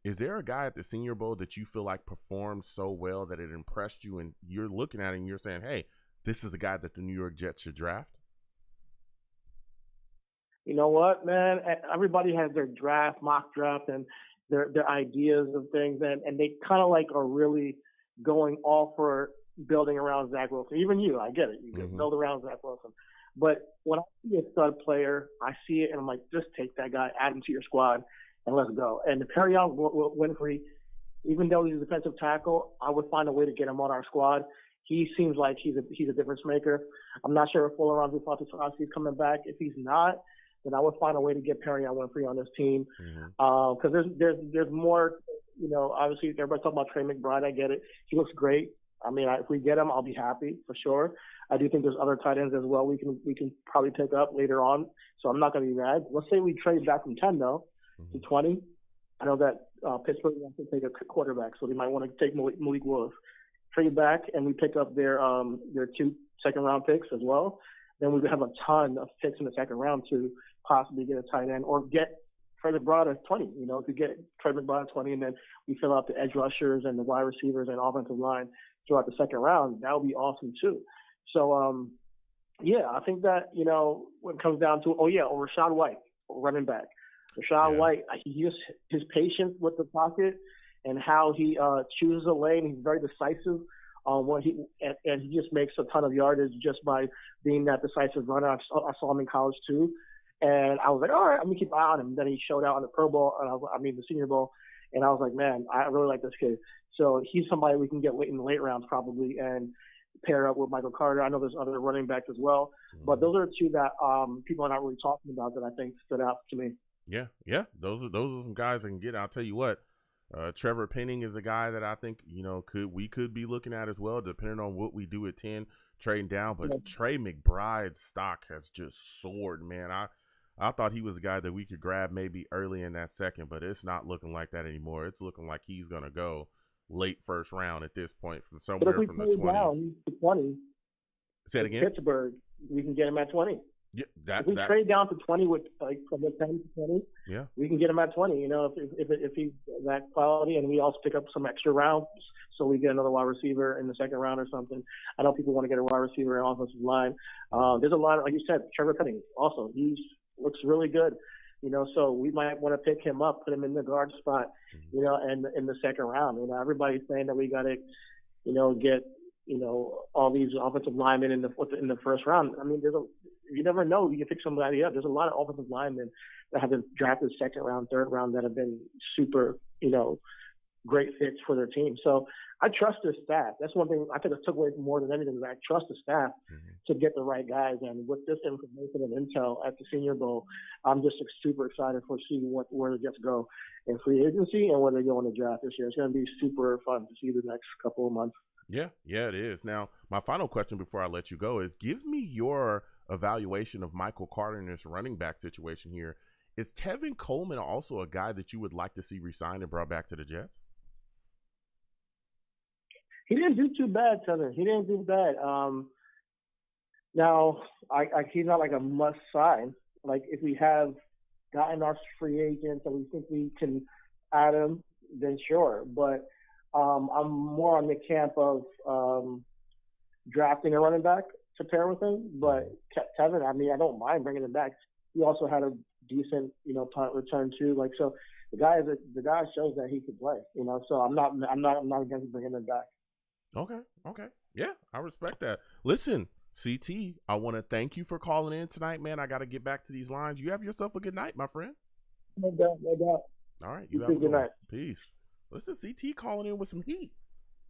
[SPEAKER 1] is there a guy at the Senior Bowl that you feel like performed so well that it impressed you, and you're looking at it and you're saying, hey, this is a guy that the New York Jets should draft?
[SPEAKER 10] You know what, man? Everybody has their mock draft, and their ideas of things, and they kind of like are really going all for building around Zach Wilson. Even you, I get it. You can build around Zach Wilson. But when I see a stud player, I see it and I'm like, just take that guy, add him to your squad, and let's go. And Perrion Winfrey, even though he's a defensive tackle, I would find a way to get him on our squad. He seems like he's a difference maker. I'm not sure if Olaronzi is coming back. If he's not, then I would find a way to get Perrion Winfrey on this team. Because there's more, you know, obviously everybody's talking about Trey McBride. I get it. He looks great. I mean, if we get him, I'll be happy for sure. I do think there's other tight ends as well we can probably pick up later on. So I'm not going to be mad. Let's say we trade back from 10 though to 20. I know that Pittsburgh wants to take a quarterback, so they might want to take Malik Willis. Trade back and we pick up their 2 second-round picks as well. Then we would have a ton of picks in the second round to possibly get a tight end or get Trey McBride at 20. You know, if we get Trey McBride at 20 and then we fill out the edge rushers and the wide receivers and offensive line throughout the second round, that would be awesome too. So, yeah, I think that, you know, when it comes down to, Rachaad White, running back. Rachaad White, his patience with the pocket and how he chooses a lane, he's very decisive on what he just makes a ton of yardage just by being that decisive runner. I saw him in college too. And I was like, all right, I'm going to keep an eye on him. Then he showed out on the Pro Bowl, the Senior Bowl. And I was like, man, I really like this kid. So he's somebody we can get in the late rounds probably and pair up with Michael Carter. I know there's other running backs as well. But those are two that people are not really talking about that I think stood out to me.
[SPEAKER 1] Yeah, yeah. Those are some guys I can get. I'll tell you what, Trevor Penning is a guy that I think, you know, we could be looking at as well, depending on what we do at 10, trading down. But Trey McBride's stock has just soared, man. I thought he was a guy that we could grab maybe early in that second, but it's not looking like that anymore. It's looking like he's going to go late first round at this point from somewhere from the 20s.
[SPEAKER 10] Down to 20,
[SPEAKER 1] say it again?
[SPEAKER 10] Pittsburgh, we can get him at 20.
[SPEAKER 1] Yeah,
[SPEAKER 10] if we trade down to 20 with like from the 10 to 20, we can get him at 20. You know, if he's that quality, and we also pick up some extra rounds, so we get another wide receiver in the second round or something. I know people want to get a wide receiver and offensive line. There's a lot of, like you said, Trevor Penning also. He looks really good. You know, so we might want to pick him up, put him in the guard spot, you know, and in the second round. You know, everybody's saying that we got to, you know, get, you know, all these offensive linemen in the first round. I mean, you never know. You can pick somebody up. There's a lot of offensive linemen that have been drafted second round, third round that have been super, you know, great fits for their team. So I trust their staff. That's one thing I think I took away more than anything is I trust the staff to get the right guys. And with this information and intel at the Senior Bowl, I'm just super excited for seeing where the Jets go in free agency and where they go in the draft this year. It's going to be super fun to see the next couple of months.
[SPEAKER 1] Yeah, it is. Now, my final question before I let you go is give me your evaluation of Michael Carter in this running back situation here. Is Tevin Coleman also a guy that you would like to see re-signed and brought back to the Jets?
[SPEAKER 10] He didn't do too bad, Tevin. He didn't do bad. Now, he's not like a must sign. Like if we have gotten our free agents and we think we can add him, then sure. But I'm more on the camp of drafting a running back to pair with him. But Tevin, I mean, I don't mind bringing him back. He also had a decent, punt return too. Like, so the guy shows that he can play. So I'm not against bringing him back.
[SPEAKER 1] Okay. Yeah, I respect that. Listen, CT, I want to thank you for calling in tonight, man. I got to get back to these lines. You have yourself a good night, my friend.
[SPEAKER 10] No doubt.
[SPEAKER 1] All right, you have a good night. Peace. Listen, CT calling in with some heat.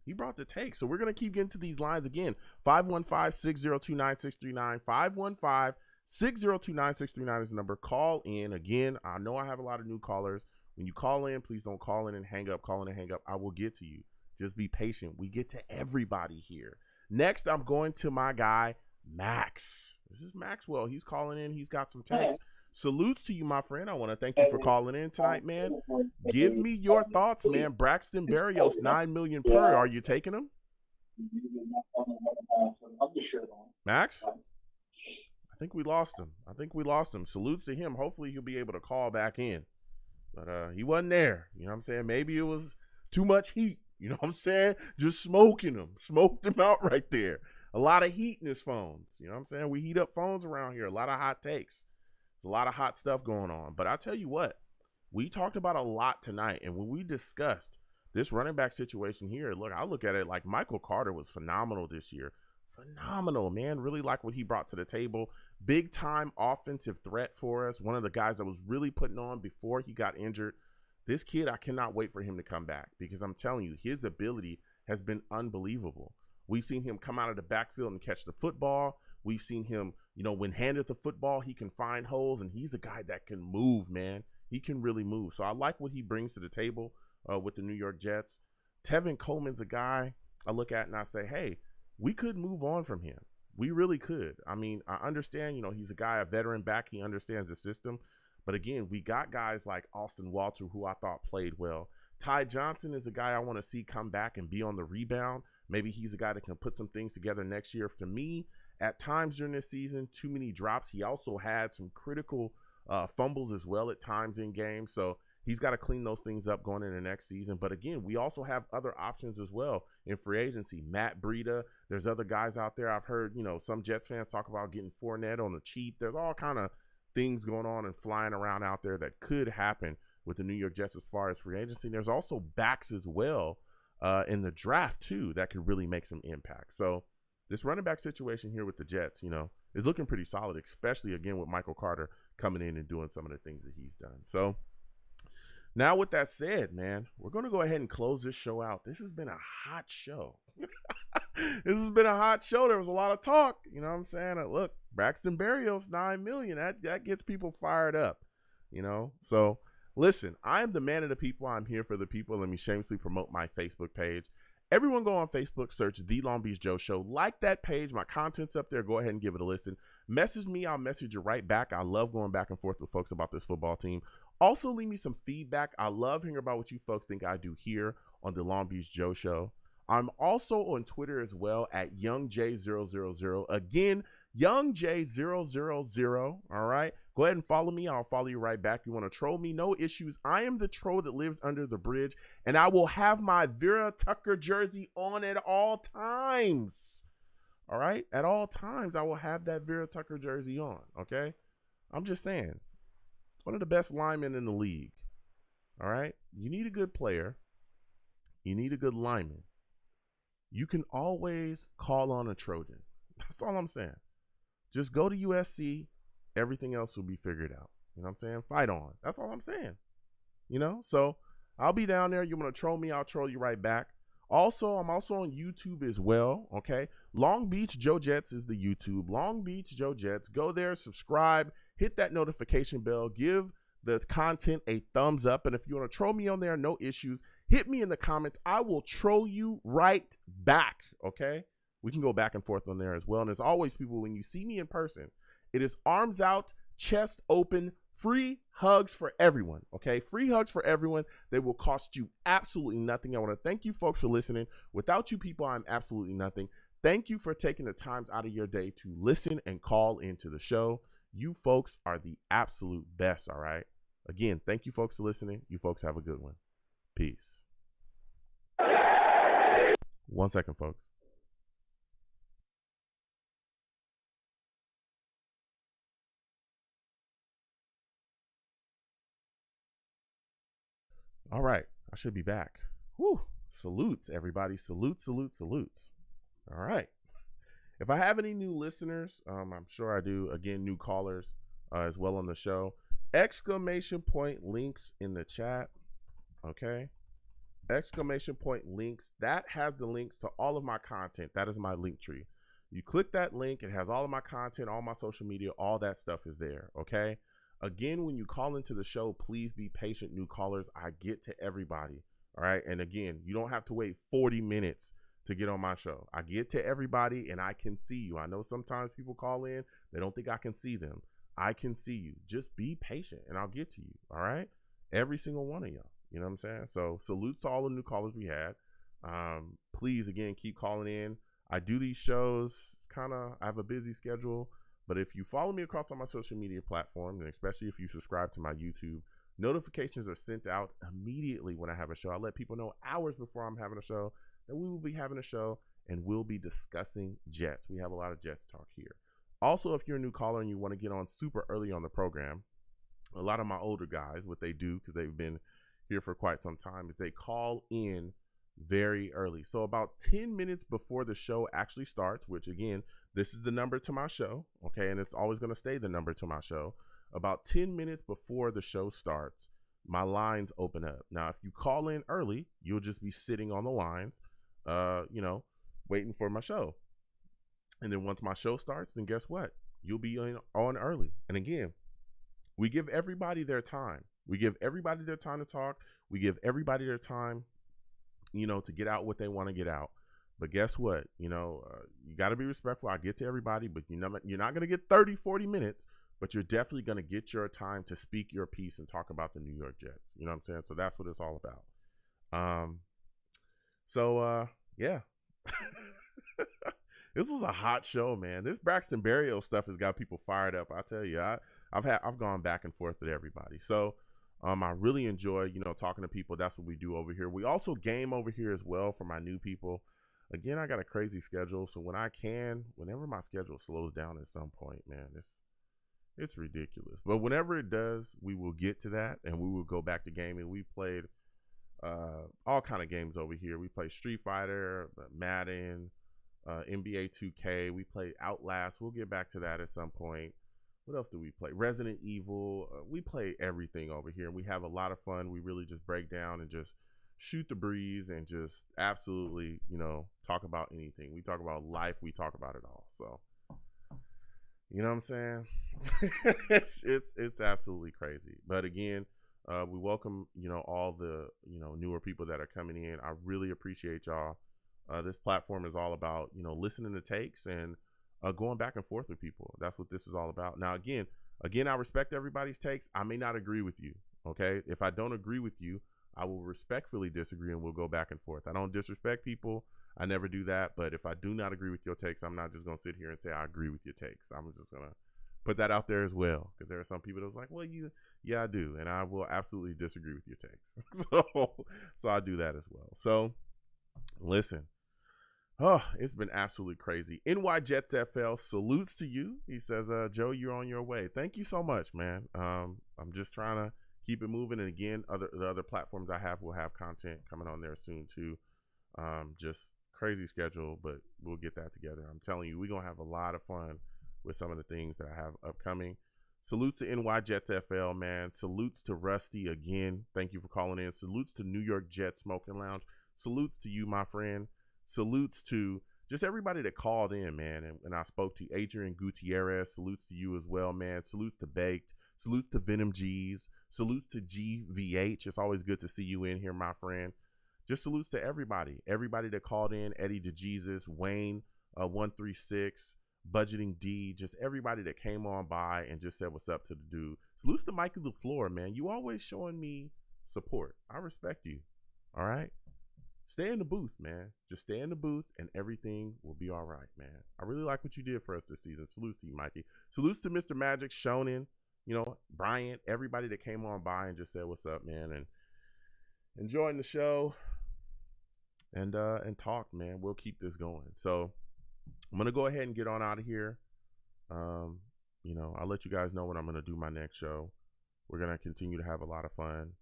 [SPEAKER 1] He brought the take. So we're going to keep getting to these lines again. 515-602-9639. 515-602-9639 is the number. Call in. Again, I know I have a lot of new callers. When you call in, please don't call in and hang up. Call in and hang up. I will get to you. Just be patient. We get to everybody here. Next, I'm going to my guy, Max. This is Maxwell. He's calling in. He's got some text. Salutes to you, my friend. I want to thank you for calling in tonight, man. Give me your thoughts, man. Braxton Barrios, $9 million per. Are you taking him? Max? I think we lost him. Salutes to him. Hopefully he'll be able to call back in. But he wasn't there. You know what I'm saying? Maybe it was too much heat. You know what I'm saying? Just smoking him. Smoked him out right there. A lot of heat in his phones. You know what I'm saying? We heat up phones around here. A lot of hot takes. A lot of hot stuff going on. But I tell you what, we talked about a lot tonight. And when we discussed this running back situation here, look, I look at it like Michael Carter was phenomenal this year. Phenomenal, man. Really like what he brought to the table. Big time offensive threat for us. One of the guys that was really putting on before he got injured. This kid, I cannot wait for him to come back because I'm telling you, his ability has been unbelievable. We've seen him come out of the backfield and catch the football. We've seen him, when handed the football, he can find holes, and he's a guy that can move, man. He can really move. So I like what he brings to the table with the New York Jets. Tevin Coleman's a guy I look at and I say, hey, we could move on from him. We really could. I mean, I understand, he's a guy, a veteran back. He understands the system. But again, we got guys like Austin Walter, who I thought played well. Ty Johnson is a guy I want to see come back and be on the rebound. Maybe he's a guy that can put some things together next year. To me, at times during this season, too many drops. He also had some critical fumbles as well at times in games. So he's got to clean those things up going into next season. But again, we also have other options as well in free agency. Matt Breida, there's other guys out there. I've heard, some Jets fans talk about getting Fournette on the cheap. There's all kind of things going on and flying around out there that could happen with the New York Jets as far as free agency. There's also backs as well in the draft too that could really make some impact. So this running back situation here with the Jets, is looking pretty solid, especially again with Michael Carter coming in and doing some of the things that he's done. So now with that said, man, we're going to go ahead and close this show out. This has been a hot show. This has been a hot show. There was a lot of talk. You know what I'm saying? Look, Braxton Barrios, $9 million. That gets people fired up, So listen, I am the man of the people. I'm here for the people. Let me shamelessly promote my Facebook page. Everyone go on Facebook, search The Long Beach Joe Show. Like that page. My content's up there. Go ahead and give it a listen. Message me. I'll message you right back. I love going back and forth with folks about this football team. Also, leave me some feedback. I love hearing about what you folks think I do here on The Long Beach Joe Show. I'm also on Twitter as well at YoungJ000. Again, YoungJ000. All right. Go ahead and follow me. I'll follow you right back. You want to troll me? No issues. I am the troll that lives under the bridge, and I will have my Vera Tucker jersey on at all times. All right. At all times, I will have that Vera Tucker jersey on. Okay. I'm just saying. One of the best linemen in the league. All right. You need a good player. You need a good lineman. You can always call on a Trojan. That's all I'm saying. Just go to USC. Everything else will be figured out. You know what I'm saying? Fight on. That's all I'm saying. So I'll be down there. You want to troll me? I'll troll you right back. Also, I'm also on YouTube as well. Okay. Long Beach Joe Jets is the YouTube. Long Beach Joe Jets. Go there, subscribe, hit that notification bell, give the content a thumbs up. And if you want to troll me on there, no issues. Hit me in the comments. I will troll you right back, okay? We can go back and forth on there as well. And as always, people, when you see me in person, it is arms out, chest open, free hugs for everyone, okay? Free hugs for everyone. They will cost you absolutely nothing. I want to thank you folks for listening. Without you people, I'm absolutely nothing. Thank you for taking the times out of your day to listen and call into the show. You folks are the absolute best, all right? Again, thank you folks for listening. You folks have a good one. Peace. 1 second, folks. All right, I should be back. Whew. Salutes, everybody. Salutes. All right. If I have any new listeners, I'm sure I do. Again, new callers as well on the show. Exclamation point links in the chat. Okay. Exclamation point links. That has the links to all of my content. That is my link tree. You click that link, it has all of my content, all my social media, all that stuff is there. Okay. Again, when you call into the show, please be patient, new callers. I get to everybody. All right. And again, you don't have to wait 40 minutes to get on my show. I get to everybody and I can see you. I know sometimes people call in, they don't think I can see them. I can see you. Just be patient and I'll get to you. All right. Every single one of y'all. You know what I'm saying? So salutes to all the new callers we had. Please, again, keep calling in. I do these shows. It's I have a busy schedule. But if you follow me across all my social media platforms, and especially if you subscribe to my YouTube, notifications are sent out immediately when I have a show. I let people know hours before I'm having a show that we will be having a show and we'll be discussing Jets. We have a lot of Jets talk here. Also, if you're a new caller and you want to get on super early on the program, a lot of my older guys, what they do, because they've been here for quite some time, is they call in very early. So about 10 minutes before the show actually starts, which again, this is the number to my show, okay, and it's always going to stay the number to my show. About 10 minutes before the show starts, my lines open up. Now, if you call in early, you'll just be sitting on the lines, waiting for my show. And then once my show starts, then guess what? You'll be on early. And again, we give everybody their time. We give everybody their time to talk. We give everybody their time, to get out what they want to get out. But guess what? You got to be respectful. I get to everybody, but you're not going to get 30, 40 minutes, but you're definitely going to get your time to speak your piece and talk about the New York Jets. You know what I'm saying? So that's what it's all about. Yeah. This was a hot show, man. This Braxton Barrios stuff has got people fired up. I tell you, I've gone back and forth with everybody. So I really enjoy, talking to people. That's what we do over here. We also game over here as well for my new people. Again, I got a crazy schedule. So whenever my schedule slows down at some point, man, it's ridiculous. But whenever it does, we will get to that and we will go back to gaming. We played all kind of games over here. We play Street Fighter, Madden, NBA 2K. We play Outlast. We'll get back to that at some point. What else do we play? Resident Evil. We play everything over here. We have a lot of fun. We really just break down and just shoot the breeze and just absolutely, talk about anything. We talk about life. We talk about it all. So, you know what I'm saying? it's absolutely crazy. But again, we welcome, all the, newer people that are coming in. I really appreciate y'all. This platform is all about, listening to takes and going back and forth with people. That's what this is all about. Now, again, I respect everybody's takes. I may not agree with you. Okay. If I don't agree with you, I will respectfully disagree and we'll go back and forth. I don't disrespect people. I never do that. But if I do not agree with your takes, I'm not just going to sit here and say I agree with your takes. I'm just going to put that out there as well. Because there are some people that's like, well, yeah, I do. And I will absolutely disagree with your takes. So I do that as well. So listen. Oh, it's been absolutely crazy. NY Jets FL salutes to you. He says, Joe, you're on your way. Thank you so much, man. I'm just trying to keep it moving. And again, the other platforms I have will have content coming on there soon too. Just crazy schedule, but we'll get that together. I'm telling you, we're going to have a lot of fun with some of the things that I have upcoming. Salutes to NY Jets FL, man. Salutes to Rusty again. Thank you for calling in. Salutes to New York Jets Smoking Lounge. Salutes to you, my friend. Salutes to just everybody that called in, man. And I spoke to Adrian Gutierrez. Salutes to you as well, man. Salutes to Baked. Salutes to Venom G's. Salutes to GVH. It's always good to see you in here, my friend. Just salutes to everybody. Everybody that called in. Eddie DeJesus, Wayne 136, Budgeting D. Just everybody that came on by and just said what's up to the dude. Salutes to Mikey LaFleur, man. You always showing me support. I respect you. All right? Stay in the booth, man. Just stay in the booth and everything will be all right, man. I really like what you did for us this season. Salutes to you, Mikey. Salutes to Mr. Magic, Shonen, Bryant, everybody that came on by and just said what's up, man, and enjoying the show. and talk, man. We'll keep this going. So I'm gonna go ahead and get on out of here. You know, I'll let you guys know when I'm gonna do my next show. We're gonna continue to have a lot of fun.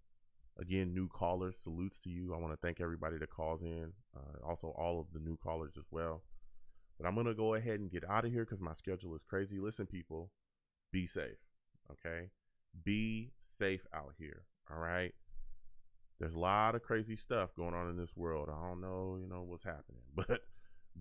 [SPEAKER 1] Again, new callers, salutes to you. I want to thank everybody that calls in, also all of the new callers as well. But I'm gonna go ahead and get out of here because my schedule is crazy. Listen, people, be safe, okay? Be safe out here, all right? There's a lot of crazy stuff going on in this world. I don't know, you know, what's happening, but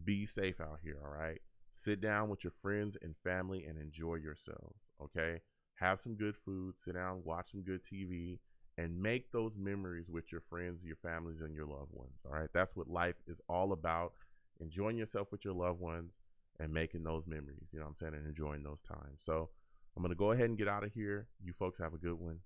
[SPEAKER 1] be safe out here, all right? Sit down with your friends and family and enjoy yourselves, okay? Have some good food, sit down, watch some good TV, and make those memories with your friends, your families, and your loved ones, all right? That's what life is all about, enjoying yourself with your loved ones and making those memories, you know what I'm saying, and enjoying those times. So I'm going to go ahead and get out of here. You folks have a good one.